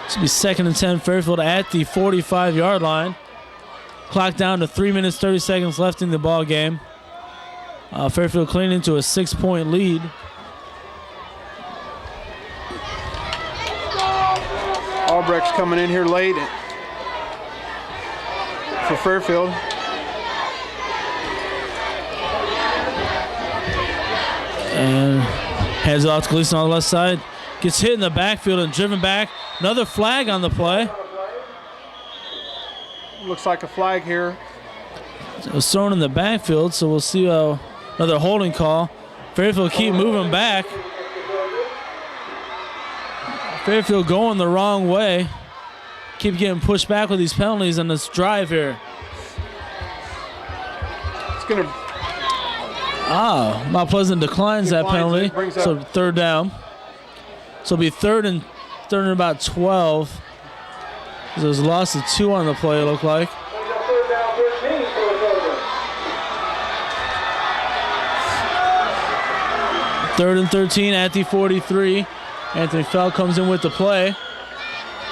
This will be 2nd and 10 Fairfield at the 45-yard line. Clock down to 3 minutes, 30 seconds left in the ball game. Fairfield clinging into a 6-point lead. Albrecht's coming in here late for Fairfield. And hands it off to Gleason on the left side. Gets hit in the backfield and driven back. Another flag on the play. Looks like a flag here. It was thrown in the backfield, so we'll see another holding call. Fairfield keep moving back. Fairfield going the wrong way. Keep getting pushed back with these penalties on this drive here. It's going to... Mount Pleasant declines that penalty. So third down. So it'll be third and about 12. There's a loss of 2 on the play, it looked like. Third and 13 at the 43. Anthony Fell comes in with the play.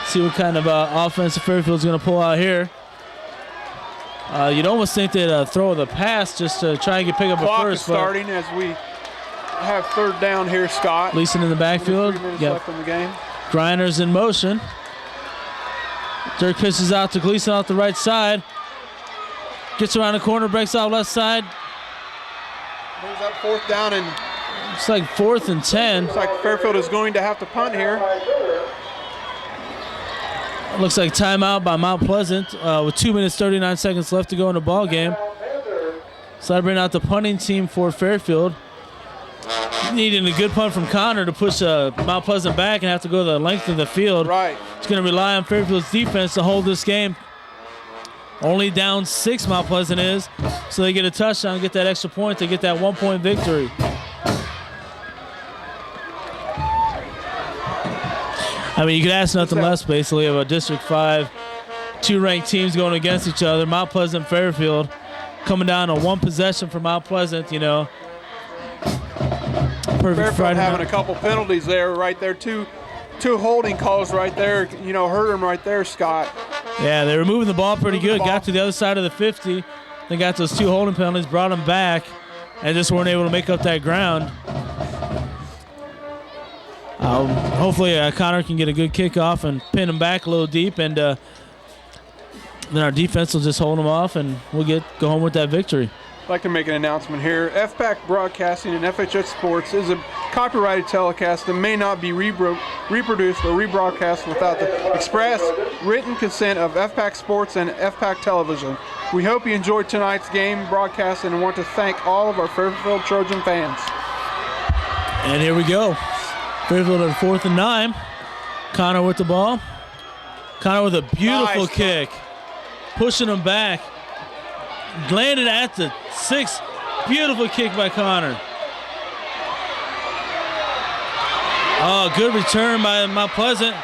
See what kind of offense Fairfield's going to pull out here. You'd almost think they'd throw the pass just to try and pick up a first. Clock is starting as we have third down here, Scott. Gleason in the backfield. 3 minutes left in the game. Greiner's in motion. Dirk pitches out to Gleason off the right side. Gets around the corner, breaks out left side. Brings up fourth down and... It's like 4th and 10. Looks like Fairfield is going to have to punt here. Looks like timeout by Mount Pleasant with 2 minutes, 39 seconds left to go in the ball game. So I bring out the punting team for Fairfield. Needing a good punt from Connor to push Mount Pleasant back and have to go the length of the field. Right. It's going to rely on Fairfield's defense to hold this game. Only down 6 Mount Pleasant is, so they get a touchdown, get that extra point to get that 1-point victory. I mean, you could ask nothing less, basically, of a District 5, 2 ranked teams going against each other. Mount Pleasant, Fairfield, coming down on 1 possession for Mount Pleasant, you know. Perfect Friday having night. a couple penalties there, right there. Two holding calls right there, you know, hurt him right there, Scott. Yeah, they were moving the ball pretty good. Got to the other side of the 50. They got those 2 holding penalties, brought them back, and just weren't able to make up that ground. Hopefully Connor can get a good kickoff and pin him back a little deep, and then our defense will just hold them off, and we'll go home with that victory. I'd like to make an announcement here. FPAC Broadcasting and FHS Sports is a copyrighted telecast that may not be reproduced or rebroadcast without the express written consent of FPAC Sports and FPAC Television. We hope you enjoyed tonight's game broadcast and want to thank all of our Fairfield Trojan fans. And here we go. Fairfield at 4th and 9. Connor with the ball. Connor with a beautiful kick. Pushing him back. Landed at the 6. Beautiful kick by Connor. Oh, good return by Mount Pleasant.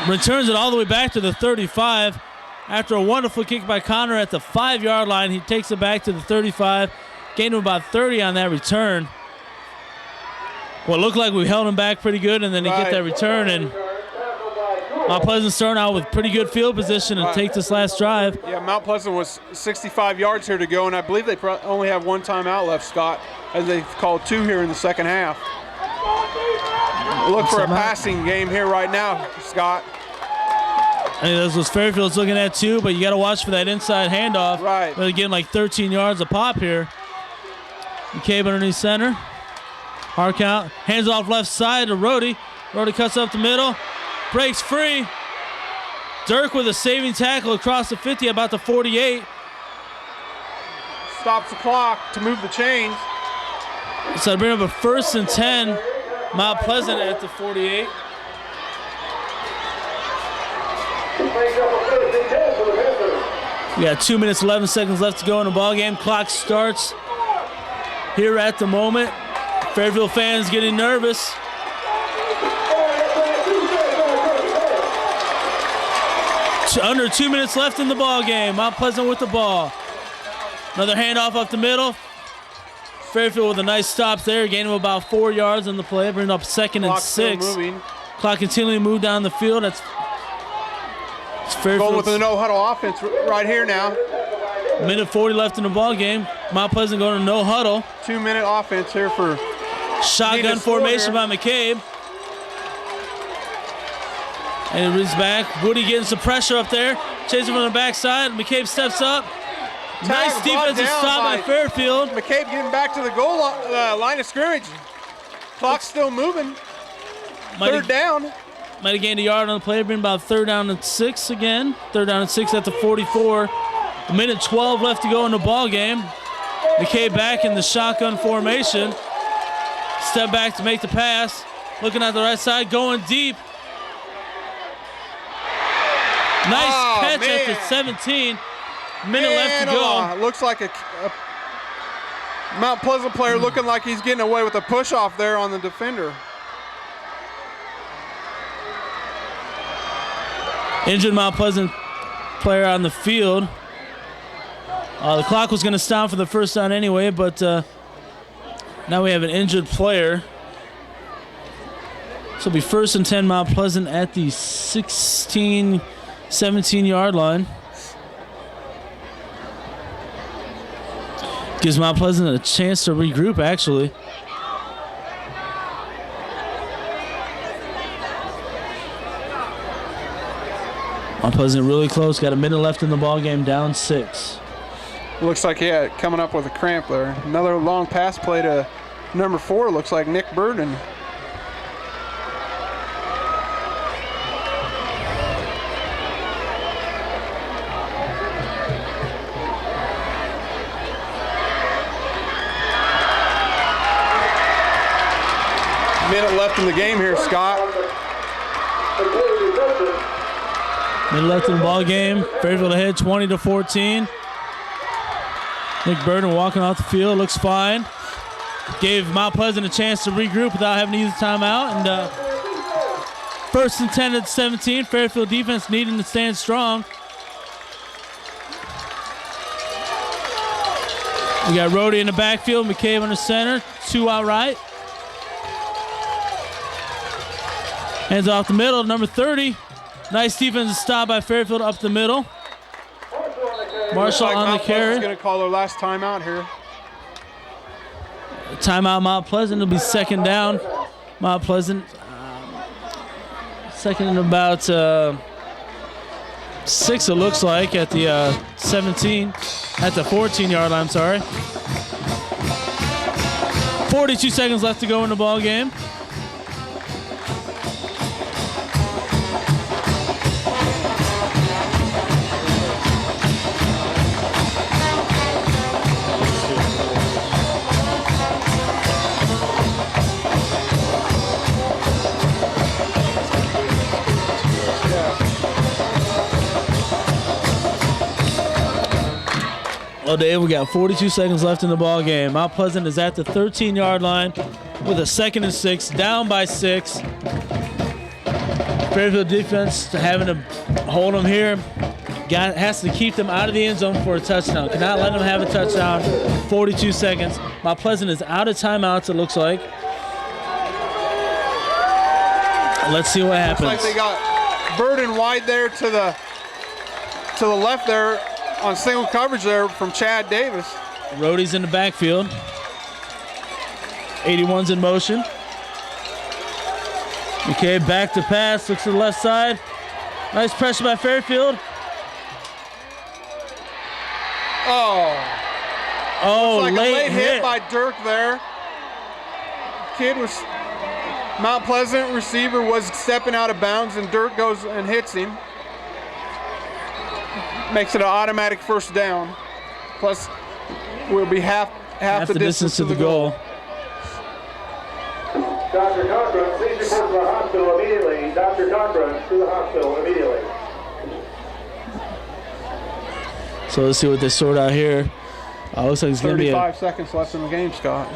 Returns it all the way back to the 35. After a wonderful kick by Connor at the 5-yard line, he takes it back to the 35. Gained him about 30 on that return. Well, it looked like we held him back pretty good, and then he get that return, and Mount Pleasant starting out with pretty good field position and take this last drive. Yeah, Mount Pleasant was 65 yards here to go, and I believe they only have 1 timeout left, Scott, as they've called 2 here in the second half. Look for a passing game here right now, Scott. And this was Fairfield's looking at too, but you got to watch for that inside handoff. Right. They're getting like 13 yards a pop here. McCabe underneath center. Hard count. Hands off left side to Rodi. Rodi cuts up the middle. Breaks free. Dirk with a saving tackle across the 50, about the 48. Stops the clock to move the chains. So I bring up a 1st and 10. Mount Pleasant at the 48. We got 2 minutes, 11 seconds left to go in the ball game. Clock starts here at the moment. Fairfield fans getting nervous. Under 2 minutes left in the ball game. Mount Pleasant with the ball. Another handoff up the middle. Fairfield with a nice stop there, gaining about 4 yards on the play, bringing up 2nd and 6. Clock continuing to move down the field. That's Going with the no-huddle offense right here now. Minute 40 left in the ball game. Mount Pleasant going to no huddle. 2-minute offense here for shotgun formation by McCabe. And it is back. Woody getting some pressure up there. Chasing from the backside. McCabe steps up. Nice defensive stop by Fairfield. McCabe getting back to the goal line of scrimmage. Clock's still moving. Third down. Might have gained a yard on the play. Been about 3rd down and 6 again. 3rd down and 6 at the 44. A minute 12 left to go in the ball game. McCabe back in the shotgun formation. Step back to make the pass. Looking at the right side, going deep. Nice catch at the 17. Minute left to go. Looks like a Mount Pleasant player looking like he's getting away with a push off there on the defender. Injured Mount Pleasant player on the field. The clock was going to stop for the first down anyway, but now we have an injured player. So it'll be 1st and 10 Mount Pleasant at the 16, 17-yard line. Gives Mount Pleasant a chance to regroup, actually. Mount Pleasant really close. Got a minute left in the ball game, down 6. Looks like coming up with a cramp there. Another long pass play to number 4. Looks like Nick Burden. Minute left in the game here, Scott. Minute left in the ball game. Fairfield ahead 20-14. Nick Burden walking off the field, looks fine. Gave Mount Pleasant a chance to regroup without having to use a timeout. And 1st and 10 at 17. Fairfield defense needing to stand strong. We got Rodi in the backfield, McCabe under center, 2 out right. Hands off the middle, number 30. Nice defensive stop by Fairfield up the middle. Marshall on the carry. Going to call their last timeout here. Timeout Mount Pleasant. It'll be 2nd down. Mount Pleasant. 2nd and about 6 it looks like at the 17. At the 14-yard line, I'm sorry. 42 seconds left to go in the ball game. Well, Dave, we got 42 seconds left in the ball game. Mount Pleasant is at the 13-yard line with a 2nd and 6, down by 6. Fairfield defense having to hold them here. Has to keep them out of the end zone for a touchdown. Cannot let them have a touchdown. 42 seconds. Mount Pleasant is out of timeouts, it looks like. Let's see what happens. Looks like they got Burden wide there to the left there. On single coverage there from Chad Davis. Rodi's in the backfield. 81's in motion. McCabe back to pass, looks to the left side. Nice pressure by Fairfield. Oh, like late hit by Dirk there. Kid was, Mount Pleasant receiver was stepping out of bounds and Dirk goes and hits him. Makes it an automatic 1st down. Plus, we'll be half the distance to the goal. Dr. Cochran, please report to the hospital immediately. Dr. Cochran, to the hospital immediately. So let's see what they sort out here. Looks like it's going to be 35 seconds left in the game, Scott.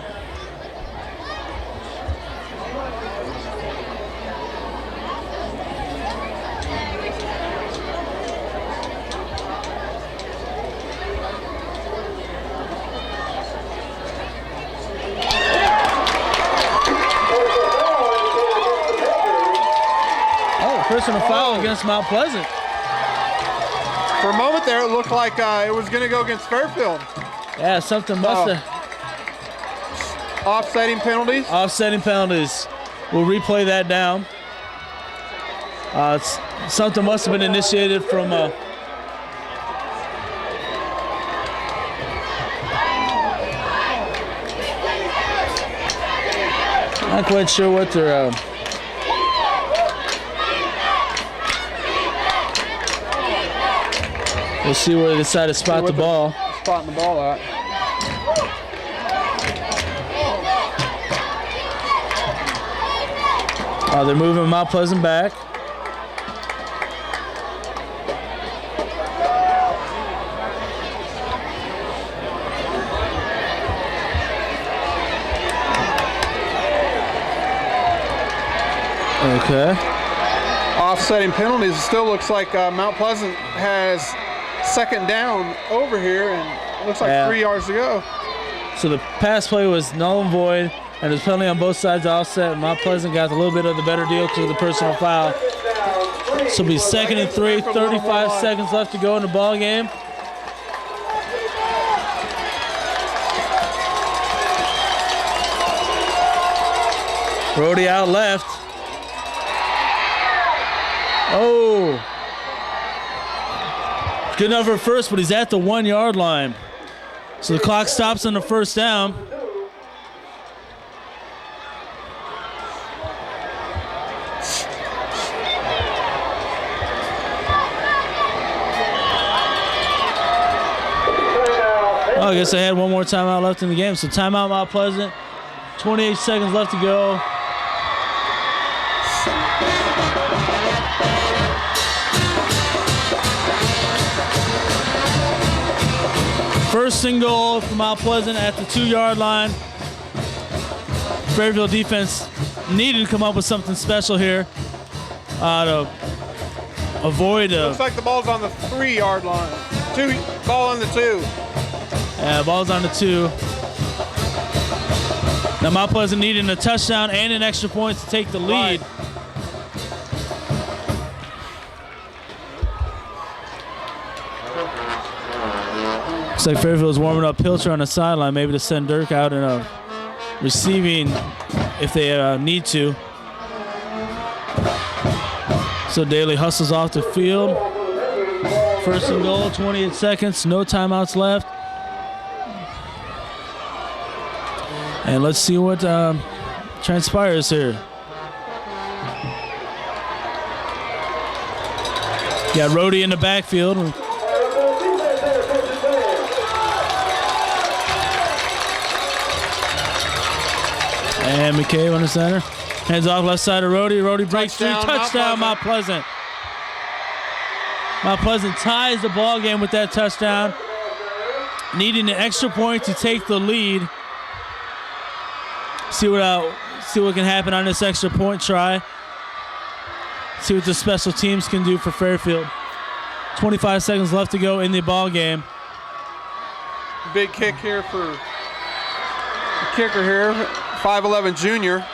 Personal foul against Mount Pleasant. For a moment there, it looked like it was going to go against Fairfield. Yeah, something must have. Offsetting penalties. Offsetting penalties. We'll replay that down. Something must have been initiated from. Not quite sure what they're. We'll see where they decide to spot the ball. Spotting the ball at. They're moving Mount Pleasant back. Okay. Offsetting penalties. It still looks like Mount Pleasant has second down over here, and it looks like 3 yards to go. So the pass play was null and void, and there's penalty on both sides offset. And Mount Pleasant got a little bit of the better deal to the personal foul. So it'll be 2nd and 3, 35 seconds left to go in the ball game. Rodi out left. Oh. Good enough for first, but he's at the 1 yard line. So the clock stops on the first down. Oh, I guess I had one more timeout left in the game. So timeout Mount Pleasant. 28 seconds left to go. First and goal for Mount Pleasant at the 2 yard line. Fairfield defense needed to come up with something special here to avoid. Looks like the ball's on the 3 yard line. Ball on the 2. Yeah, ball's on the 2. Now Mount Pleasant needing a touchdown and an extra point to take the lead. Right. Looks like Fairfield's warming up Pilcher on the sideline, maybe to send Dirk out in a receiving if they need to. So Daly hustles off the field. First and goal, 28 seconds, no timeouts left. And let's see what transpires here. Got Rodi in the backfield. And McCabe on the center. Hands off left side of Rodi. Rodi breaks through. Touchdown, Mount Pleasant. Mount Pleasant ties the ball game with that touchdown. Needing an extra point to take the lead. See what can happen on this extra point try. See what the special teams can do for Fairfield. 25 seconds left to go in the ball game. Big kick here for the kicker here, 5'11" junior.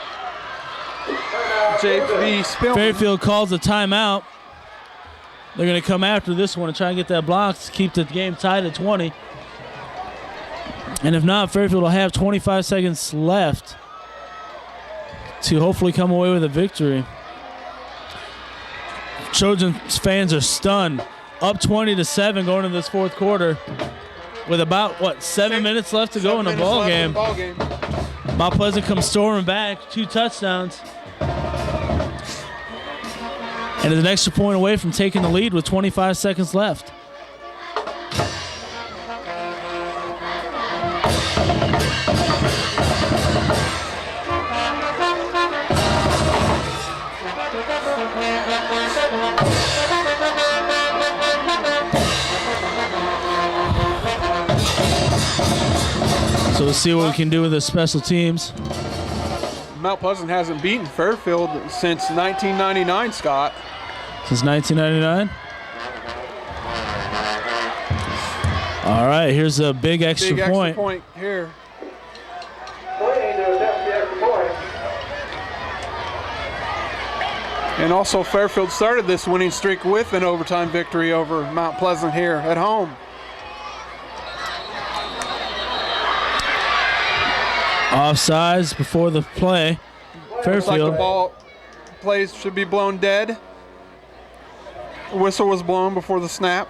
J.B. Spillman. Fairfield calls a timeout. They're going to come after this one and try and get that block to keep the game tied at 20. And if not, Fairfield will have 25 seconds left to hopefully come away with a victory. Trojan fans are stunned. Up 20-7 going into this fourth quarter with about, 7 minutes left to go in the ball game. Mount Pleasant comes storming back, 2 touchdowns. And is an extra point away from taking the lead with 25 seconds left. So we'll see what we can do with the special teams. Mount Pleasant hasn't beaten Fairfield since 1999, Scott. Since 1999? All right, here's a big extra point. Extra point here. And also Fairfield started this winning streak with an overtime victory over Mount Pleasant here at home. Offsides before the play. Fairfield. Looks like the ball plays should be blown dead. Whistle was blown before the snap.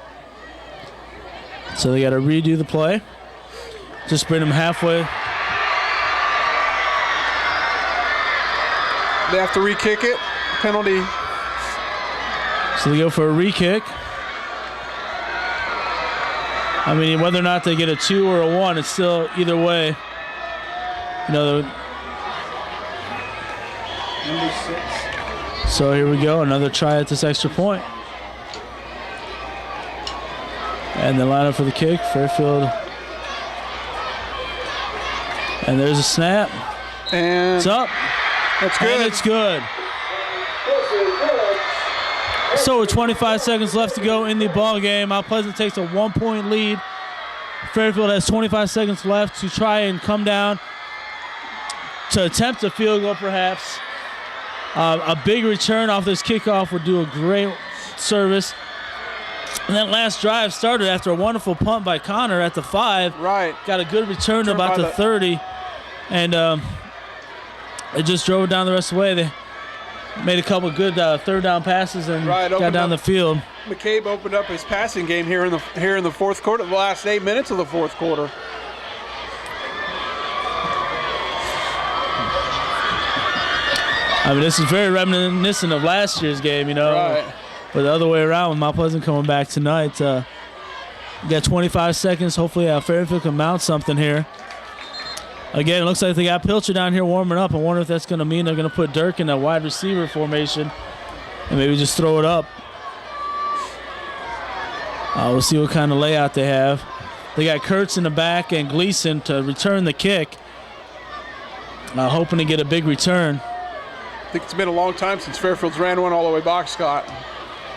So they got to redo the play. Just bring them halfway. They have to re-kick it. Penalty. So they go for a re-kick. I mean, whether or not they get a 2 or a 1, it's still either way. You know. Number 6. So here we go, another try at this extra point. And the lineup for the kick, Fairfield. And there's a snap. And it's up. That's good. And it's good. So with 25 seconds left to go in the ball game, Mount Pleasant takes a 1-point lead. Fairfield has 25 seconds left to try and come down to attempt a field goal, perhaps. A big return off this kickoff would do a great service. And that last drive started after a wonderful punt by Connor at the 5. Right. Got a good return to about the 30. And it just drove it down the rest of the way. They made a couple good third down passes and got down the field. McCabe opened up his passing game here in the fourth quarter, the last 8 minutes of the fourth quarter. I mean, this is very reminiscent of last year's game, you know. Right. But the other way around with Mount Pleasant coming back tonight. You got 25 seconds. Hopefully Fairfield can mount something here. Again, it looks like they got Pilcher down here warming up. I wonder if that's going to mean they're going to put Dirk in a wide receiver formation and maybe just throw it up. We'll see what kind of layout they have. They got Kurtz in the back and Gleason to return the kick. Hoping to get a big return. I think it's been a long time since Fairfield's ran one all the way back, Scott.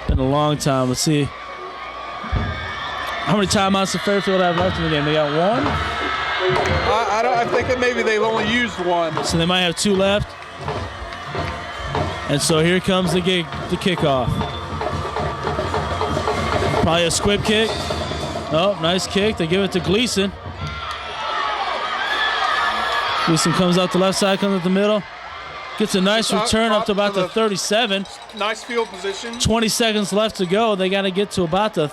Been a long time. Let's see. How many timeouts does Fairfield have left in the game? They got one? I think that maybe they've only used one. So they might have 2 left. And so here comes the kickoff. Probably a squib kick. Oh, nice kick. They give it to Gleason. Gleason comes out the left side, comes up the middle. Gets a nice return up to about the 37. Nice field position. 20 seconds left to go. They got to get to about the,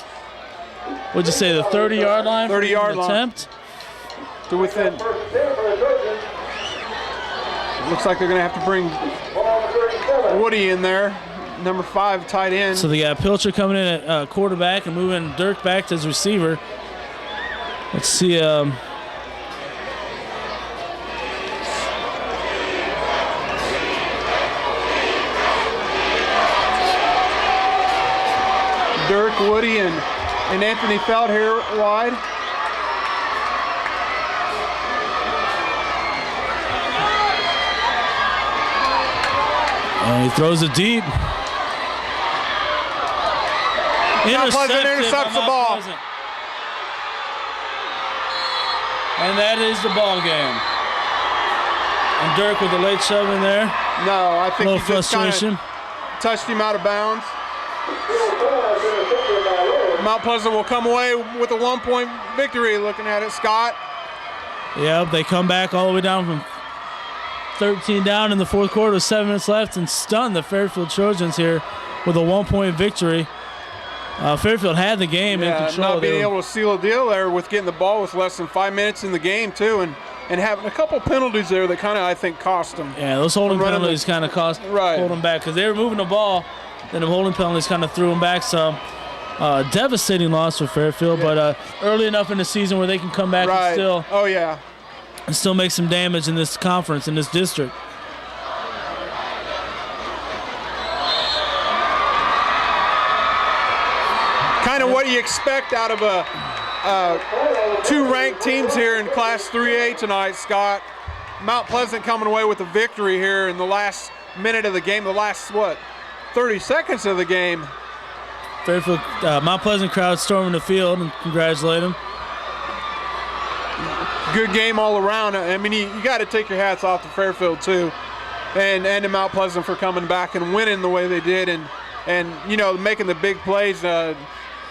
what'd you say, the 30-yard line? 30-yard line. Attempt. To within. It looks like they're going to have to bring Woody in there, number 5, tight end. So they got Pilcher coming in at quarterback and moving Dirk back to his receiver. Let's see. Dirk, Woody, and Anthony Feld here wide. And he throws it deep. Intercepts the ball. And that is the ball game. And Dirk with a late shove in there. No, I think a little he just frustration. Touched him out of bounds. Mount Pleasant will come away with a 1-point victory. Looking at it, Scott. Yep, they come back all the way down from 13 down in the fourth quarter with 7 minutes left and stun the Fairfield Trojans here with a 1-point victory. Fairfield had the game in control. Not being able to seal a deal there with getting the ball with less than 5 minutes in the game too, and having a couple penalties there that kind of, I think, cost them. Yeah, those holding penalties kind of hold them back because they were moving the ball. Then the holding penalties kind of threw them back some. Devastating loss for Fairfield, but early enough in the season where they can come back and still. Oh yeah. And still make some damage in this conference, in this district. Kind of what you expect out of two ranked teams here in Class 3A tonight, Scott. Mount Pleasant coming away with a victory here in the last minute of the game, the last, 30 seconds of the game. Fairfield, Mount Pleasant crowd storming the field and congratulate them. Good game all around. I mean, you got to take your hats off to Fairfield too. and to Mount Pleasant for coming back and winning the way they did, and you know, making the big plays.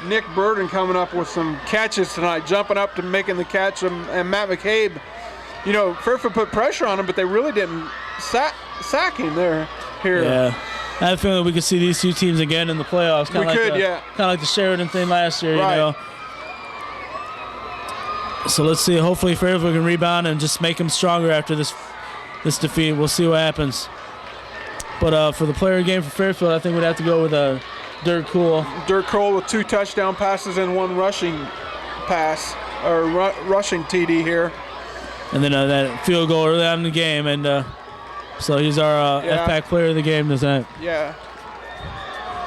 Nick Burden coming up with some catches tonight, jumping up to making the catch, and Matt McCabe. You know, Fairfield put pressure on him, but they really didn't sack him there. Here. Yeah. I have a feeling we could see these two teams again in the playoffs. Kind of like the Sheridan thing last year, right. You know. So let's see. Hopefully Fairfield can rebound and just make them stronger after this defeat. We'll see what happens. But for the player game for Fairfield, I think we'd have to go with Dirk Cool. Dirk Cool with 2 touchdown passes and 1 rushing pass, or rushing TD here. And then that field goal early on in the game. And so he's our FPAC player of the game tonight. Yeah.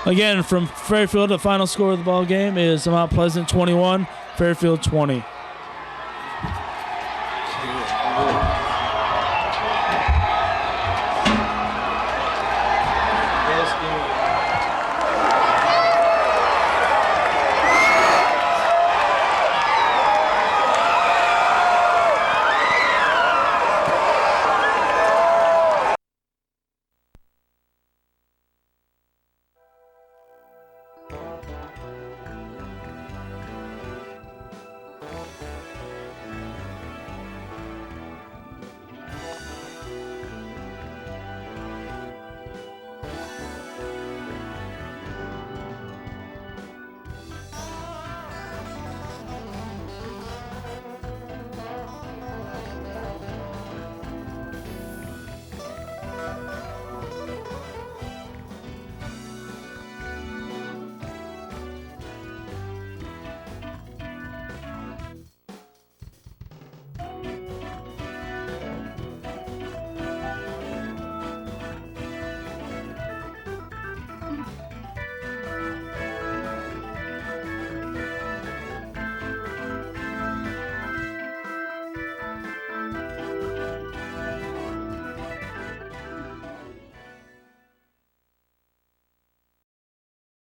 Again, from Fairfield, the final score of the ball game is Mount Pleasant 21, Fairfield 20.